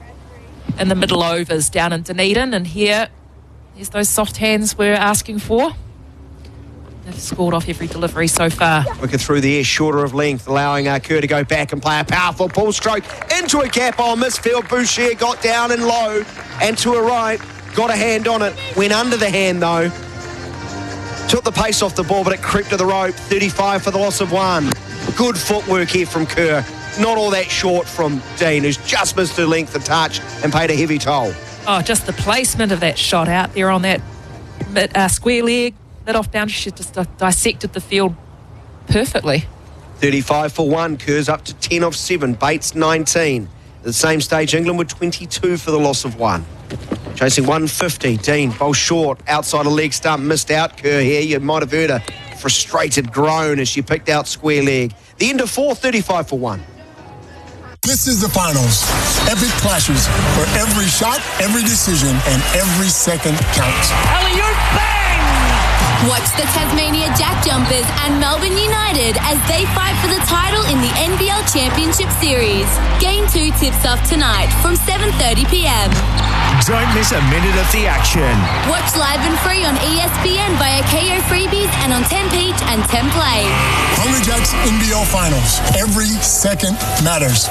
in the middle overs down in Dunedin, and here's those soft hands we're asking for. They've scored off every delivery so far. Wicket through the air, shorter of length, allowing Kerr to go back and play a powerful pull stroke into a gap on misfield. Boucher got down and low and to a right, got a hand on it, went under the hand though. Took the pace off the ball, but it crept to the rope. 35 for the loss of 1. Good footwork here from Kerr. Not all that short from Dean, who's just missed her length and touch and paid a heavy toll. Oh, just the placement of that shot out there on that square leg, that off boundary, she just dissected the field perfectly. 35 for 1. Kerr's up to 10 of 7. Bates 19. At the same stage, England were 22 for the loss of 1. Chasing 150. Dean, bowl short, outside a leg stump, missed out. Kerr here, you might have heard a frustrated groan as she picked out square leg. The end of 4, 35 for 1. This is the finals. Epic clashes where every shot, every decision, and every second counts. Alley-oop, bang! Watch the Tasmania Jack Jumpers and Melbourne United as they fight for the title in the NBL Championship Series. Game 2 tips off tonight from 7:30pm. Don't miss a minute of the action. Watch live and free on ESPN via KO Freebies and on 10 Peach and 10 Play. Hungry Jacks NBL Finals. Every second matters.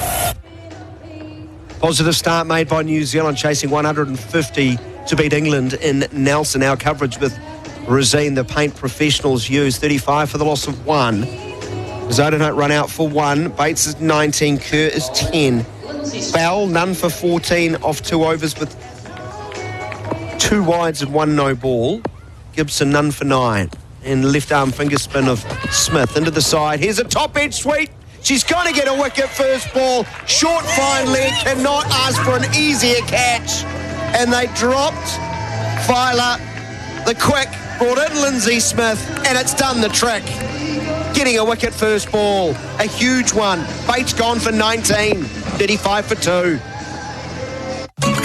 Positive start made by New Zealand, chasing 150 to beat England in Nelson. Our coverage with Rosine, the paint professionals, used 35 for the loss of 1. Zodenhout run out for 1. Bates is 19. Kerr is 10. Bell, none for 14 off 2 overs with 2 wides and 1 no ball. Gibson, none for 9. And left arm finger spin of Smith into the side. Here's a top edge sweep. She's going to get a wicket first ball. Short, fine leg, cannot ask for an easier catch. And they dropped Filer, the quick, brought in Lindsay Smith, and it's done the trick. Getting a wicket first ball. A huge one. Bates gone for 19. 35 for 2.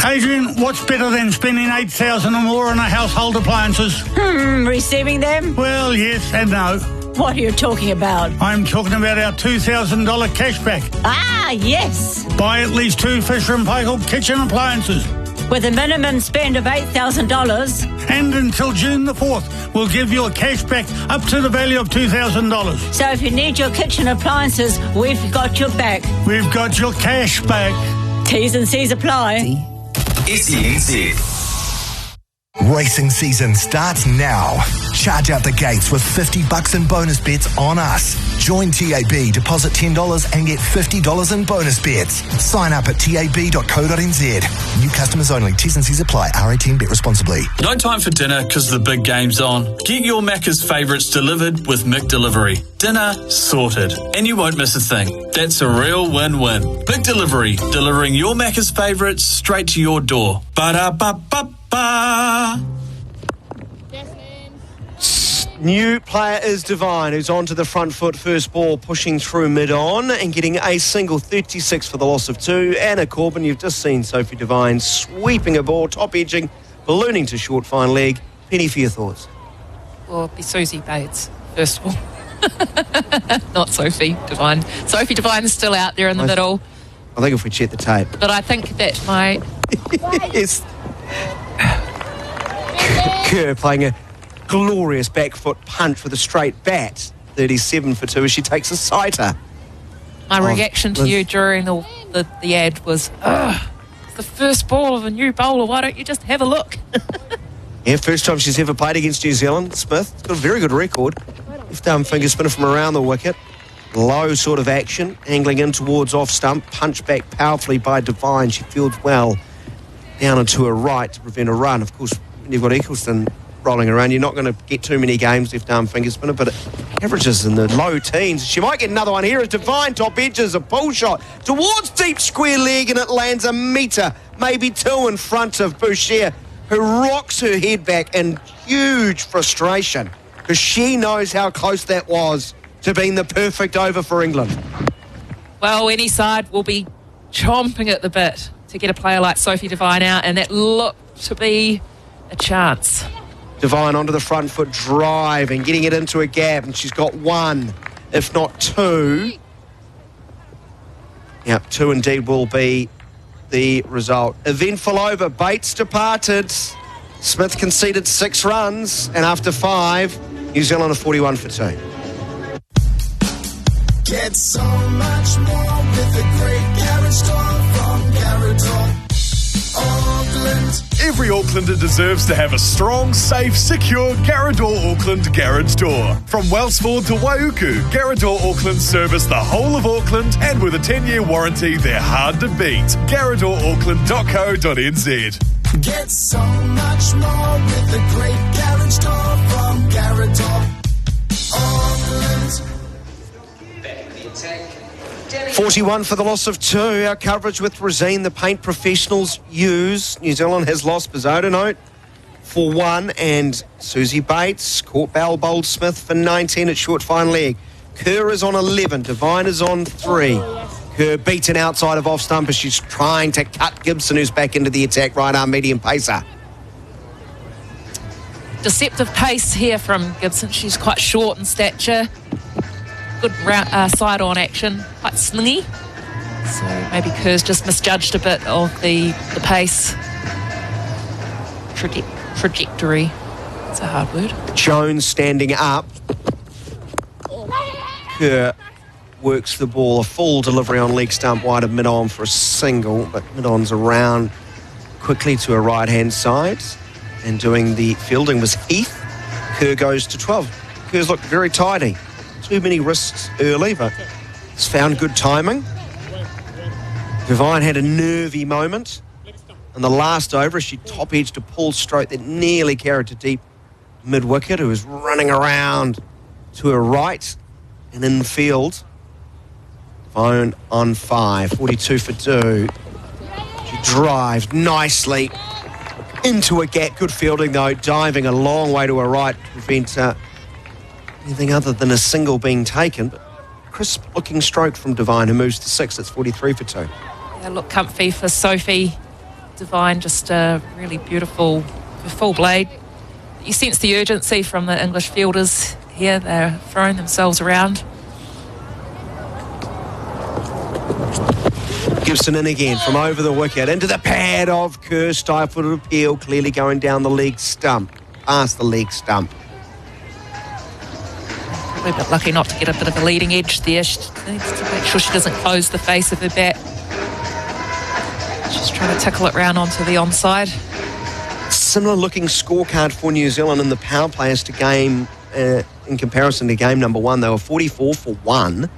Adrian, what's better than spending $8,000 or more on a household appliances? Receiving them? Well, yes and no. What are you talking about? I'm talking about our $2,000 cashback. Ah, yes. Buy at least 2 Fisher & Paykel kitchen appliances. With a minimum spend of $8,000. And until June the 4th, we'll give you a cashback up to the value of $2,000. So if you need your kitchen appliances, we've got your back. We've got your cash back. T's and C's apply. SENZ. Racing season starts now. Charge out the gates with $50 in bonus bets on us. Join TAB, deposit $10 and get $50 in bonus bets. Sign up at tab.co.nz. New customers only. T's and C's apply. R18, bet responsibly. No time for dinner because the big game's on. Get your Macca's favourites delivered with Mick Delivery. Dinner sorted. And you won't miss a thing. That's a real win-win. Mick Delivery, delivering your Macca's favourites straight to your door. Ba-da-ba-ba-ba. New player is Devine, who's on to the front foot first ball, pushing through mid-on and getting a single. 36 for the loss of 2. Anna Corbin, you've just seen Sophie Devine sweeping a ball, top edging, ballooning to short fine leg. Penny, for your thoughts? Well, it'd be Susie Bates, first of all. Not Sophie Devine. Sophie Devine's still out there in the middle. I think if we check the tape. But I think that my... Yes. Kerr playing a glorious back foot punch with a straight bat. 37 for 2 as she takes a sighter. My reaction to you during the ad was, it's the first ball of a new bowler. Why don't you just have a look? Yeah, first time she's ever played against New Zealand. Smith got a very good record. Left arm finger spinner from around the wicket. Low sort of action, angling in towards off stump. Punch back powerfully by Devine. She fields well down and to her right to prevent a run. Of course, when you've got Eccleston rolling around, you're not going to get too many games left arm finger spinner, but it averages in the low teens. She might get another one here as Devine top edges a pull shot towards deep square leg, and it lands a metre, maybe 2 in front of Boucher, who rocks her head back in huge frustration because she knows how close that was to being the perfect over for England. Well, any side will be chomping at the bit to get a player like Sophie Devine out, and that looked to be a chance. Devine onto the front foot drive and getting it into a gap, and she's got 1, if not 2. Yep, 2 indeed will be the result. Eventful over. Bates departed. Smith conceded 6 runs, and after 5, New Zealand are 41 for 2. Get so much more with the great garage store from Garage Auckland. Every Aucklander deserves to have a strong, safe, secure Garrador Auckland garage door. From Wellsford to Waiuku, Garrador Auckland service the whole of Auckland, and with a 10-year warranty, they're hard to beat. GarradorAuckland.co.nz. Get so much more with the great garage door from Garrador Auckland. 41 for the loss of 2. Our coverage with Resine, the paint professionals use. New Zealand has lost Bizzoda for 1, and Susie Bates caught Belle Bold-Smith for 19 at short fine leg. Kerr is on 11. Devine is on 3. Kerr beaten outside of off stump as she's trying to cut Gibson, who's back into the attack, right arm medium pacer. Deceptive pace here from Gibson. She's quite short in stature. Good side-on action, quite slingy. So maybe Kerr's just misjudged a bit of the pace. Trajectory. That's a hard word. Jones standing up. Kerr works the ball, a full delivery on leg stump wide of mid-on for a single, but mid-on's around quickly to her right-hand side, and doing the fielding was Heath. Kerr goes to 12. Kerr's looked very tidy. Too many risks early, but it's found good timing. Devine had a nervy moment in the last over as she top-edged a pull stroke that nearly carried to deep mid-wicket, who was running around to her right and in field. Devine on 5, 42 for 2. She drives nicely into a gap. Good fielding, though, diving a long way to her right to prevent anything other than a single being taken. But crisp looking stroke from Devine, who moves to 6. It's 43 for 2. Yeah, look comfy for Sophie. Devine, just a really beautiful full blade. You sense the urgency from the English fielders here. They're throwing themselves around. Gibson in again from over the wicket into the pad of Kerr. Stifled appeal, clearly going down the leg stump, past the leg stump. Probably a bit lucky not to get a bit of a leading edge there. She needs to make sure she doesn't close the face of her bat. She's trying to tickle it round onto the onside. Similar looking scorecard for New Zealand in the power play as to game, in comparison to game number 1. They were 44 for 1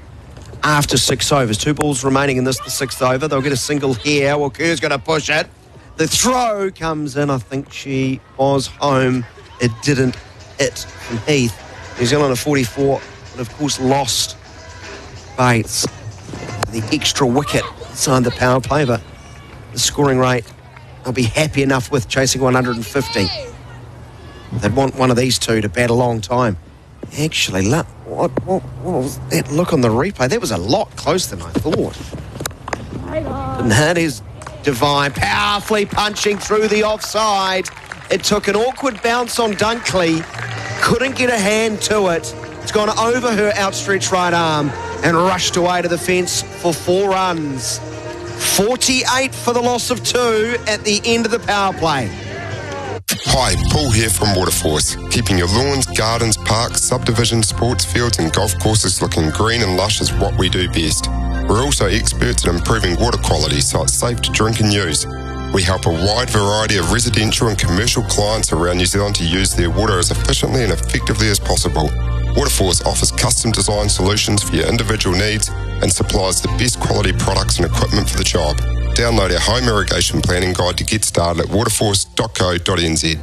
after 6 overs. 2 balls remaining in this, the 6th over. They'll get a single here. Well, Kerr's going to push it. The throw comes in. I think she was home. It didn't hit from Heath. New Zealand are 44, but of course lost Bates. The extra wicket inside the power play, but the scoring rate they'll be happy enough with, chasing 150. They'd want one of these two to bat a long time. Actually, look, what was that look on the replay? That was a lot closer than I thought. And that is Devine powerfully punching through the offside. It took an awkward bounce on Dunkley. Couldn't get a hand to it. It's gone over her outstretched right arm and rushed away to the fence for 4 runs. 48 for the loss of 2 at the end of the power play. Hi, Paul here from Waterforce, keeping your lawns, gardens, parks, subdivisions, sports fields and golf courses looking green and lush is what we do best. We're also experts at improving water quality so it's safe to drink and use. We help a wide variety of residential and commercial clients around New Zealand to use their water as efficiently and effectively as possible. Waterforce offers custom design solutions for your individual needs and supplies the best quality products and equipment for the job. Download our home irrigation planning guide to get started at waterforce.co.nz.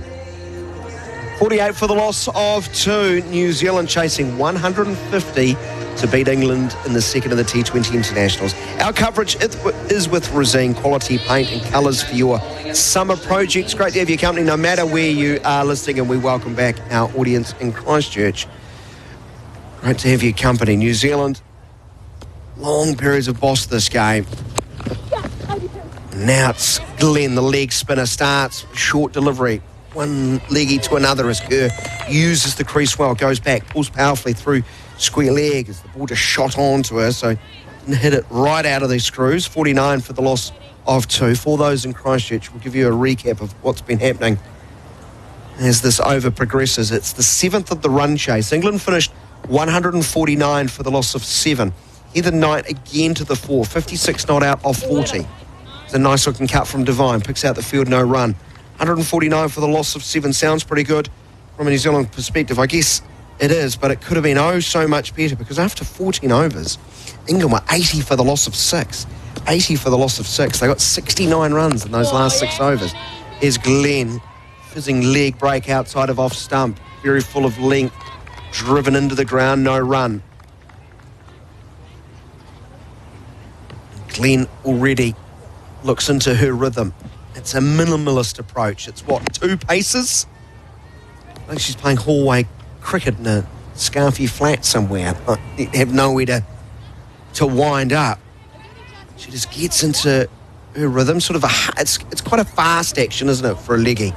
48 for the loss of 2. New Zealand chasing 150 to beat England in the second of the T20 internationals. Our coverage is with Resine, quality paint and colours for your summer projects. Great to have your company no matter where you are listening, and we welcome back our audience in Christchurch. Great to have your company. New Zealand, long periods of boss this game. Now it's Glenn, the leg spinner, starts short delivery. One leggy to another as Kerr uses the crease well, goes back, pulls powerfully through square leg as the ball just shot onto her, so didn't hit it right out of these screws. 49 for the loss of 2. For those in Christchurch, we'll give you a recap of what's been happening as this over progresses. It's the 7th of the run chase. England finished 149 for the loss of 7. Heather Knight again to the fore, 56 not out of 40. It's a nice looking cut from Devine, picks out the field, no run. 149 for the loss of 7 sounds pretty good from a New Zealand perspective. I guess it is, but it could have been so much better, because after 14 overs, England were 80 for the loss of 6. 80 for the loss of 6. They got 69 runs in those last 6 overs. Here's Glenn, fizzing leg break outside of off stump, very full of length, driven into the ground, no run. Glenn already looks into her rhythm. It's a minimalist approach. It's 2 paces? I think she's playing hallway cricket in a scarfy flat somewhere. You have nowhere to wind up. She just gets into her rhythm. It's quite a fast action, isn't it, for a leggy?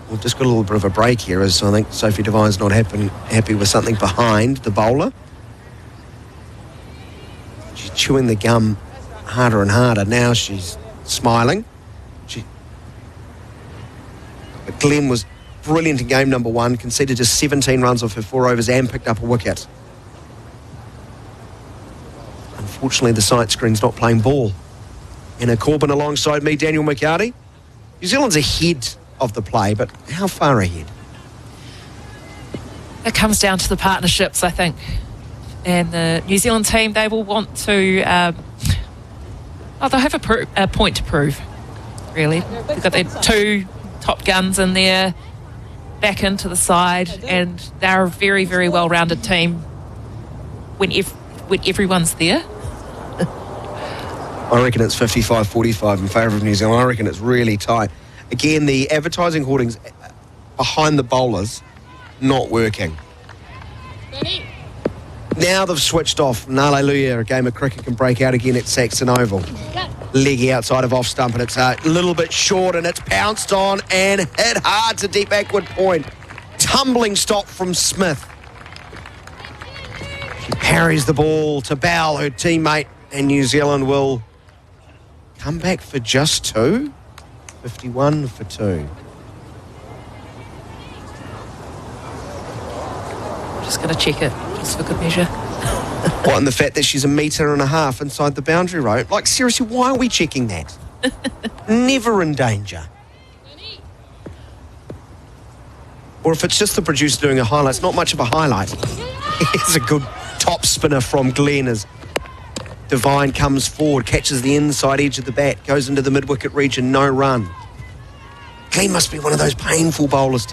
We've just got a little bit of a break here, as I think Sophie Devine's not happy with something behind the bowler. She's chewing the gum harder and harder. Now she's smiling. But Glenn was brilliant in game number 1, conceded just 17 runs off her 4 overs and picked up a wicket. Unfortunately, the sight screen's not playing ball. Anna Corbin alongside me, Daniel McCarty. New Zealand's ahead of the play, but how far ahead? It comes down to the partnerships, I think. And the New Zealand team, they will want to... they'll have a point to prove, really. They've got their 2 top guns in there, back into the side, and they're a very, very well-rounded team when everyone's there. I reckon it's 55-45 in favour of New Zealand. I reckon it's really tight. Again, the advertising hoardings behind the bowlers not working. Now they've switched off. And hallelujah, a game of cricket can break out again at Saxton Oval. Leggy outside of off stump, and it's a little bit short, and it's pounced on and hit hard to deep backward point. Tumbling stop from Smith. She parries the ball to Bell, her teammate, and New Zealand will come back for just 2. 51 for 2. Just going to check it, just for good measure. What, and the fact that she's 1.5 metres inside the boundary rope? Like, seriously, why are we checking that? Never in danger. Or if it's just the producer doing a highlight, it's not much of a highlight. It's a good top spinner from Glenn as Devine comes forward, catches the inside edge of the bat, goes into the mid-wicket region, no run. Glenn must be one of those painful bowlers.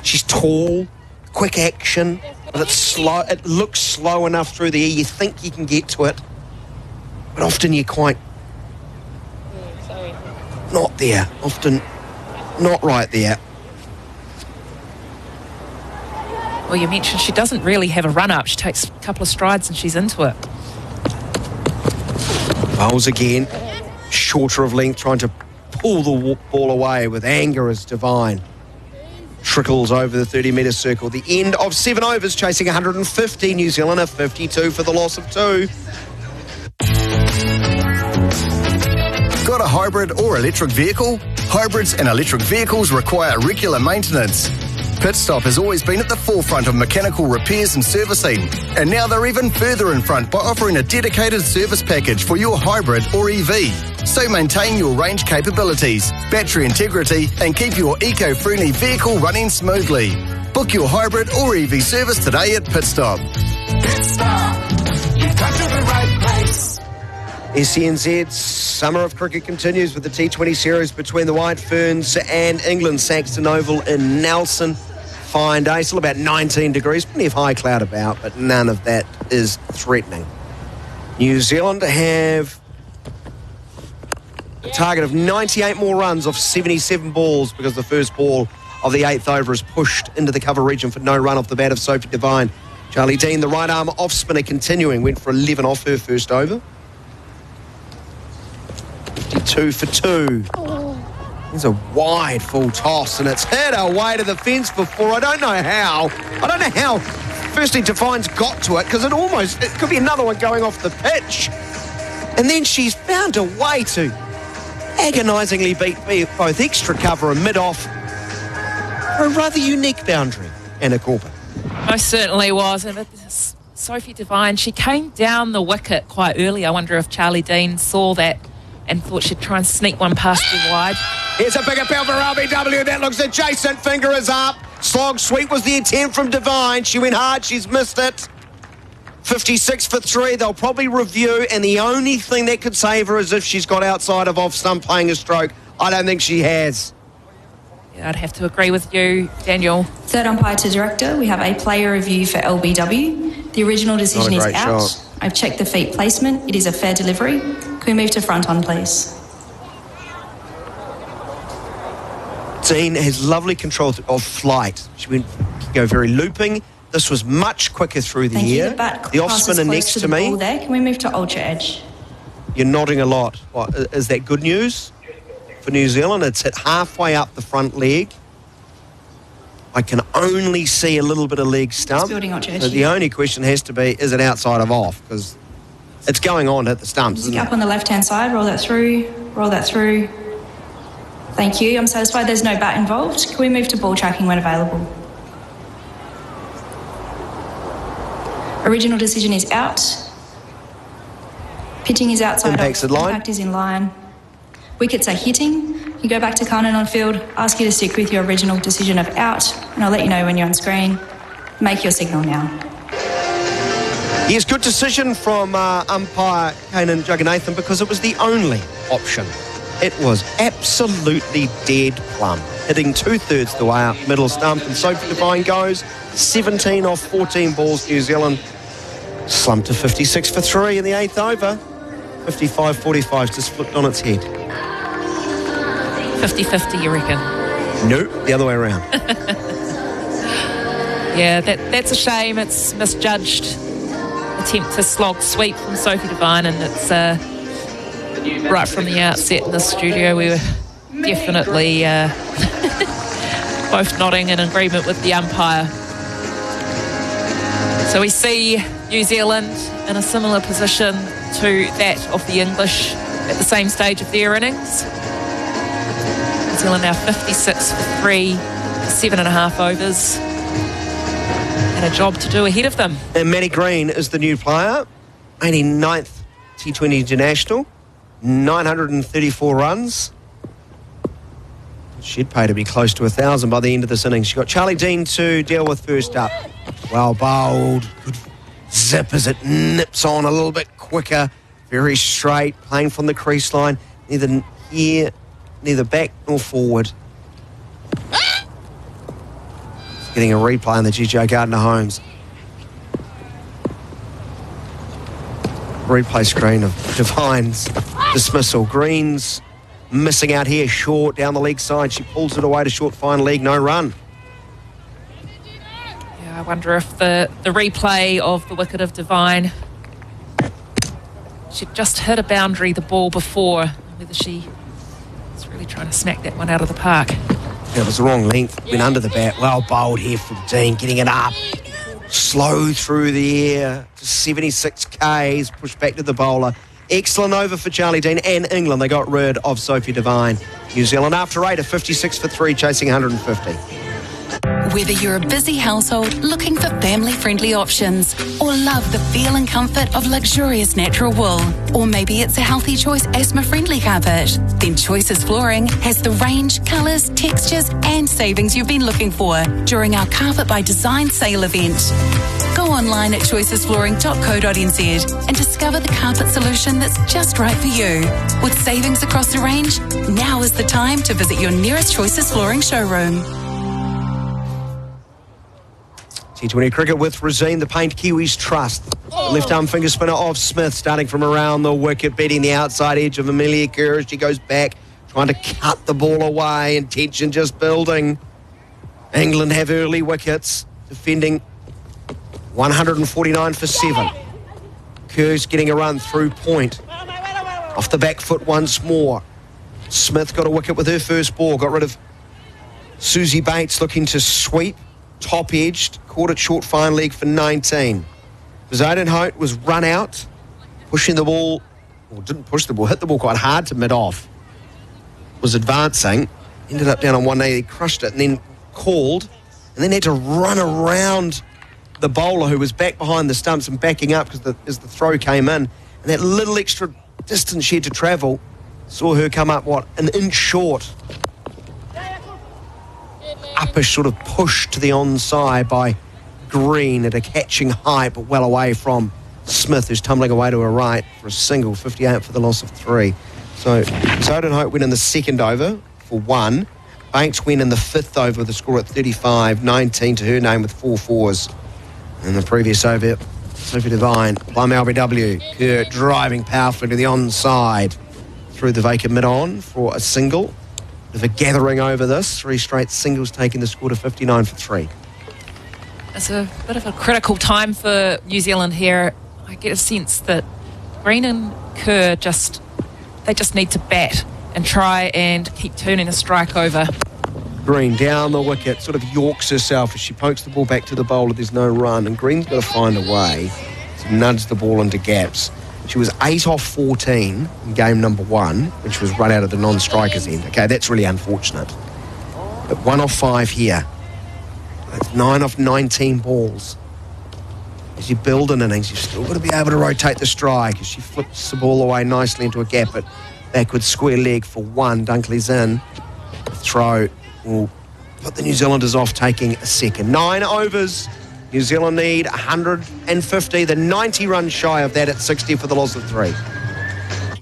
She's tall, quick action, but it's slow. It looks slow enough through the air. You think you can get to it, but often you're quite not there. Often not right there. Well, you mentioned she doesn't really have a run-up. She takes a couple of strides and she's into it. Bowls again, shorter of length, trying to pull the ball away with anger as Devine trickles over the 30-metre circle. The end of 7 overs, chasing 150. New Zealand, a 52 for the loss of 2. Got a hybrid or electric vehicle? Hybrids and electric vehicles require regular maintenance. Pit Stop has always been at the forefront of mechanical repairs and servicing, and now they're even further in front by offering a dedicated service package for your hybrid or EV. So maintain your range capabilities, battery integrity, and keep your eco-friendly vehicle running smoothly. Book your hybrid or EV service today at Pit Stop. Pit Stop, you've come to the right place. SENZ's summer of cricket continues with the T20 series between the White Ferns and England. Saxton Oval in Nelson. Fine day, still about 19 degrees, plenty of high cloud about, but none of that is threatening. New Zealand have a target of 98 more runs off 77 balls because the first ball of the 8th over is pushed into the cover region for no run off the bat of Sophie Devine. Charlie Dean, the right arm off spinner, continuing, went for 11 off her first over. 52 for 2. There's a wide full toss, and it's hit away to the fence before. I don't know how. Firstly, Devine's got to it, because it could be another one going off the pitch. And then she's found a way to agonisingly beat both extra cover and mid-off A rather unique boundary, Anna Corbin. Most certainly was. And Sophie Devine, she came down the wicket quite early. I wonder if Charlie Dean saw that and thought she'd try and sneak one past her wide. Here's a big appeal for LBW. That looks adjacent. Finger is up. Slog sweep was the attempt from Devine. She went hard. She's missed it. 56 for 3. They'll probably review, and the only thing that could save her is if she's got outside of off stump playing a stroke. I don't think she has. Yeah, I'd have to agree with you, Daniel. Third umpire to director, we have a player review for LBW. The original decision is out. Shot. I've checked the feet placement. It is a fair delivery. Can we move to front on, please? Dean has lovely control of flight. She went go very looping. This was much quicker through the air. The off spinner next to me. There. Can we move to ultra edge? You're nodding a lot. What, is that good news for New Zealand? It's hit halfway up the front leg. I can only see a little bit of leg stump. Building ultra edge. So the only question has to be, is it outside of off? Because it's going on at the stumps, isn't it? Up on the left-hand side, roll that through, roll that through. Thank you. I'm satisfied there's no bat involved. Can we move to ball tracking when available? Original decision is out. Pitching is outside. Impacts in line. Impact is in line. Wickets are hitting. You go back to Carnan on field, ask you to stick with your original decision of out, and I'll let you know when you're on screen. Make your signal now. Yes, good decision from umpire Kanan Jagannathan because it was the only option. It was absolutely dead plumb, hitting 2/3 the way up middle stump, and Sophie Devine goes 17 off 14 balls. New Zealand slumped to 56 for 3 in the 8th over. 55-45 just flipped on its head. 50-50, you reckon? Nope, the other way around. Yeah, that's a shame. It's misjudged. Attempt to slog sweep from Sophie Devine, and it's right from the outset in the studio we were definitely both nodding in agreement with the umpire. So we see New Zealand in a similar position to that of the English at the same stage of their innings. New Zealand now 56 for 3, 7.5 overs. And a job to do ahead of them. And Matty Green is the new player, 89th T20 International, 934 runs. She'd pay to be close to 1,000 by the end of this innings. She got Charlie Dean to deal with first up. Well bowled, good zip as it nips on a little bit quicker, very straight, playing from the crease line, neither here, neither back nor forward. Getting a replay on the GJ Gardner Homes. Replay screen of Devine's dismissal. Green's missing out here, short down the leg side. She pulls it away to short fine leg, no run. Yeah, I wonder if the replay of the wicket of Devine, she'd just hit a boundary the ball before, whether she was really trying to smack that one out of the park. Yeah, it was the wrong length. Went under the bat. Well bowled here from Dean, getting it up. Slow through the air to 76 Ks, pushed back to the bowler. Excellent over for Charlie Dean and England. They got rid of Sophie Devine. New Zealand after 8 of 56 for 3, chasing 150. Whether you're a busy household looking for family-friendly options, or love the feel and comfort of luxurious natural wool, or maybe it's a healthy choice asthma-friendly carpet, then Choices Flooring has the range, colours, textures and savings you've been looking for during our Carpet by Design sale event. Go online at choicesflooring.co.nz and discover the carpet solution that's just right for you. With savings across the range, now is the time to visit your nearest Choices Flooring showroom. T20 cricket with Razine, the Paint Kiwis trust. The left-arm finger spinner of Smith, starting from around the wicket, beating the outside edge of Amelia Kerr. She goes back, trying to cut the ball away, and tension just building. England have early wickets, defending 149 for 7. Kerr's getting a run through point. Off the back foot once more. Smith got a wicket with her first ball, got rid of Susie Bates, looking to sweep. Top-edged, caught it short fine leg for 19. Zayden Hout was run out, pushing the ball, or didn't push the ball, hit the ball quite hard to mid-off. Was advancing, ended up down on one knee, he crushed it, and then called and then had to run around the bowler who was back behind the stumps and backing up as the throw came in. And that little extra distance she had to travel saw her come up, an inch short. Uppish sort of push to the onside by Green at a catching height, but well away from Smith, who's tumbling away to her right for a single, 58 for the loss of 3. So Zoden Hope went in the second over for 1. Banks went in the fifth over with a score at 35-19 to her name with 4 fours. In the previous over, Sophie Devine, Plum LBW, Kerr driving powerfully to the onside through the vacant mid-on for a single. Bit of a gathering over this, 3 straight singles taking the score to 59 for 3. It's a bit of a critical time for New Zealand here. I get a sense that Green and Kerr just need to bat and try and keep turning a strike over. Green down the wicket, sort of yorks herself as she pokes the ball back to the bowler. There's no run, and Green's got to find a way to nudge the ball into gaps. She was 8 off 14 in game number 1, when she was run out of the non-strikers end. Okay, that's really unfortunate. But 1 off 5 here. That's 9 off 19 balls. As you build an innings, you've still got to be able to rotate the strike. As she flips the ball away nicely into a gap at backward square leg for 1. Dunkley's in. The throw will put the New Zealanders off taking a second. 9 overs. New Zealand need 150. The 90 runs shy of that at 60 for the loss of 3.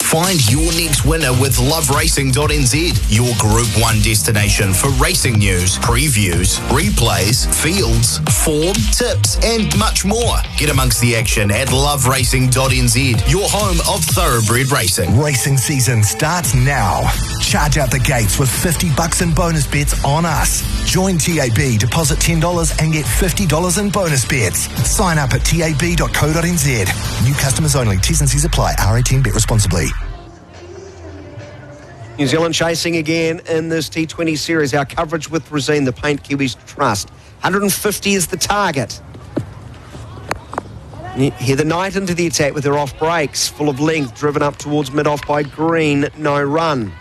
Find your next winner with loveracing.nz, your Group 1 destination for racing news, previews, replays, fields, form, tips, and much more. Get amongst the action at loveracing.nz, your home of thoroughbred racing. Racing season starts now. Charge out the gates with $50 in bonus bets on us. Join TAB, deposit $10 and get $50 in bonus bets. Sign up at tab.co.nz. New customers only. T's and C's apply. R18, bet responsibly. New Zealand chasing again in this T20 series. Our coverage with Rosine, the Paint Kiwis Trust. 150 is the target. Heather Knight into the attack with her off breaks, full of length, driven up towards mid-off by Green, no run.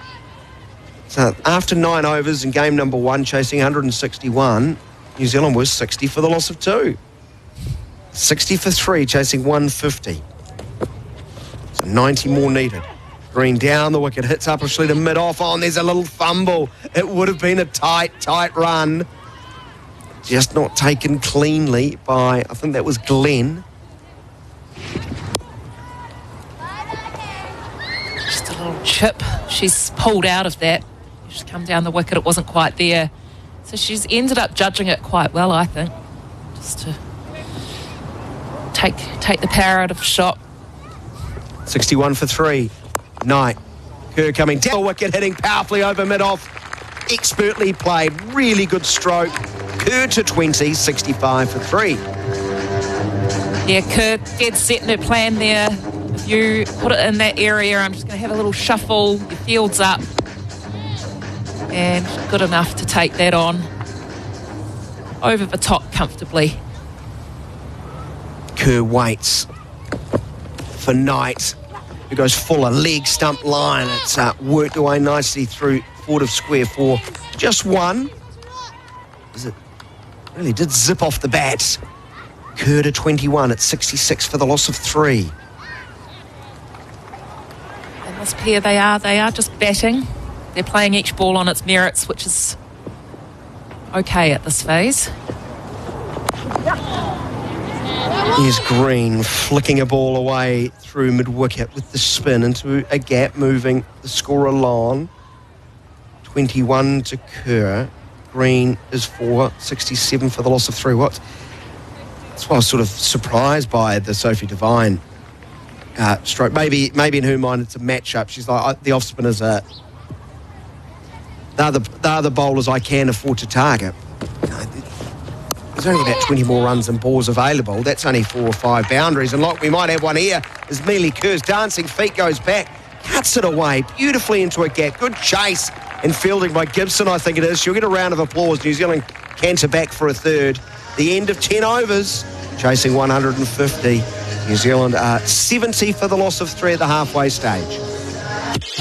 So after 9 overs in game number 1, chasing 161, New Zealand was 60 for the loss of 2. 60 for 3, chasing 150. So 90 more needed. Green down the wicket, hits uppishly to mid-off. Oh, and there's a little fumble. It would have been a tight run. Just not taken cleanly by, I think that was Glenn. Just a little chip. She's pulled out of that. She's come down the wicket. It wasn't quite there. So she's ended up judging it quite well, I think. Just to take the power out of the shot. 61 for 3. Knight. Kerr coming down the wicket, hitting powerfully over mid-off. Expertly played. Really good stroke. Kerr to 20, 65 for 3. Yeah, Kerr dead set in her plan there. If you put it in that area, I'm just going to have a little shuffle. Your field's up. And good enough to take that on over the top comfortably. Kerr waits for Knight, who goes fuller, leg stump line. It's worked away nicely through forward of square for just 1. It really did zip off the bat. Kerr to 21 at 66 for the loss of 3. And this pair, they are just batting. They're playing each ball on its merits, which is okay at this phase. Here's Green flicking a ball away through mid-wicket with the spin into a gap, moving the score along. 21 to Kerr. Green is 4, 67 for the loss of 3. That's why I was sort of surprised by the Sophie Devine stroke. Maybe in her mind it's a match-up. She's like, the off-spinners are... They're the bowlers I can afford to target. There's only about 20 more runs and balls available. That's only 4 or 5 boundaries. And like we might have one here as Mealy Kerr's dancing feet goes back, cuts it away beautifully into a gap. Good chase and fielding by Gibson, I think it is. She'll get a round of applause. New Zealand canter back for a third. The end of 10 overs, chasing 150. New Zealand are 70 for the loss of 3 at the halfway stage.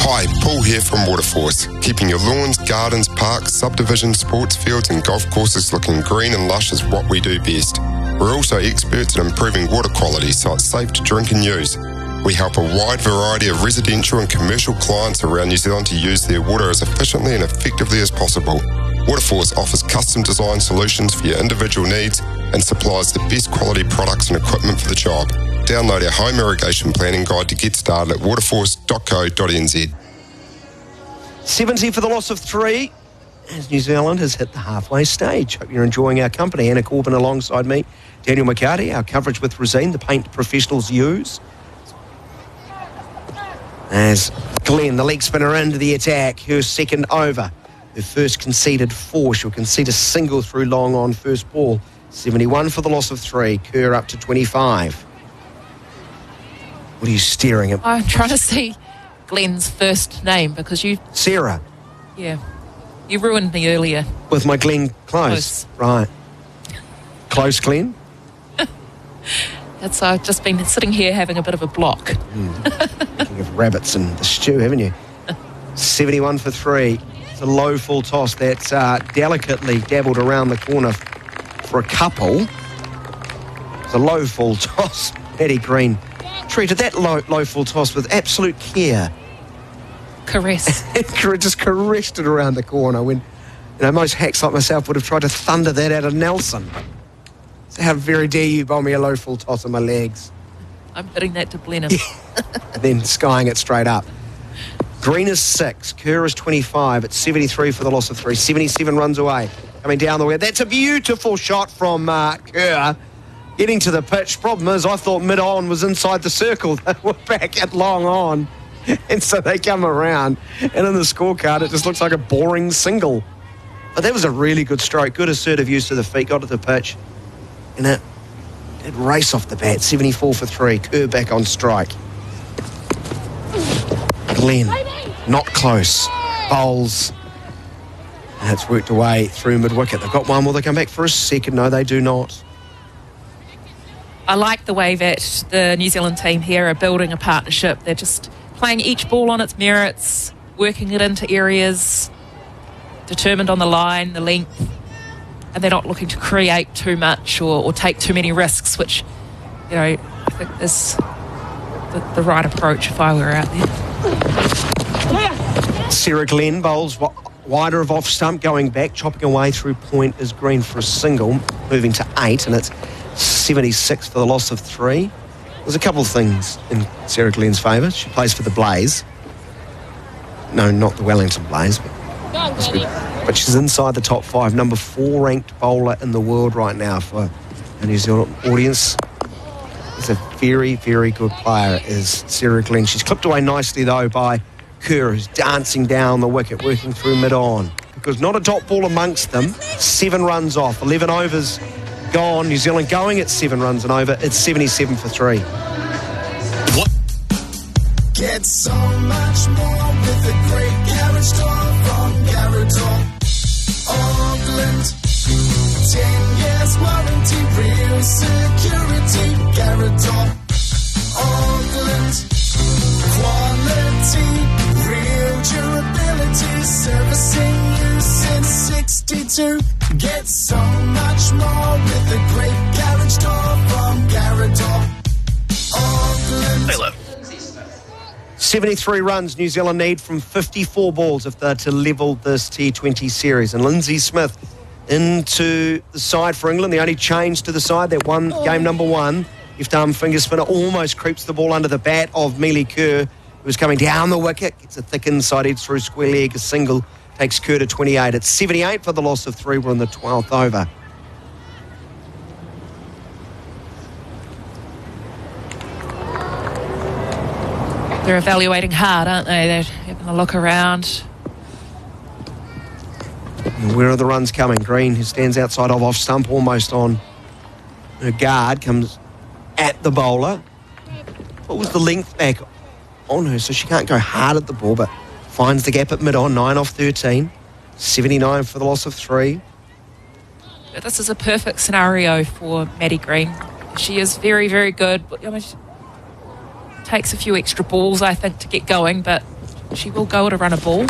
Hi, Paul here from Waterforce, keeping your lawns, gardens, parks, subdivisions, sports fields and golf courses looking green and lush is what we do best. We're also experts in improving water quality so it's safe to drink and use. We help a wide variety of residential and commercial clients around New Zealand to use their water as efficiently and effectively as possible. Waterforce offers custom design solutions for your individual needs and supplies the best quality products and equipment for the job. Download our home irrigation planning guide to get started at waterforce.co.nz. 70 for the loss of 3 as New Zealand has hit the halfway stage. Hope you're enjoying our company. Anna Corbin alongside me, Daniel McCarty, our coverage with Resine, the paint professionals use. As Glenn, the leg spinner, into the attack, her second over. Her first conceded 4. She'll concede a single through long on first ball. 71 for the loss of 3. Kerr up to 25. What are you staring at? I'm trying to see Glenn's first name because you... Sarah. Yeah. You ruined me earlier. With my Glenn Close. Right. Close Glenn? I've just been sitting here having a bit of a block. Thinking of rabbits and the stew, haven't you? 71 for 3. It's a low full toss that's delicately dabbled around the corner for a couple. It's a low full toss. Maddie Green treated that low full toss with absolute care. Caress. Just caressed it around the corner when, most hacks like myself would have tried to thunder that out of Nelson. So how very dare you bowl me a low full toss on my legs? I'm putting that to Blenheim. And then skying it straight up. Green is 6, Kerr is 25. It's 73 for the loss of 3. 77 runs away. Coming down the way. That's a beautiful shot from Kerr. Getting to the pitch. Problem is, I thought mid-on was inside the circle. They were back at long on. And so they come around. And in the scorecard, it just looks like a boring single. But that was a really good stroke. Good assertive use of the feet. Got to the pitch. And it race off the bat. 74 for 3. Kerr back on strike. Glenn, not close. Bowls. And it's worked away through mid-wicket. They've got one. Will they come back for a second? No, they do not. I like the way that the New Zealand team here are building a partnership. They're just playing each ball on its merits, working it into areas, determined on the line, the length, and they're not looking to create too much or take too many risks, which, I think is the right approach if I were out there. Sarah Glenn bowls wider of off stump, going back, chopping away through point is Green for a single, moving to 8, and it's 76 for the loss of 3. There's a couple of things in Sarah Glenn's favour. She plays for the Blaze. No, not the Wellington Blaze, but she's inside the top 5. Number 4 ranked bowler in the world right now for a New Zealand audience. Is a very, very good player, is Sarah Glenn. She's clipped away nicely, though, by Kerr, who's dancing down the wicket, working through mid-on. Because not a dot ball amongst them. 7 runs off, 11 overs gone. New Zealand going at 7 runs and over. It's 77 for 3. What? Get so much more with the great garage door from Garrador. Auckland. 10 years warranty, real security. Garrador. Auckland. Quality, real durability, servicing you since 62. Get so much more with the great garage door from Garrador. Auckland. Hey, look. 73 runs New Zealand need from 54 balls if they're to level this T20 series. And Lindsay Smith into the side for England. The only change to the side, that one game number 1. Left arm finger spinner almost creeps the ball under the bat of Mealy Kerr, who was coming down the wicket. Gets a thick inside edge through square leg. A single takes Kerr to 28. It's 78 for the loss of 3. We're in the 12th over. They're evaluating hard, aren't they? They're having a look around. And where are the runs coming? Green, who stands outside of off stump, almost on her guard, comes at the bowler. What was the length back on her, so she can't go hard at the ball, but finds the gap at mid-on. 9 off 13. 79 for the loss of 3. This is a perfect scenario for Maddie Green. She is very, very good. She takes a few extra balls, I think, to get going, but she will go at a runner ball.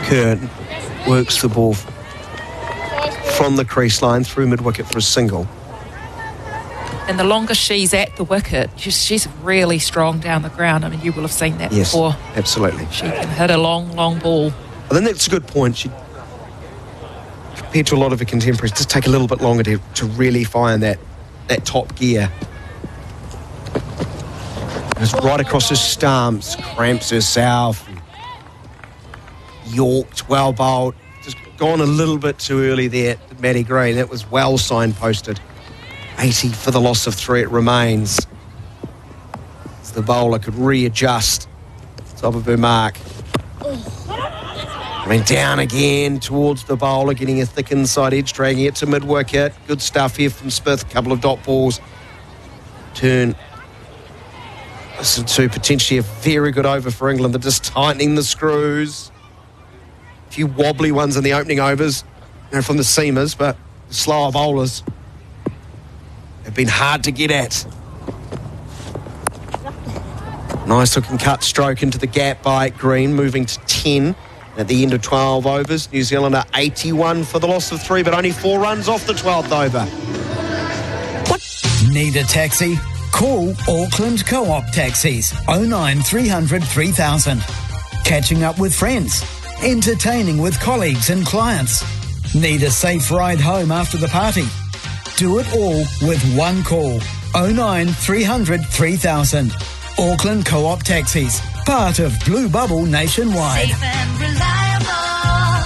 Kerr works the ball from the crease line through mid-wicket for a single. And the longer she's at the wicket, she's really strong down the ground. I mean, you will have seen that before. Absolutely. She can hit a long, long ball. I think that's a good point. She, compared to a lot of her contemporaries, just take a little bit longer to really find that top gear. It's right across her stumps, cramps herself. Yorked, well bowled. Just gone a little bit too early there, Maddie Green. That was well signposted. 80 for the loss of 3 it remains. As the bowler could readjust top of her mark. Coming down again towards the bowler, getting a thick inside edge, dragging it to mid-wicket. Good stuff here from Smith. Couple of dot balls. Turn. Listen to potentially a very good over for England. They're just tightening the screws. A few wobbly ones in the opening overs, from the seamers, but the slower bowlers have been hard to get at. Nice looking cut stroke into the gap by Green, moving to 10 at the end of 12 overs. New Zealand are 81 for the loss of 3, but only 4 runs off the 12th over. Need a taxi? Call Auckland Co-op Taxis 09 300 3000. Catching up with friends. Entertaining with colleagues and clients. Need a safe ride home after the party? Do it all with one call. 09 300 3000. Auckland Co-op Taxis. Part of Blue Bubble nationwide. Safe and reliable.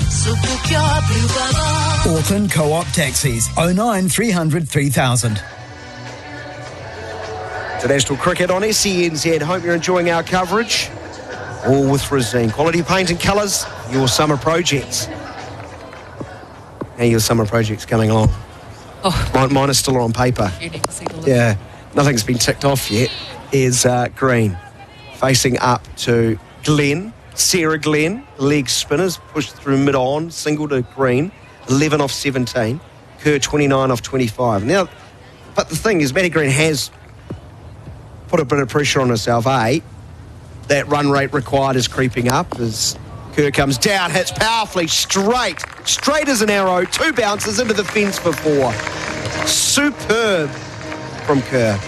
So book your Blue Bubble. Auckland Co-op Taxis. 09 300 3000. International cricket on SENZ. Hope you're enjoying our coverage. All with Resine. Quality paint and colours. Your summer projects. How your summer projects coming along? Oh. Mine is still on paper. Yeah, nothing's been ticked off yet. Is Green facing up to Glenn. Sarah Glenn, leg spinners, pushed through mid-on, single to Green, 11 off 17. Kerr 29 off 25. Now, but the thing is, Maddie Green has put a bit of pressure on herself, That run rate required is creeping up as Kerr comes down, hits powerfully, straight as an arrow, 2 bounces into the fence for 4. Superb from Kerr.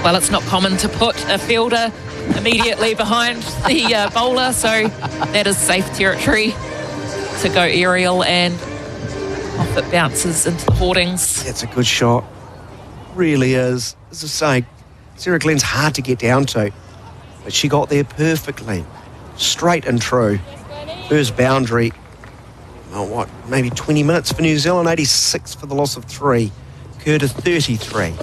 Well, it's not common to put a fielder immediately behind the bowler, so that is safe territory to go aerial, and off it bounces into the hoardings. That's a good shot. Really is. As I say, Sarah Glenn's hard to get down to, but she got there perfectly. Straight and true. First boundary, maybe 20 minutes for New Zealand, 86 for the loss of 3. Kerr to 33.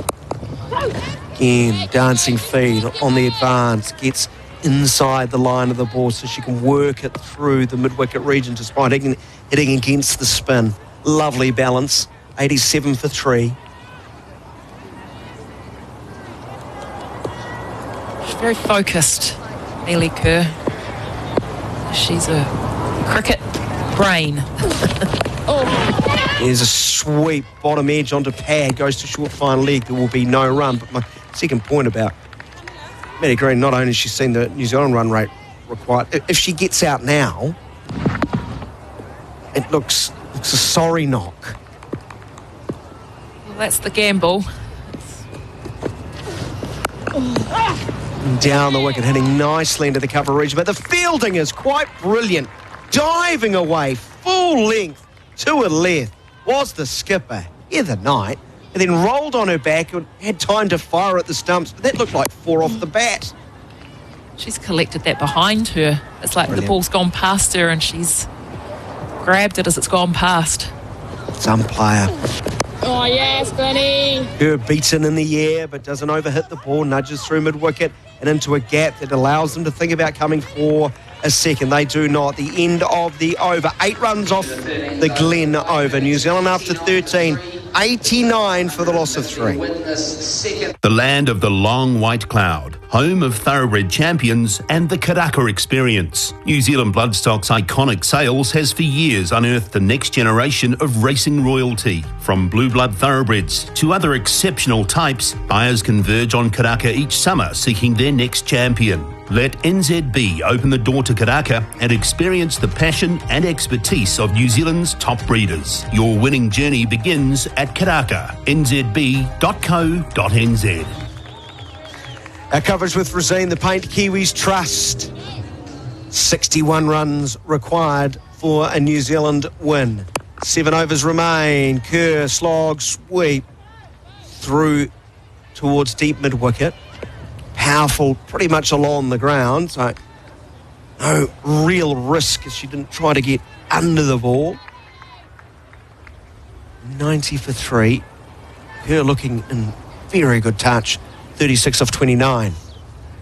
Again, dancing feed on the advance, gets inside the line of the ball so she can work it through the mid-wicket region despite hitting against the spin. Lovely balance, 87 for 3. She's very focused, Ailey Kerr. She's a cricket brain. There's a sweep, bottom edge onto pad, goes to short fine leg. There will be no run. But my second point about Maddie Green, not only has she seen the New Zealand run rate required, if she gets out now, it looks a sorry knock. Well, that's the gamble. Down the wicket, hitting nicely into the cover region, but the fielding is quite brilliant. Diving away, full length to her left was the skipper, the night, and then rolled on her back and had time to fire at the stumps, but that looked like 4 off the bat. She's collected that behind her. It's like Brilliant. The ball's gone past her and she's grabbed it as it's gone past. Some player. Oh, yes, Glennie. Her beaten in the air, but doesn't overhit the ball, nudges through mid-wicket and into a gap that allows them to think about coming for a second. They do not. The end of the over. 8 runs off the Glen over. New Zealand after 13. 89 for the loss of 3. The land of the long white cloud, home of thoroughbred champions and the Karaka experience. New Zealand Bloodstock's iconic sales has for years unearthed the next generation of racing royalty. From blue blood thoroughbreds to other exceptional types, buyers converge on Karaka each summer seeking their next champion. Let NZB open the door to karaka and experience the passion and expertise of New Zealand's top breeders. Your winning journey begins at karaka, nzb.co.nz. Our coverage with Rosine, the Paint Kiwis Trust. 61 runs required for a New Zealand win. 7 overs remain. Kerr, slog, sweep through towards deep mid-wicket. Powerful, pretty much along the ground, so no real risk as she didn't try to get under the ball. 90 for 3. Kerr looking in very good touch. 36 off 29.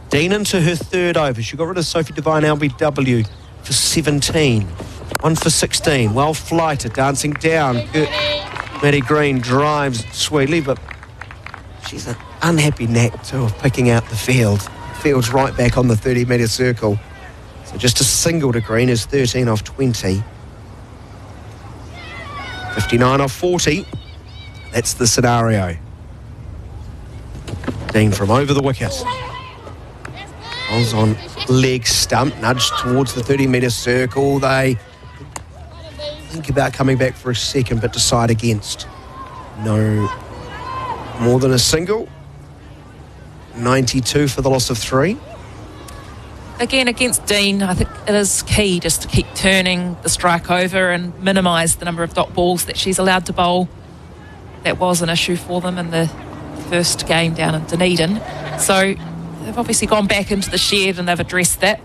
Dean into her third over. She got rid of Sophie Devine LBW for 17. 1 for 16. Well flighted, dancing down. Maddie Green drives sweetly, but she's an unhappy knack too of picking out the field. Field's right back on the 30-metre circle. So just a single to Green is 13 off 20. 59 off 40. That's the scenario. Dean from over the wicket. Bowls on leg stump, nudged towards the 30-metre circle. They think about coming back for a second, but decide against. No more than a single. 92 for the loss of 3. Again, against Dean, I think it is key just to keep turning the strike over and minimise the number of dot balls that she's allowed to bowl. That was an issue for them in the first game down in Dunedin. So they've obviously gone back into the shed and they've addressed that.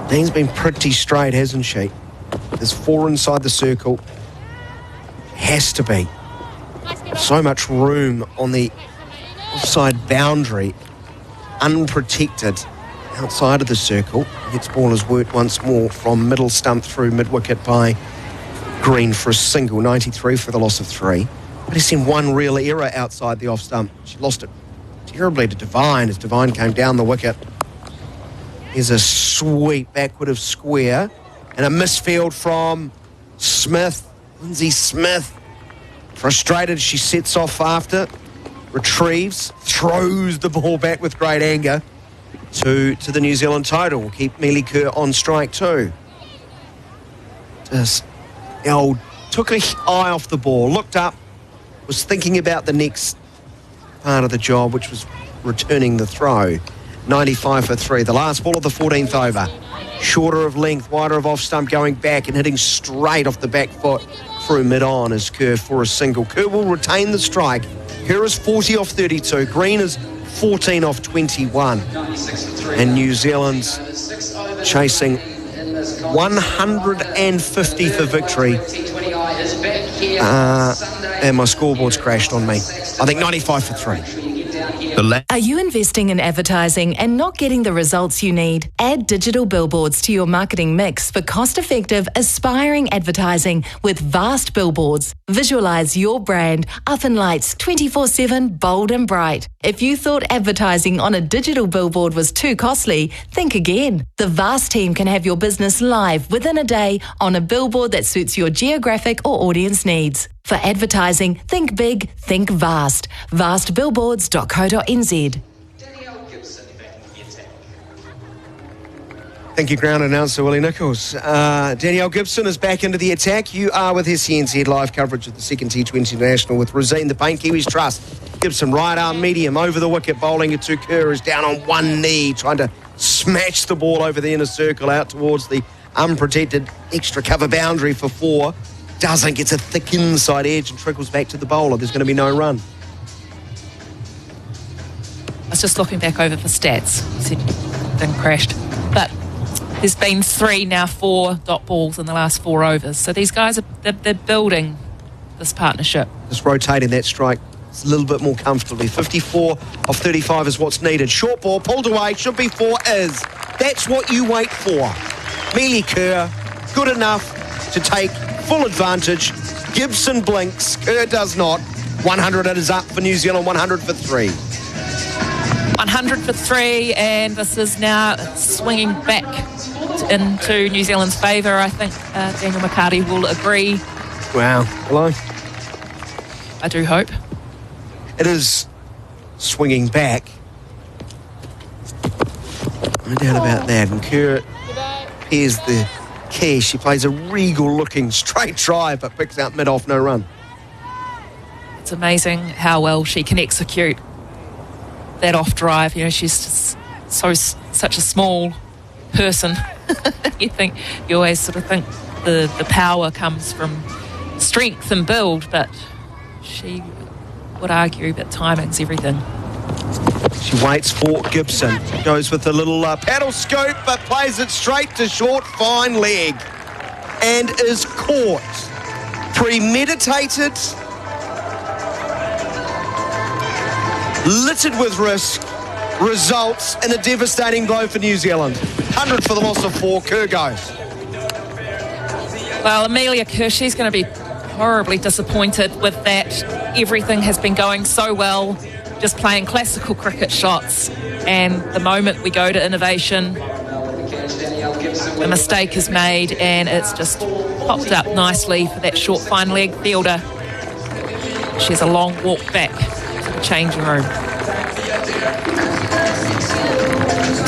Dean's been pretty straight, hasn't she? There's 4 inside the circle. Has to be. So much room on the offside boundary, unprotected outside of the circle. Next ball is worked once more from middle stump through mid-wicket by Green for a single. 93 for the loss of 3. But he's seen one real error outside the off stump. She lost it terribly to Devine as Devine came down the wicket. Here's a sweep backward of square and a misfield from Smith. Lindsay Smith. Frustrated, she sets off after, retrieves, throws the ball back with great anger to the New Zealand total. Will keep Mealy Kerr on strike too. Just took an eye off the ball, looked up, was thinking about the next part of the job, which was returning the throw. 95 for 3, the last ball of the 14th over. Shorter of length, wider of off stump, going back and hitting straight off the back foot through mid-on is Kerr for a single. Kerr will retain the strike. Kerr is 40 off 32. Green is 14 off 21. And New Zealand's chasing 150 for victory. And my scoreboard's crashed on me. I think 95 for 3. Are you investing in advertising and not getting the results you need? Add digital billboards to your marketing mix for cost-effective, aspiring advertising with Vast Billboards. Visualize your brand up in lights 24/7, bold and bright. If you thought advertising on a digital billboard was too costly, think again. The Vast team can have your business live within a day on a billboard that suits your geographic or audience needs. For advertising, think big, think vast. Vastbillboards.co.nz. Thank you, ground announcer Willie Nichols. Danielle Gibson is back into the attack. You are with SENZ live coverage of the second T20 National with Rosine, the Paint Kiwis Trust. Gibson, right arm medium, over the wicket, bowling it to Kerr, is down on one knee, trying to smash the ball over the inner circle out towards the unprotected extra cover boundary for 4. Doesn't, gets a thick inside edge and trickles back to the bowler. There's going to be no run. I was just looking back over the stats. You said thing crashed. But there's been 3, now 4 dot balls in the last 4 overs. So these guys, they're building this partnership. Just rotating that strike a little bit more comfortably. 54 off 35 is what's needed. Short ball, pulled away, should be 4, is. That's what you wait for. Mealy Kerr, good enough to take full advantage. Gibson blinks, Kerr does not. 100 it is up for New Zealand, 100 for 3. 100 for 3, and this is now swinging back into New Zealand's favour. I think Daniel McCarty will agree. Wow. Hello. I do hope. It is swinging back. No doubt about that. And Kerr here's the key. She plays a regal-looking straight drive, but picks out mid-off, no run. It's amazing how well she can execute that off drive. You know, she's just such a small person. You always sort of think the power comes from strength and build, but she would argue that timing's everything. She waits for Gibson. Goes with a little paddle scoop, but plays it straight to short, fine leg. And is caught. Premeditated. Littered with risk. Results in a devastating blow for New Zealand. 100 for the loss of 4. Kerr goes. Well, Amelia Kerr, she's going to be horribly disappointed with that. Everything has been going so well, just playing classical cricket shots, and the moment we go to innovation, a mistake is made and it's just popped up nicely for that short fine leg fielder. She has a long walk back to the changing room.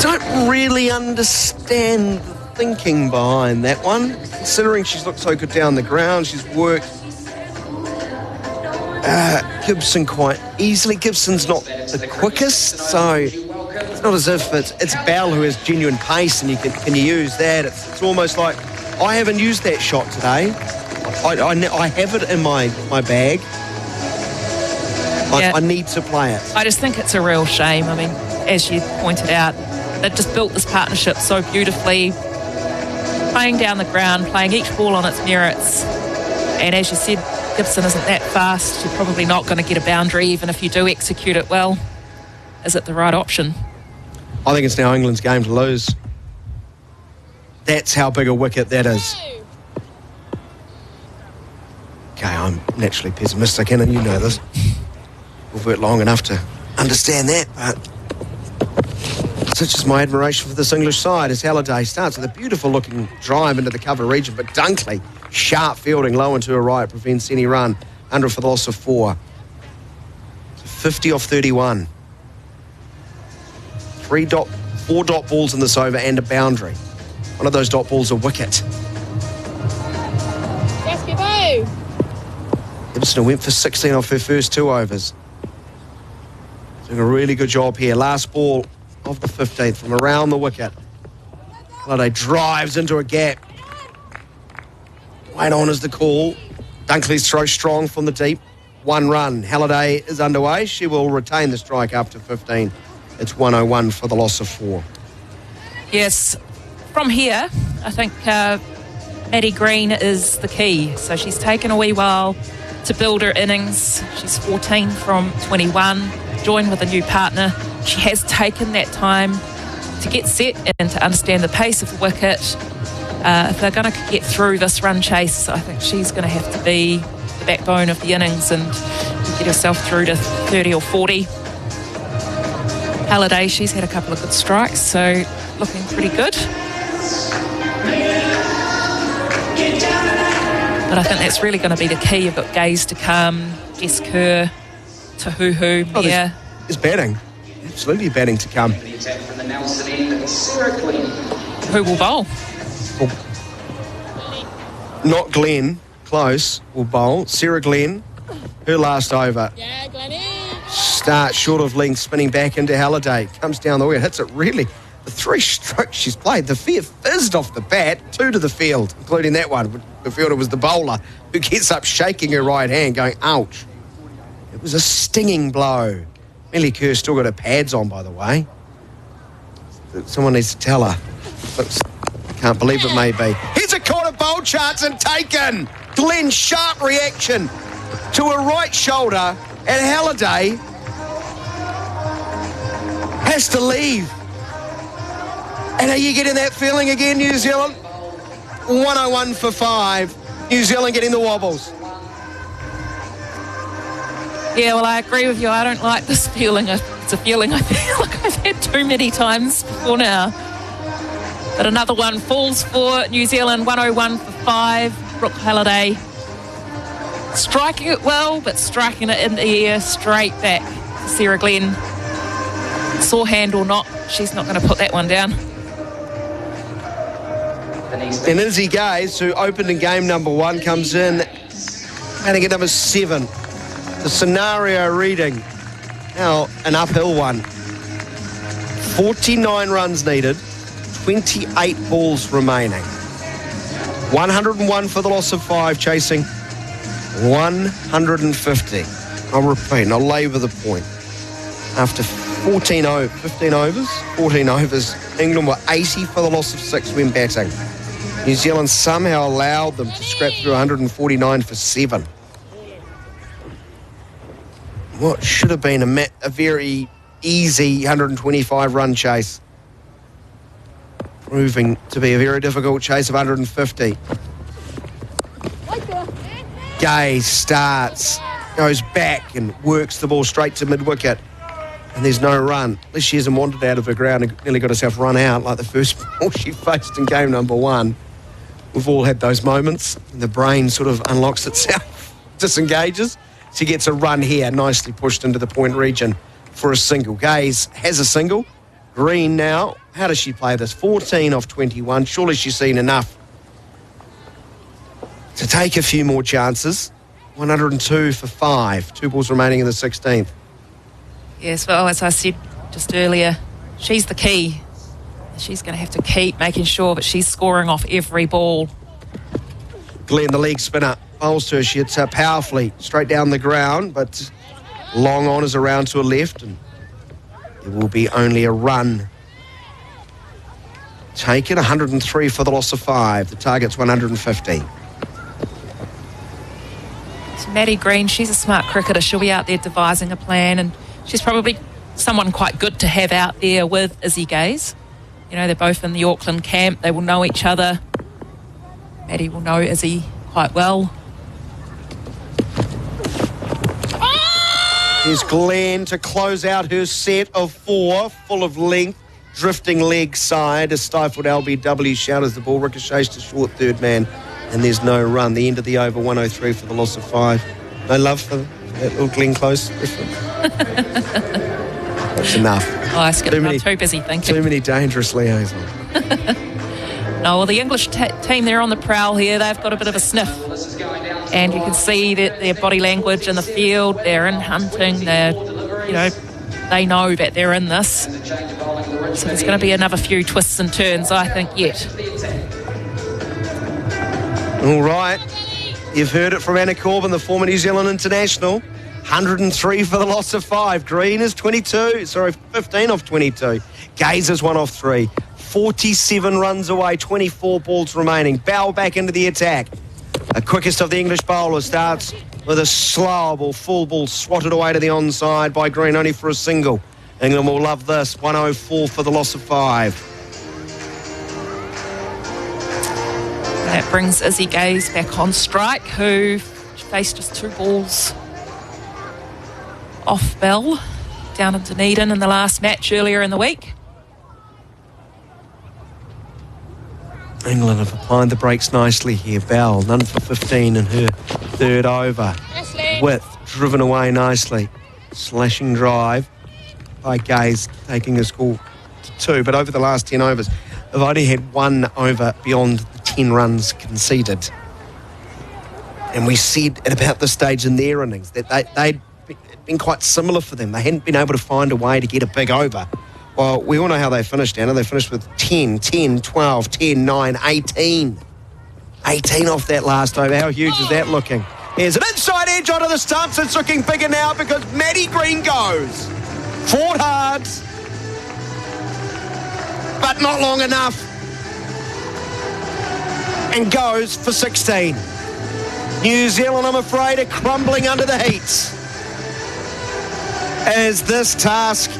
Don't really understand the thinking behind that one, considering she's looked so good down the ground. She's worked Gibson quite easily. Gibson's not the quickest, so it's not as if it's Bell who has genuine pace and can you use that. It's almost like, I haven't used that shot today. I have it in my bag. I need to play it. I just think it's a real shame. I mean, as you pointed out, they've just built this partnership so beautifully, playing down the ground, playing each ball on its merits. And as you said, Gibson isn't that fast. You're probably not going to get a boundary, even if you do execute it well. Is it the right option? I think it's now England's game to lose. That's how big a wicket that is. Okay, I'm naturally pessimistic, and you know this. We've worked long enough to understand that, but such is my admiration for this English side as Halliday starts with a beautiful-looking drive into the cover region, but Dunkley, sharp fielding low and to her right, prevents any run. 100 for the loss of 4. So 50 off 31. 4 dot balls in this over and a boundary. One of those dot balls a wicket. Gibson went for 16 off her first 2 overs. Doing a really good job here. Last ball of the 15th from around the wicket. Halliday drives into a gap. Wait on is the call. Dunkley's throw strong from the deep. 1 run. Halliday is underway. She will retain the strike up to 15. It's 101 for the loss of 4. Yes, from here, I think Maddie Green is the key. So she's taken a wee while to build her innings. She's 14 from 21, joined with a new partner. She has taken that time to get set and to understand the pace of the wicket. If they're going to get through this run chase, I think she's going to have to be the backbone of the innings and get herself through to 30 or 40. Halliday, she's had a couple of good strikes, so looking pretty good. But I think that's really going to be the key. You've got Gaze to come, Jess Kerr, Tahuhu, Mia. There's batting. Absolutely batting to come. Who will bowl? Not Glenn. Close. Will bowl. Sarah Glenn. Her last over. Yeah, Glennie. Start short of length, spinning back into Halliday. Comes down the wicket. Hits it really. The 3 strokes she's played. The fair fizzed off the bat. 2 to the field, including that one. The fielder was the bowler who gets up shaking her right hand going, ouch. It was a stinging blow. Millie Kerr still got her pads on, by the way. Someone needs to tell her. Can't believe it may be. Here's a corner bowl chance and taken. Glenn's sharp reaction to her right shoulder, and Halliday has to leave. And are you getting that feeling again, New Zealand? 101 for 5. New Zealand getting the wobbles. Yeah, well, I agree with you. I don't like this feeling. It's a feeling I feel like I've had too many times before now. But another one falls for New Zealand, 101 for 5. Brooke Halliday striking it well, but striking it in the air straight back to Sarah Glenn. Sore hand or not, she's not going to put that one down. And Izzy Gaze, who opened in game number 1, comes in batting at number 7. The scenario reading, now an uphill one. 49 runs needed, 28 balls remaining. 101 for the loss of 5, chasing 150. I'll repeat, and I'll labour the point. After 14 overs, England were 80 for the loss of 6 when batting. New Zealand somehow allowed them to scrap through 149 for 7. What should have been a very easy 125-run chase, proving to be a very difficult chase of 150. Gaze starts, goes back and works the ball straight to mid-wicket. And there's no run. At least she hasn't wandered out of the ground and nearly got herself run out like the first ball she faced in game number 1. We've all had those moments. And the brain sort of unlocks itself, disengages. She gets a run here, nicely pushed into the point region for a single. Gaze has a single. Green now. How does she play this? 14 off 21. Surely she's seen enough to take a few more chances. 102 for 5. 2 balls remaining in the 16th. Yes, well, as I said just earlier, she's the key. She's going to have to keep making sure that she's scoring off every ball. Glenn, the leg spinner, bowls to her. She hits her powerfully straight down the ground, but long on is around to her left, and there will be only a run taken. 103 for the loss of 5. The target's 150. So Maddie Green, she's a smart cricketer. She'll be out there devising a plan, and she's probably someone quite good to have out there with Izzy Gaze. You know, they're both in the Auckland camp. They will know each other. Maddie will know Izzy quite well. Here's Glenn to close out her set of 4, full of length, drifting leg side. A stifled LBW shout as the ball ricochets to short third man, and there's no run. The end of the over, 103 for the loss of 5. No love for that little Glenn Close reference. That's enough. Oh, I skipped. I'm too busy thinking. Too many dangerous liaisons. No, well, the English team, they're on the prowl here. They've got a bit of a sniff. And you can see that their body language in the field. They're in hunting. They're, you know, they know that they're in this. So there's going to be another few twists and turns, I think, yet. All right. You've heard it from Anna Corbin, the former New Zealand international. 103 for the loss of 5. Green is 15 off 22. Gaze is 1 off 3. 47 runs away, 24 balls remaining. Bell back into the attack. The quickest of the English bowlers starts with a slow ball, full ball swatted away to the onside by Green, only for a single. England will love this. 104 for the loss of 5. That brings Izzy Gaze back on strike, who faced just 2 balls off Bell down in Dunedin in the last match earlier in the week. England have applied the brakes nicely here. Bell, none for 15 in her third over. Width, driven away nicely. Slashing drive by Gaze, taking a score to 2. But over the last 10 overs, they've only had 1 over beyond the 10 runs conceded. And we said at about this stage in their innings that they'd been quite similar for them. They hadn't been able to find a way to get a big over. Well, we all know how they finished, Anna. They finished with 10, 10, 12, 10, 9, 18. 18 off that last over. How huge is that looking? Here's an inside edge onto the stumps. It's looking bigger now because Maddie Green goes. Fought hard, but not long enough. And goes for 16. New Zealand, I'm afraid, are crumbling under the heat, as this task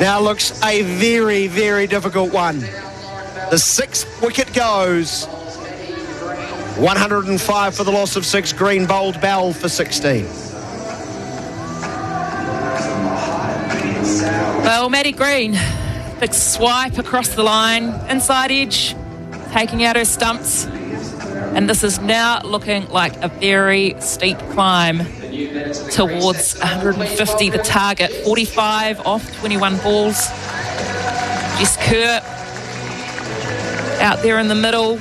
now looks a very, very difficult one. The 6th wicket goes. 105 for the loss of 6. Green bowled Bell for 16. Well, Maddie Green, big swipe across the line, inside edge, taking out her stumps. And this is now looking like a very steep climb towards 150, the target. 45 off 21 balls. Jess Kerr out there in the middle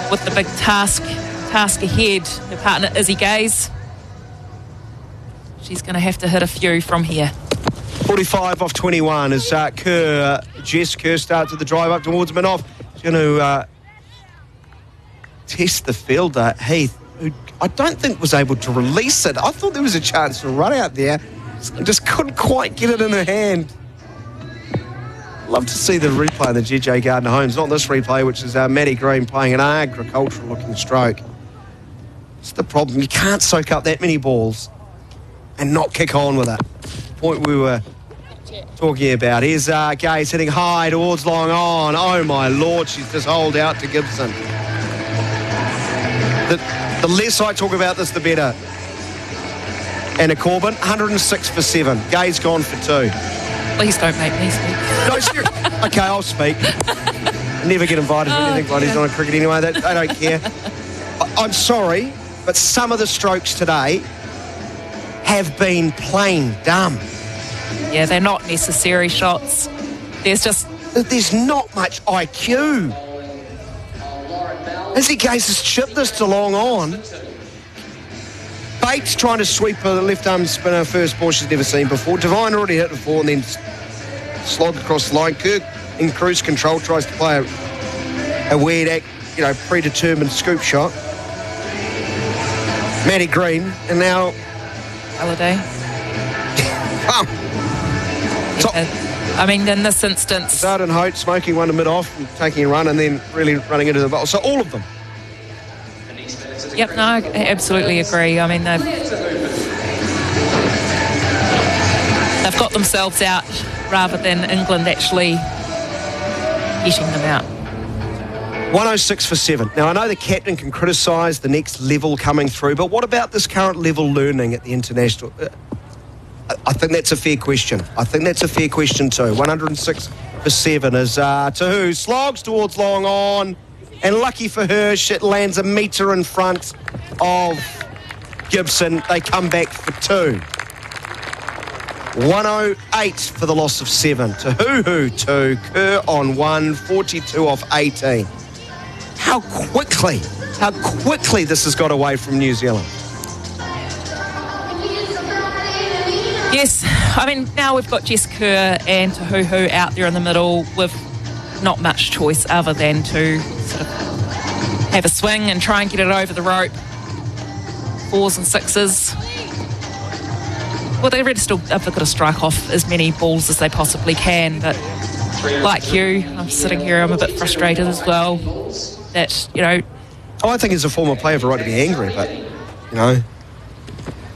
with the big task ahead. Her partner Izzy Gaze. She's going to have to hit a few from here. 45 off 21 as Jess Kerr starts with the drive up towards Minoff. She's going to test the fielder, Heath, who I don't think was able to release it. I thought there was a chance to run out there and just couldn't quite get it in her hand. Love to see the replay of the GJ Gardner Homes, not this replay, which is Maddie Green playing an agricultural-looking stroke. It's the problem. You can't soak up that many balls and not kick on with it. Point we were talking about. Here's Gaze hitting high towards long on. Oh, my Lord, she's just holed out to Gibson. The less I talk about this, the better. Anna Corbin, 106 for 7. Gaze gone for 2. Please don't make me speak. No, seriously. Okay, I'll speak. Never get invited to anything like he's on a cricket anyway. I don't care. I'm sorry, but some of the strokes today have been plain dumb. Yeah, they're not necessary shots. There's not much IQ. Izzy Gaze has chipped this to long on. Bates trying to sweep a left-arm spinner first ball she's never seen before. Devine already hit before and then slogged across the line. Kirk in cruise control tries to play a weird, predetermined scoop shot. Maddie Green and now Halliday. I mean, in this instance, Zarden Holt smoking one to mid-off and taking a run and then really running into the ball. So all of them. Yep, no, I absolutely agree. I mean, they've got themselves out rather than England actually getting them out. 106 for 7. Now, I know the captain can criticise the next level coming through, but what about this current level learning at the international? I think that's a fair question. I think that's a fair question too. 106 for 7 as Tahu slogs towards long on. And lucky for her, shit lands a metre in front of Gibson. They come back for 2. 108 for the loss of 7. Tahu 2, Kerr on 1, 42 off 18. How quickly this has got away from New Zealand. Yes, I mean, now we've got Jess Kerr and Tahu out there in the middle with not much choice other than to sort of have a swing and try and get it over the rope. 4s and 6s. Well, they've got to strike off as many balls as they possibly can, but like you, I'm sitting here, I'm a bit frustrated as well that, I think as a former player, I have a right to be angry, but,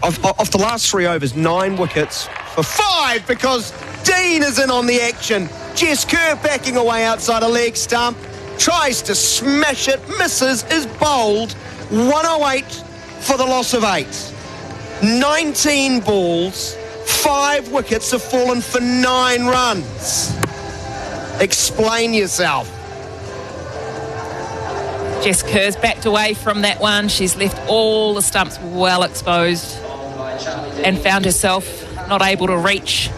Off the last 3 overs, 9 wickets for 5 because Dean is in on the action. Jess Kerr backing away outside a leg stump. Tries to smash it, misses, is bowled. 108 for the loss of 8. 19 balls, 5 wickets have fallen for 9 runs. Explain yourself. Jess Kerr's backed away from that one. She's left all the stumps well exposed and found herself not able to reach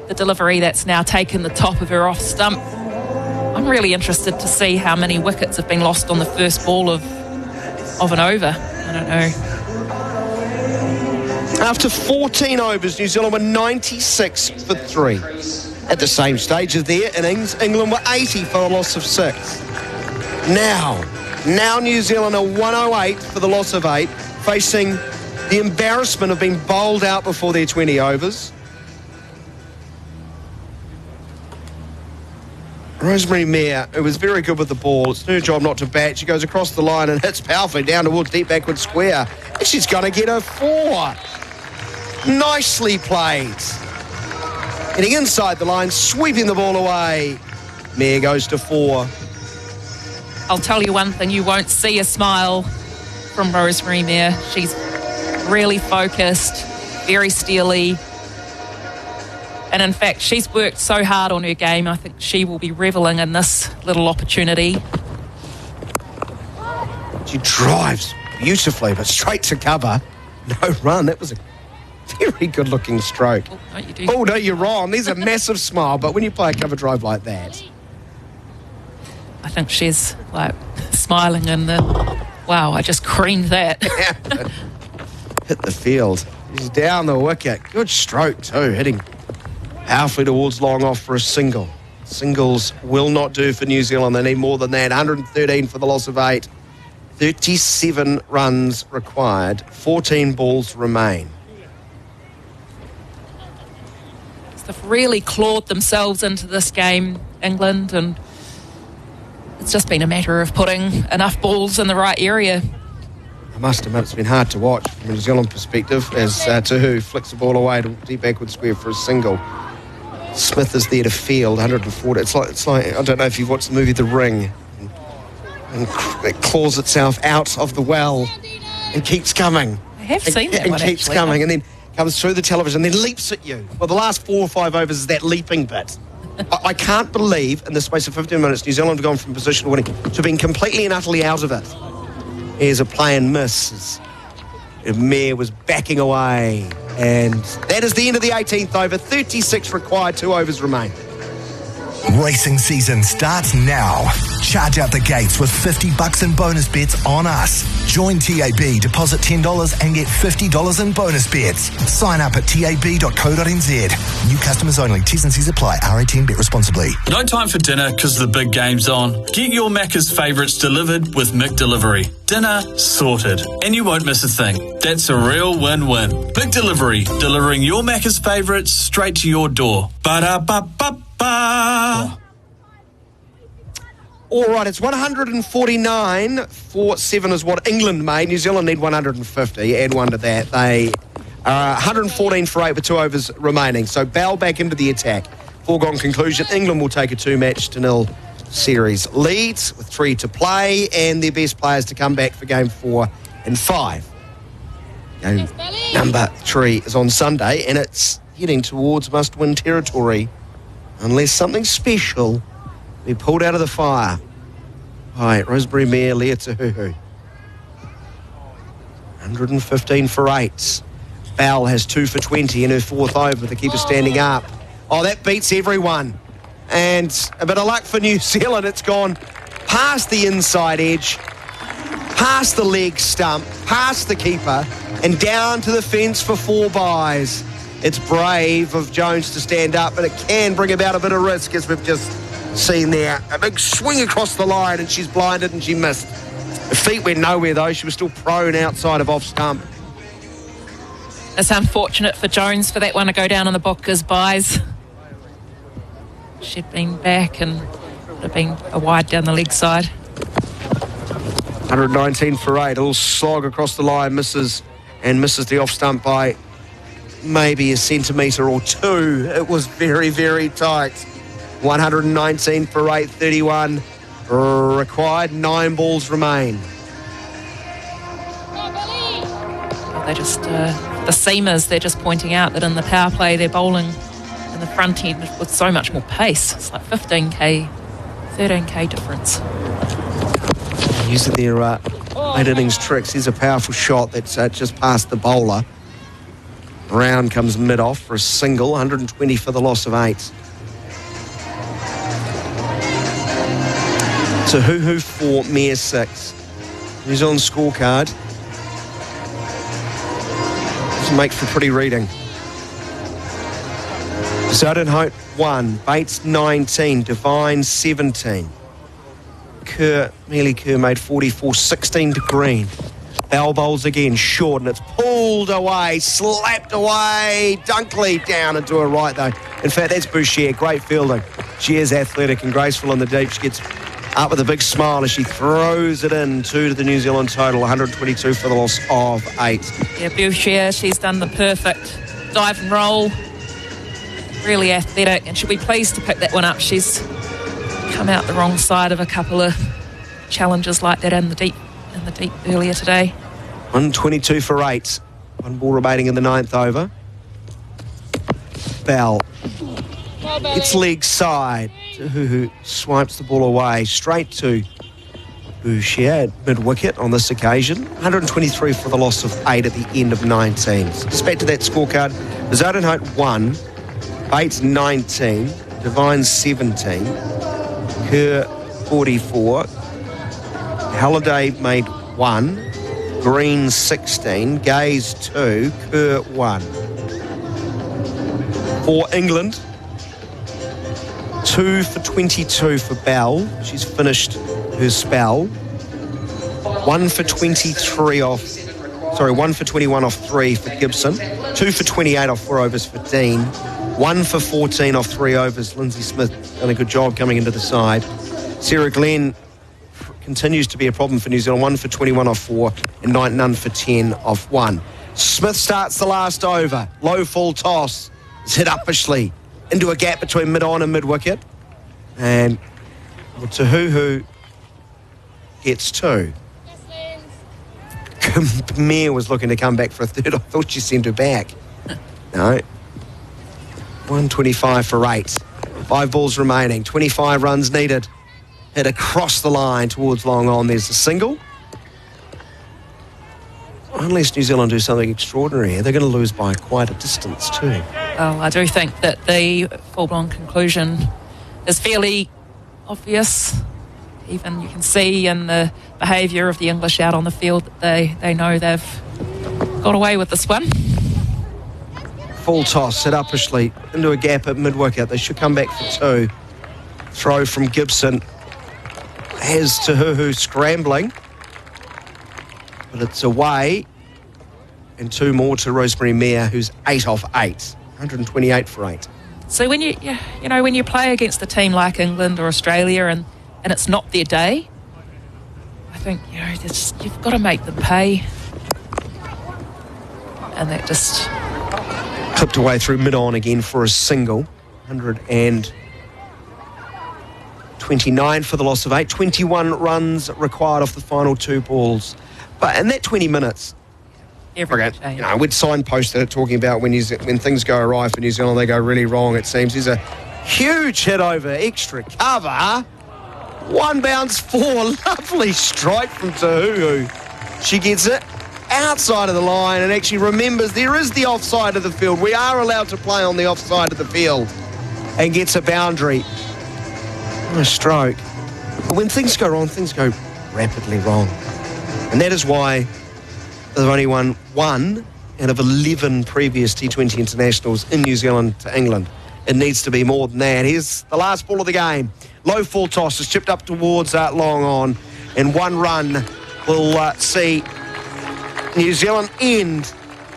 the delivery that's now taken the top of her off stump. I'm really interested to see how many wickets have been lost on the first ball of an over. I don't know. After 14 overs, New Zealand were 96 for 3. At the same stage of their innings, England were 80 for a loss of 6. Now New Zealand are 108 for the loss of 8, facing the embarrassment of being bowled out before their 20 overs. Rosemary Mayer, who was very good with the ball, it's her job not to bat. She goes across the line and hits powerfully down towards deep backward square. And she's going to get a 4. Nicely played. Getting inside the line, sweeping the ball away. Mayer goes to 4. I'll tell you one thing, you won't see a smile from Rosemary Mayer. She's really focused, very steely. And in fact, she's worked so hard on her game, I think she will be revelling in this little opportunity. She drives beautifully, but straight to cover. No run. That was a very good-looking stroke. Oh, no, you're wrong. There's a massive smile, but when you play a cover drive like that, think she's like smiling and wow, I just creamed that. Hit the field. He's down the wicket. Good stroke too, hitting powerfully towards long off for a single. Singles will not do for New Zealand. They need more than that. 113 for the loss of 8. 37 runs required. 14 balls remain. They've really clawed themselves into this game, England, and it's just been a matter of putting enough balls in the right area. I must admit, it's been hard to watch from a New Zealand perspective as Tahu flicks the ball away to deep backward square for a single. Smith is there to field, 140. It's like I don't know if you've watched the movie The Ring, and it claws itself out of the well and keeps coming. I have seen that and one, keeps actually. coming, and then comes through the television, then leaps at you. Well, the last 4 or 5 overs is that leaping bit. I can't believe in the space of 15 minutes New Zealand have gone from positional winning to being completely and utterly out of it. Here's a play and miss. Mayer was backing away. And that is the end of the 18th over. 36 required, 2 overs remain. Racing season starts now. Charge out the gates with $50 in bonus bets on us. Join TAB, deposit $10 and get $50 in bonus bets. Sign up at tab.co.nz. New customers only. T's and C's apply. R18, bet responsibly. No time for dinner because the big game's on. Get your Macca's favourites delivered with McDelivery. Dinner sorted. And you won't miss a thing. That's a real win-win. McDelivery, delivering your Macca's favourites straight to your door. Ba-da-ba-ba-ba. All right, it's 149 for 7 is what England made. New Zealand need 150. Add 1 to that. They are 114 for 8 with 2 overs remaining. So Bell back into the attack. Foregone conclusion, England will take a 2-0 series leads with 3 to play and their best players to come back for game 4 and 5. Game number 3 is on Sunday and it's heading towards must-win territory unless something special be pulled out of the fire by Rosemary Mayer, Leah Tahuhu. 115 for 8. Bell has 2 for 20 in her 4th over. The keeper standing up. Oh, that beats everyone. And a bit of luck for New Zealand. It's gone past the inside edge, past the leg stump, past the keeper, and down to the fence for 4 byes. It's brave of Jones to stand up, but it can bring about a bit of risk, as we've just seen there. A big swing across the line, and she's blinded and she missed. Her feet went nowhere, though. She was still prone outside of off stump. It's unfortunate for Jones for that one to go down on the book as byes. She'd been back and would have been a wide down the leg side. 119 for 8. A little slog across the line, misses the off stump by maybe a centimetre or 2. It was very, very tight. 119 for 8, 31 required. 9 balls remain. They just, the seamers, they're just pointing out that in the power play they're bowling in the front end with so much more pace. It's like 15k, 13k difference. Using their late innings tricks. Here's a powerful shot that's just past the bowler. Round comes mid-off for a single. 120 for the loss of 8. Tahuhu 4, Mayer 6. New Zealand scorecard. This makes for pretty reading. Zodenhout 1, Bates 19, Devine 17. Mealy Kerr made 44, 16 to Green. Bell bowls again, short, and it's pulled away, slapped away, Dunkley down into her right, though. In fact, that's Boucher, great fielding. She is athletic and graceful in the deep. She gets up with a big smile as she throws it in, 2 to the New Zealand total, 122 for the loss of 8. Yeah, Boucher, she's done the perfect dive and roll. Really athletic, and she'll be pleased to pick that one up. She's come out the wrong side of a couple of challenges like that in the deep earlier today. 122 for 8. 1 ball remaining in the 9th over. Bell gets leg side. Tahuhu swipes the ball away straight to Boucher at mid-wicket on this occasion. 123 for the loss of 8 at the end of 19. So just back to that scorecard. Zodenhout 1, Bates 19, Devine 17, Kerr 44. Halliday made 1. Green 16. Gaze 2. Kerr 1. For England, 2 for 22 for Bell. She's finished her spell. 1 for 23 off. 1 for 21 off 3 for Gibson. 2 for 28 off 4 overs for Dean. 1 for 14 off 3 overs. Lindsay Smith done a good job coming into the side. Sarah Glenn continues to be a problem for New Zealand. 1 for 21 off 4 and none for 10 off 1. Smith starts the last over. Low full toss. It's hit uppishly into a gap between mid-on and mid-wicket. And Tahuhu gets 2. Khmer was looking to come back for a third. I thought she sent her back. No. 125 for 8. 5 balls remaining. 25 runs needed. Hit across the line towards long on. There's a single. Unless New Zealand do something extraordinary here, they're going to lose by quite a distance too. Well, I do think that the full-blown conclusion is fairly obvious. Even you can see in the behaviour of the English out on the field that they know they've got away with this one. Full toss, set uppishly into a gap at mid-wicket. They should come back for 2. Throw from Gibson. Has Tahuhu scrambling. But it's away. And 2 more to Rosemary Mayer, who's 8 off 8. 128 for 8. So when when you play against a team like England or Australia and it's not their day, I think you've got to make them pay. And that just clipped away through mid-on again for a single. 129 for the loss of 8. 21 runs required off the final 2 balls. But in that 20 minutes, we'd signposted it talking about when things go awry for New Zealand, they go really wrong, it seems. There's a huge hit over extra cover. 1 bounce 4. Lovely strike from Tahuhu. She gets it outside of the line and actually remembers there is the offside of the field. We are allowed to play on the offside of the field, and gets a boundary. What a stroke. But when things go wrong, things go rapidly wrong. And that is why they've only won 1 out of 11 previous T20 internationals in New Zealand to England. It needs to be more than that. Here's the last ball of the game. Low full toss is chipped up towards long on, and 1 run will see New Zealand end,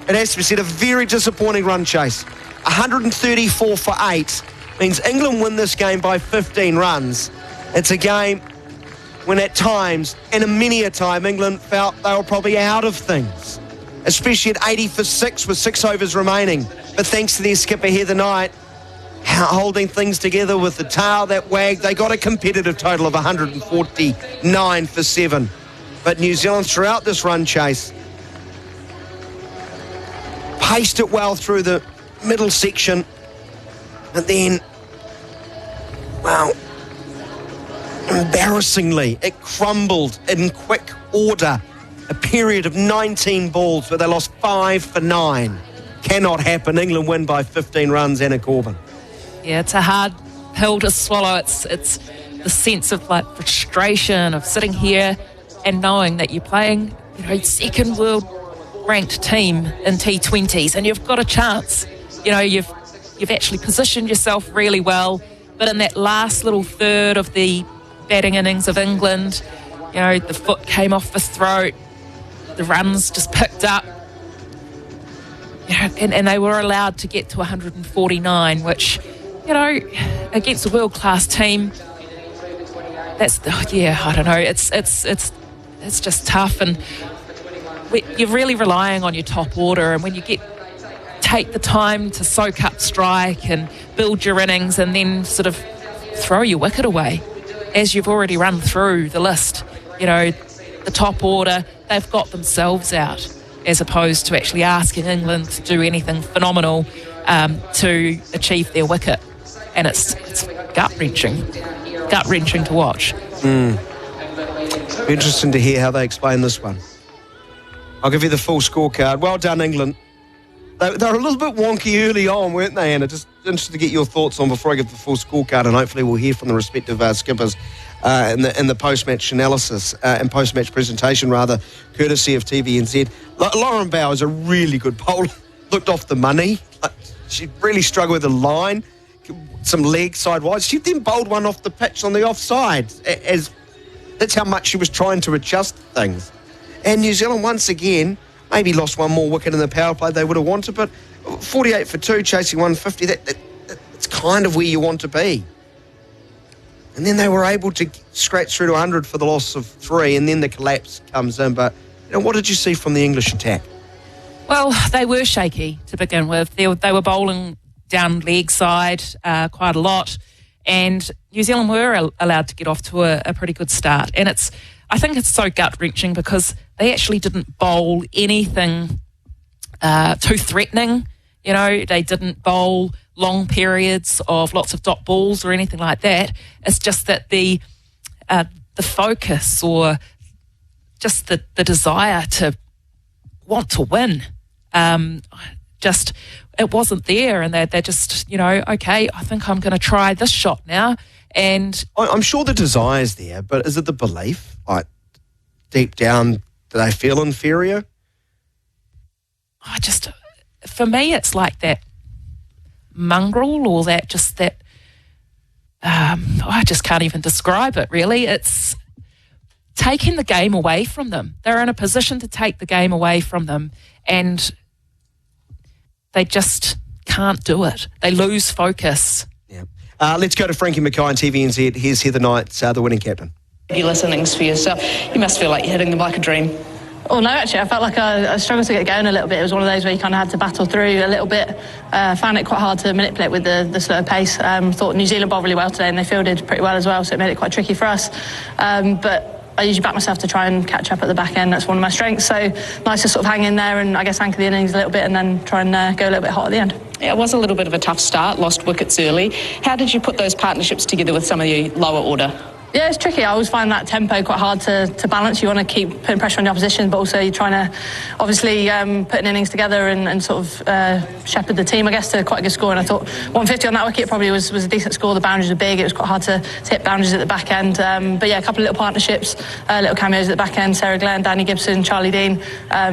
it has to be said, a very disappointing run chase. 134 for 8 means England win this game by 15 runs. It's a game when at times, and many a time, England felt they were probably out of things, especially at 80 for 6 with 6 overs remaining. But thanks to their skipper Heather Knight, holding things together with the tail that wagged, they got a competitive total of 149 for 7. But New Zealand, throughout this run chase, paced it well through the middle section, and then, well, embarrassingly, it crumbled in quick order. A period of 19 balls where they lost 5 for 9. Cannot happen. England win by 15 runs, Anna Corbin. Yeah, it's a hard pill to swallow. It's the sense of frustration of sitting here and knowing that you're playing, second world ranked team in T20s, and you've got a chance. You've actually positioned yourself really well, but in that last little third of the batting innings of England, the foot came off the throat, the runs just picked up, and they were allowed to get to 149, which, against a world-class team, I don't know, it's just tough, and you're really relying on your top order, and when you take the time to soak up strike and build your innings and then sort of throw your wicket away, as you've already run through the list, the top order, they've got themselves out, as opposed to actually asking England to do anything phenomenal to achieve their wicket. And it's gut-wrenching to watch. Interesting to hear how they explain this one. I'll give you the full scorecard. Well done, England. They were a little bit wonky early on, weren't they, Anna? Just interested to get your thoughts on before I give the full scorecard, and hopefully we'll hear from the respective skippers in the post-match analysis and post-match presentation, rather, courtesy of TVNZ. Lauren Bowers, a really good bowler, looked off the money. She really struggled with the line, some leg sideways. She then bowled one off the pitch on the offside. That's how much she was trying to adjust things. And New Zealand, once again, maybe lost one more wicket in the power play they would have wanted, but 48 for 2, chasing 150, that's kind of where you want to be. And then they were able to scratch through to 100 for the loss of 3, and then the collapse comes in. But what did you see from the English attack? Well, they were shaky to begin with. They were bowling down leg side quite a lot, and New Zealand were allowed to get off to a pretty good start. And I think it's so gut-wrenching because they actually didn't bowl anything too threatening. They didn't bowl long periods of lots of dot balls or anything like that. It's just that the focus or just the desire to want to win, it wasn't there, and they're just, okay, I think I'm going to try this shot now. And I'm sure the desire's there, but is it the belief? Like, deep down, do they feel inferior? For me, it's like that mongrel or I just can't even describe it, really. It's taking the game away from them. They're in a position to take the game away from them, and they just can't do it. They lose focus. Yeah. Let's go to Frankie Mackay on TVNZ. Here's Heather Knight, the winning captain. Fabulous innings for yourself. You must feel like you're hitting them like a dream. Oh no, actually, I felt like I struggled to get going a little bit. It was one of those where you kind of had to battle through a little bit. Found it quite hard to manipulate with the slower pace. Thought New Zealand bowled really well today, and they fielded pretty well as well, so it made it quite tricky for us. But I usually back myself to try and catch up at the back end. That's one of my strengths. So nice to sort of hang in there and I guess anchor the innings a little bit and then try and go a little bit hot at the end. Yeah, it was a little bit of a tough start, lost wickets early. How did you put those partnerships together with some of the lower order? Yeah, it's tricky. I always find that tempo quite hard to balance. You want to keep putting pressure on the opposition, but also you're trying to obviously put an innings together and sort of shepherd the team, I guess, to quite a good score. And I thought 150 on that wicket probably was a decent score. The boundaries were big. It was quite hard to hit boundaries at the back end. But yeah, a couple of little partnerships, little cameos at the back end. Sarah Glenn, Danny Gibson, Charlie Dean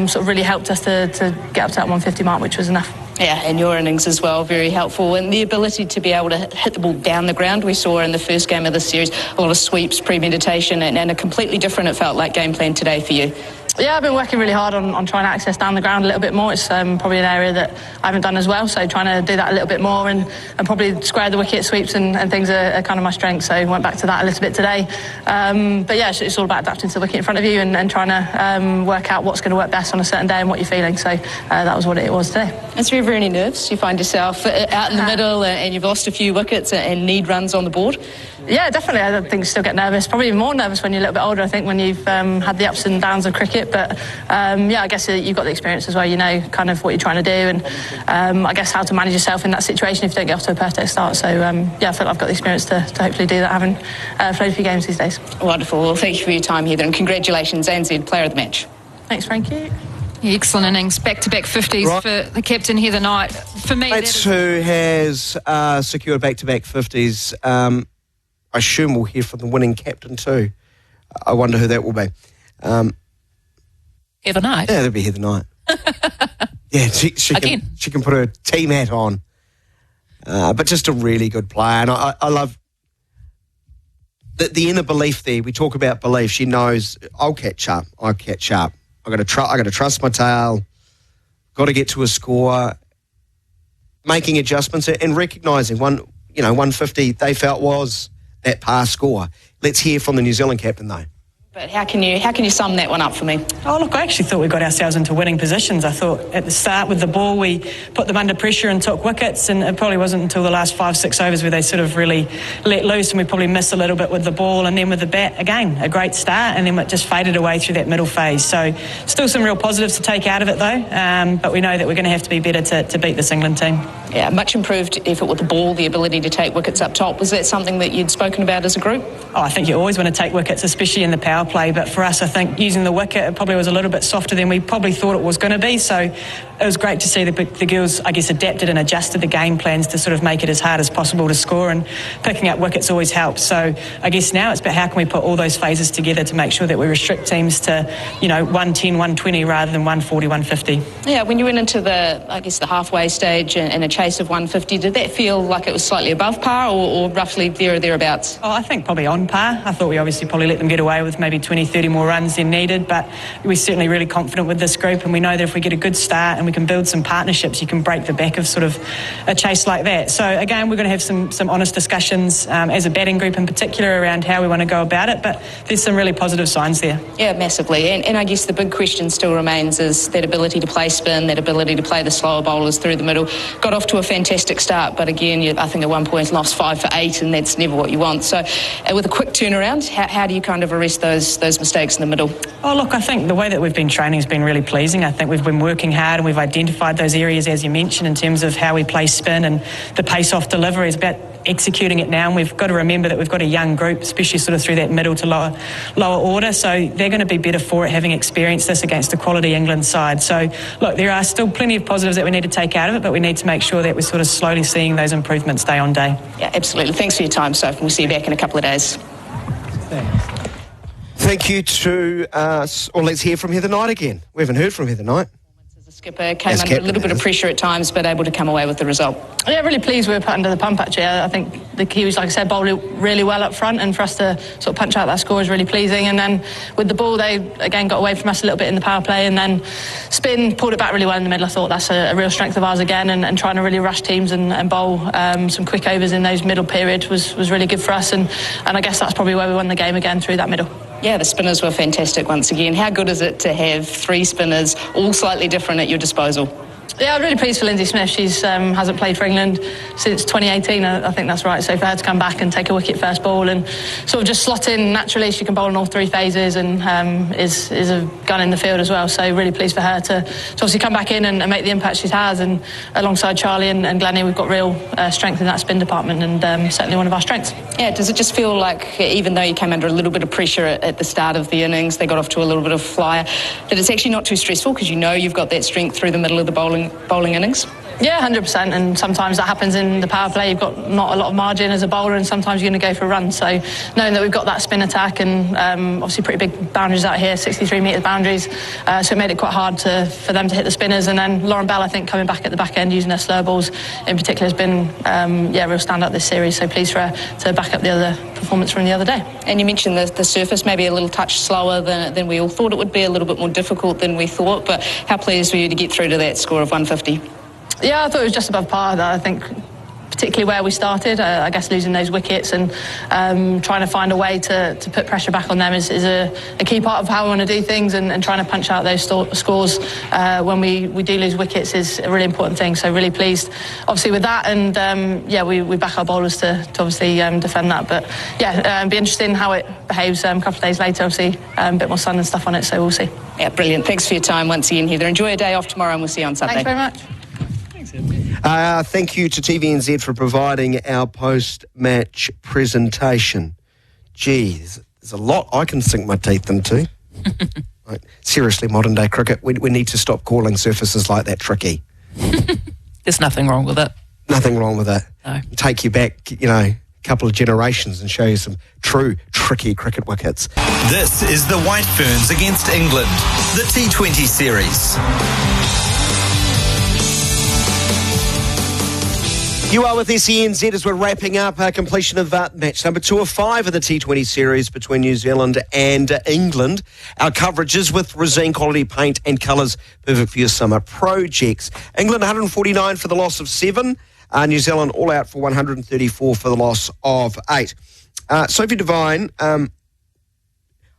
sort of really helped us to get up to that 150 mark, which was enough. Yeah, and your innings as well, very helpful. And the ability to be able to hit the ball down the ground, we saw in the first game of the series, a lot of sweeps, premeditation, and a completely different, it felt like, game plan today for you. Yeah, I've been working really hard on trying to access down the ground a little bit more. It's probably an area that I haven't done as well, so trying to do that a little bit more and probably square the wicket, sweeps and things are kind of my strength, so went back to that a little bit today. But yeah, it's all about adapting to the wicket in front of you and trying to work out what's going to work best on a certain day and what you're feeling, so that was what it was today. Is there ever any nerves? You find yourself out in the middle and you've lost a few wickets and need runs on the board? Yeah, definitely. I think you still get nervous. Probably even more nervous when you're a little bit older, I think, when you've had the ups and downs of cricket. But yeah, I guess you've got the experience as well. You know kind of what you're trying to do and I guess how to manage yourself in that situation if you don't get off to a perfect start. So yeah, I feel like I've got the experience to hopefully do that, having played a few games these days. Wonderful. Well, thank you for your time, Heather, and congratulations, ANZ Player of the Match. Thanks, Frankie. Excellent innings, back-to-back 50s right for the captain Heather Knight. For me, that's who has secured back-to-back 50s. I assume we'll hear from the winning captain too. I wonder who that will be. Heather Knight? Yeah, that'll be Heather Knight. Yeah, she can put her team hat on. But just a really good player. And I love the inner belief there. We talk about belief. She knows, I'll catch up. I've got to trust my tail. Got to get to a score. Making adjustments and recognising 150 they felt was that past score. Let's hear from the New Zealand captain though. But how can you sum that one up for me? Oh, look, I actually thought we got ourselves into winning positions. I thought at the start with the ball we put them under pressure and took wickets, and it probably wasn't until the last 5-6 overs where they sort of really let loose and we probably missed a little bit with the ball, and then with the bat, again, a great start, and then it just faded away through that middle phase. So still some real positives to take out of it though, but we know that we're going to have to be better to beat this England team. Yeah, much improved effort with the ball, the ability to take wickets up top. Was that something that you'd spoken about as a group? Oh, I think you always want to take wickets, especially in the power play. But for us, I think using the wicket, it probably was a little bit softer than we probably thought it was going to be. So it was great to see the girls, I guess, adapted and adjusted the game plans to sort of make it as hard as possible to score, and picking up wickets always helps. So I guess now it's about how can we put all those phases together to make sure that we restrict teams to, 110, 120 rather than 140, 150. Yeah, when you went into the halfway stage and a chase of 150, did that feel like it was slightly above par or roughly there or thereabouts? Oh, I think probably on par. I thought we obviously probably let them get away with maybe 20, 30 more runs than needed, but we're certainly really confident with this group, and we know that if we get a good start and we can build some partnerships, you can break the back of sort of a chase like that. So again, we're going to have some honest discussions as a batting group in particular around how we want to go about it, but there's some really positive signs there. Yeah, massively. And I guess the big question still remains is that ability to play spin, that ability to play the slower bowlers through the middle. Got off to a fantastic start, but again, I think at one point lost 5 for 8, and that's never what you want. So with a quick turnaround, how do you kind of arrest those mistakes in the middle? Oh, look, I think the way that we've been training has been really pleasing. I think we've been working hard and we've identified those areas, as you mentioned, in terms of how we play spin and the pace-off delivery is about executing it now, and we've got to remember that we've got a young group, especially sort of through that middle to lower order, so they're going to be better for it, having experienced this against a quality England side. So look, there are still plenty of positives that we need to take out of it, but we need to make sure that we're sort of slowly seeing those improvements day on day. Yeah, absolutely. Thanks for your time, Soph. We'll see you back in a couple of days. Thank you to let's hear from Heather Knight again. We haven't heard from Heather Knight. Skipper came under a little bit of pressure at times, but able to come away with the result. Yeah, really pleased we were put under the pump, actually. I think the Kiwis, like I said, bowled really well up front, and for us to sort of punch out that score is really pleasing. And then with the ball, they again got away from us a little bit in the power play, and then spin pulled it back really well in the middle. I thought that's a real strength of ours again, and trying to really rush teams and bowl some quick overs in those middle periods was really good for us, and I guess that's probably where we won the game again, through that middle. Yeah, the spinners were fantastic once again. How good is it to have 3 spinners, all slightly different, at your disposal? Yeah, I'm really pleased for Lindsay Smith. She's hasn't played for England since 2018, I think that's right. So for her to come back and take a wicket first ball and sort of just slot in naturally, she can bowl in all 3 phases and is a gun in the field as well. So really pleased for her to obviously come back in and make the impact she has. And alongside Charlie and Glennie, we've got real strength in that spin department, and certainly one of our strengths. Yeah, does it just feel like, even though you came under a little bit of pressure at the start of the innings, they got off to a little bit of flyer, that it's actually not too stressful because you know you've got that strength through the middle of the bowling innings? Yeah, 100%, and sometimes that happens in the power play. You've got not a lot of margin as a bowler, and sometimes you're going to go for a run. So knowing that we've got that spin attack and obviously pretty big boundaries out here, 63 metre boundaries, so it made it quite hard for them to hit the spinners. And then Lauren Bell, I think, coming back at the back end using her slur balls in particular has been real standout this series. So pleased for her to back up the other performance from the other day. And you mentioned the surface maybe a little touch slower than we all thought it would be, a little bit more difficult than we thought, but how pleased were you to get through to that score of 150? Yeah, I thought it was just above par. I think particularly where we started, I guess losing those wickets and trying to find a way to put pressure back on them is a key part of how we want to do things, and trying to punch out those scores when we do lose wickets is a really important thing. So really pleased obviously with that, and we back our bowlers to obviously defend that. But be interested in how it behaves a couple of days later. Obviously a bit more sun and stuff on it, so we'll see. Yeah, brilliant. Thanks for your time once again, Heather. Enjoy your day off tomorrow, and we'll see you on Sunday. Thanks very much. Thank you to TVNZ for providing our post-match presentation. Gee, there's a lot I can sink my teeth into. Right. Seriously, modern day cricket, we need to stop calling surfaces like that tricky. There's nothing wrong with it. Nothing wrong with it. No. Take you back, a couple of generations and show you some true tricky cricket wickets. This is the White Ferns against England, the T20 series. You are with SENZ as we're wrapping up our completion of match number 2 of 5 of the T20 series between New Zealand and England. Our coverage is with Resine quality paint and colours, perfect for your summer projects. England 149 for the loss of 7. New Zealand all out for 134 for the loss of 8. Sophie Devine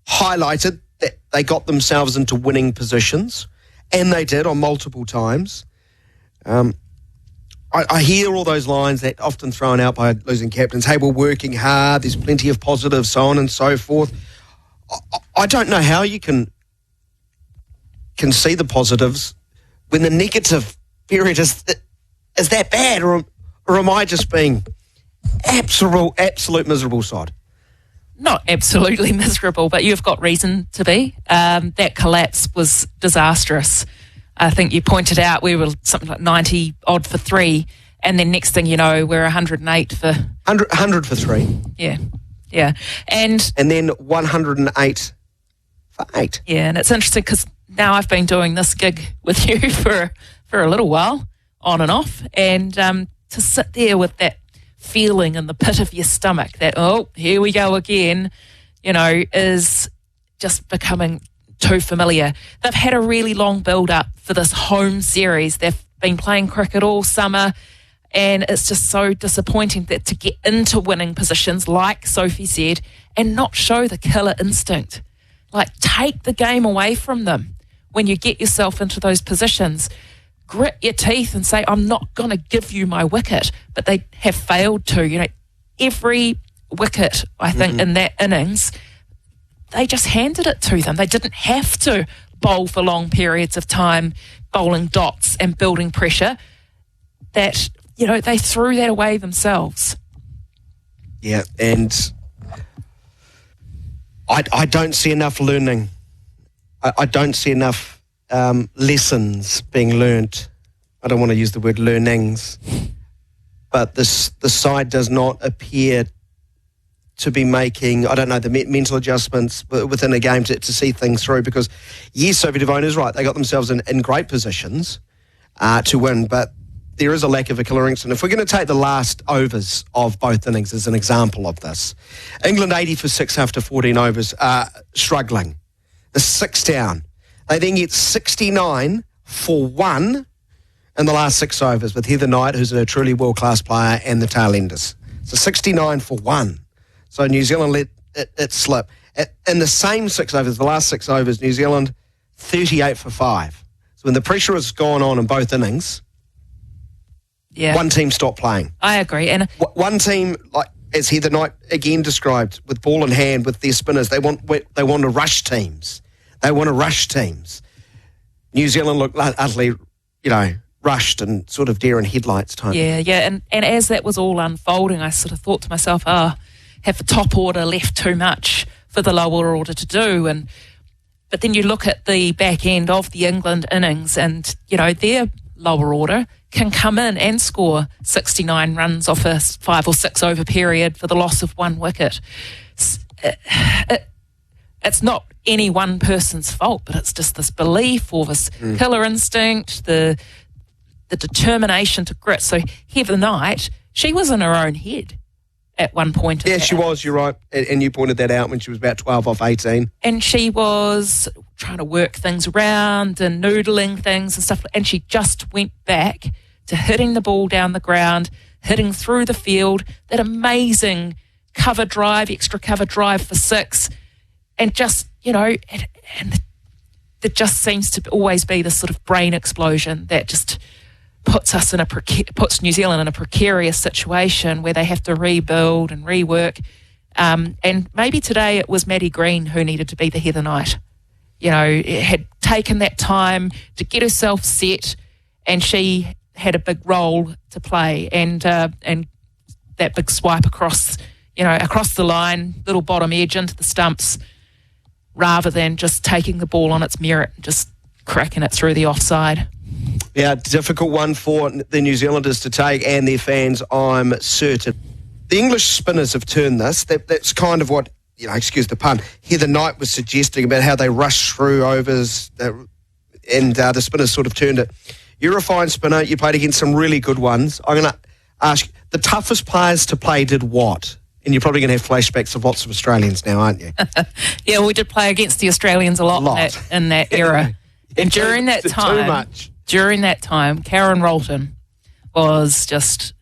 highlighted that they got themselves into winning positions, and they did on multiple times. I hear all those lines that often thrown out by losing captains. Hey, we're working hard. There's plenty of positives, so on and so forth. I don't know how you can see the positives when the negative period is that bad, or am I just being absolute miserable sod? not absolutely miserable, but you've got reason to be. That collapse was disastrous. I think you pointed out we were something like 90 odd for 3, and then next thing you know, we're 108 for 100 for 3. Yeah, and then 108 for 8. Yeah, and it's interesting because now I've been doing this gig with you for a little while, on and off, and to sit there with that feeling in the pit of your stomach that, oh, here we go again, is just becoming too familiar. They've had a really long build-up for this home series. They've been playing cricket all summer, and it's just so disappointing that to get into winning positions, like Sophie said, and not show the killer instinct. Like, take the game away from them when you get yourself into those positions. Grit your teeth and say, I'm not going to give you my wicket. But they have failed to. Every wicket, I think, in that innings, they just handed it to them. They didn't have to bowl for long periods of time, bowling dots and building pressure. That, they threw that away themselves. Yeah, and I don't see enough learning. I don't see enough lessons being learnt. I don't want to use the word learnings, but the side does not appear to be making, I don't know, the mental adjustments within a game to see things through, because yes, Sophie Devone is right. They got themselves in great positions to win, but there is a lack of a killer instinct. If we're going to take the last overs of both innings as an example of this, England 80 for 6 after 14 overs, struggling. The 6 down. They then get 69 for 1 in the last 6 overs with Heather Knight, who's a truly world-class player, and the tail enders. So 69 for 1. So New Zealand let it slip. In the same 6 overs, the last 6 overs, New Zealand 38 for 5. So when the pressure has gone on in both innings, one team stopped playing. I agree. And one team, like as Heather Knight again described, with ball in hand with their spinners, they want to rush teams. They want to rush teams. New Zealand looked utterly, rushed and sort of deer in headlights type. Yeah. And as that was all unfolding, I sort of thought to myself, have the top order left too much for the lower order to do? But then you look at the back end of the England innings and, their lower order can come in and score 69 runs off a 5 or 6 over period for the loss of 1 wicket. It's not any one person's fault, but it's just this belief or this killer instinct, the determination to grit. So Heather Knight, she was in her own head at one point. Yeah, she was, you're right. And you pointed that out when she was about 12 off 18. And she was trying to work things around and noodling things and stuff. And she just went back to hitting the ball down the ground, hitting through the field, that amazing cover drive, extra cover drive for 6. And just, and there just seems to always be this sort of brain explosion that just puts New Zealand in a precarious situation where they have to rebuild and rework. And maybe today it was Maddie Green who needed to be the Heather Knight. Had taken that time to get herself set, and she had a big role to play. And that big swipe across the line, little bottom edge into the stumps, rather than just taking the ball on its merit and just cracking it through the offside. Yeah, difficult one for the New Zealanders to take and their fans, I'm certain. The English spinners have turned this. That's kind of what, excuse the pun, Heather Knight was suggesting about how they rush through overs, and the spinners sort of turned it. You're a fine spinner. You played against some really good ones. I'm going to ask, the toughest players to play did what? And you're probably going to have flashbacks of lots of Australians now, aren't you? Yeah, we did play against the Australians a lot. In that era. And during that time, Karen Rolton was just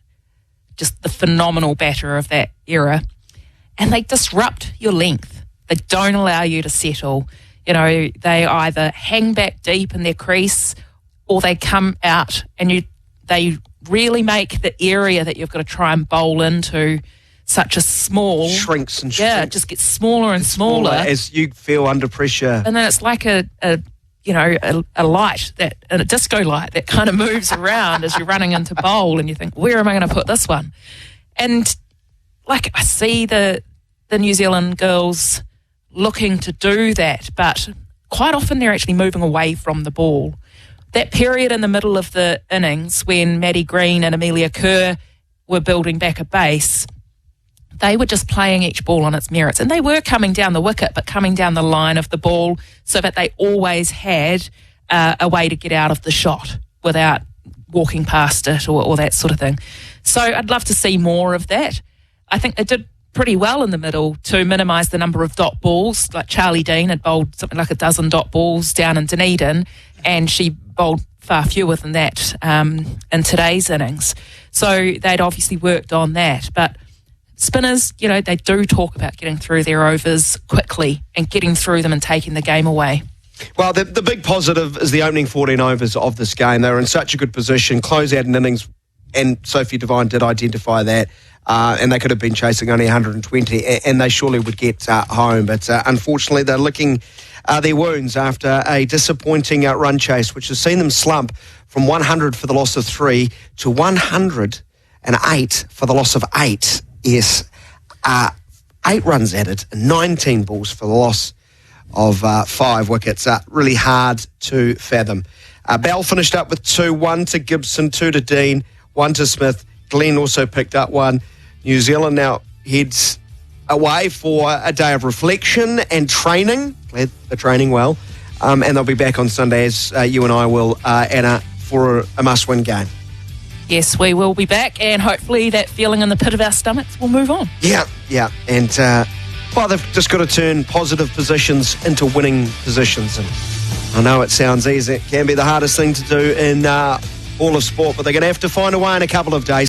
the phenomenal batter of that era. And they disrupt your length. They don't allow you to settle. They either hang back deep in their crease or they come out and they really make the area that you've got to try and bowl into such a small... Shrinks and shrinks. Yeah, it just gets smaller and smaller. As you feel under pressure. And then it's like a light, a disco light that kind of moves around as you're running into bowl, and you think, where am I going to put this one? And I see the the New Zealand girls looking to do that, but quite often they're actually moving away from the ball. That period in the middle of the innings when Maddie Green and Amelia Kerr were building back a base, they were just playing each ball on its merits. And they were coming down the wicket, but coming down the line of the ball so that they always had a way to get out of the shot without walking past it or that sort of thing. So I'd love to see more of that. I think they did pretty well in the middle to minimise the number of dot balls. Like Charlie Dean had bowled something like a dozen dot balls down in Dunedin, and she bowled far fewer than that in today's innings. So they'd obviously worked on that. But spinners, they do talk about getting through their overs quickly and getting through them and taking the game away. Well, the big positive is the opening 14 overs of this game. They were in such a good position, close out an innings, and Sophie Devine did identify that, and they could have been chasing only 120, and they surely would get home. But unfortunately, they're licking their wounds after a disappointing run chase, which has seen them slump from 100 for the loss of 3 to 108 for the loss of 8. Yes, 8 runs added, 19 balls for the loss of 5 wickets. Really hard to fathom. Bell finished up with 2, 1 to Gibson, 2 to Dean, 1 to Smith. Glenn also picked up 1. New Zealand now heads away for a day of reflection and training. Glad they're training well. And they'll be back on Sunday, as you and I will, Anna, for a must-win game. Yes, we will be back, and hopefully that feeling in the pit of our stomachs will move on. Yeah. And, they've just got to turn positive positions into winning positions. And I know it sounds easy. It can be the hardest thing to do in all of sport, but they're going to have to find a way in a couple of days.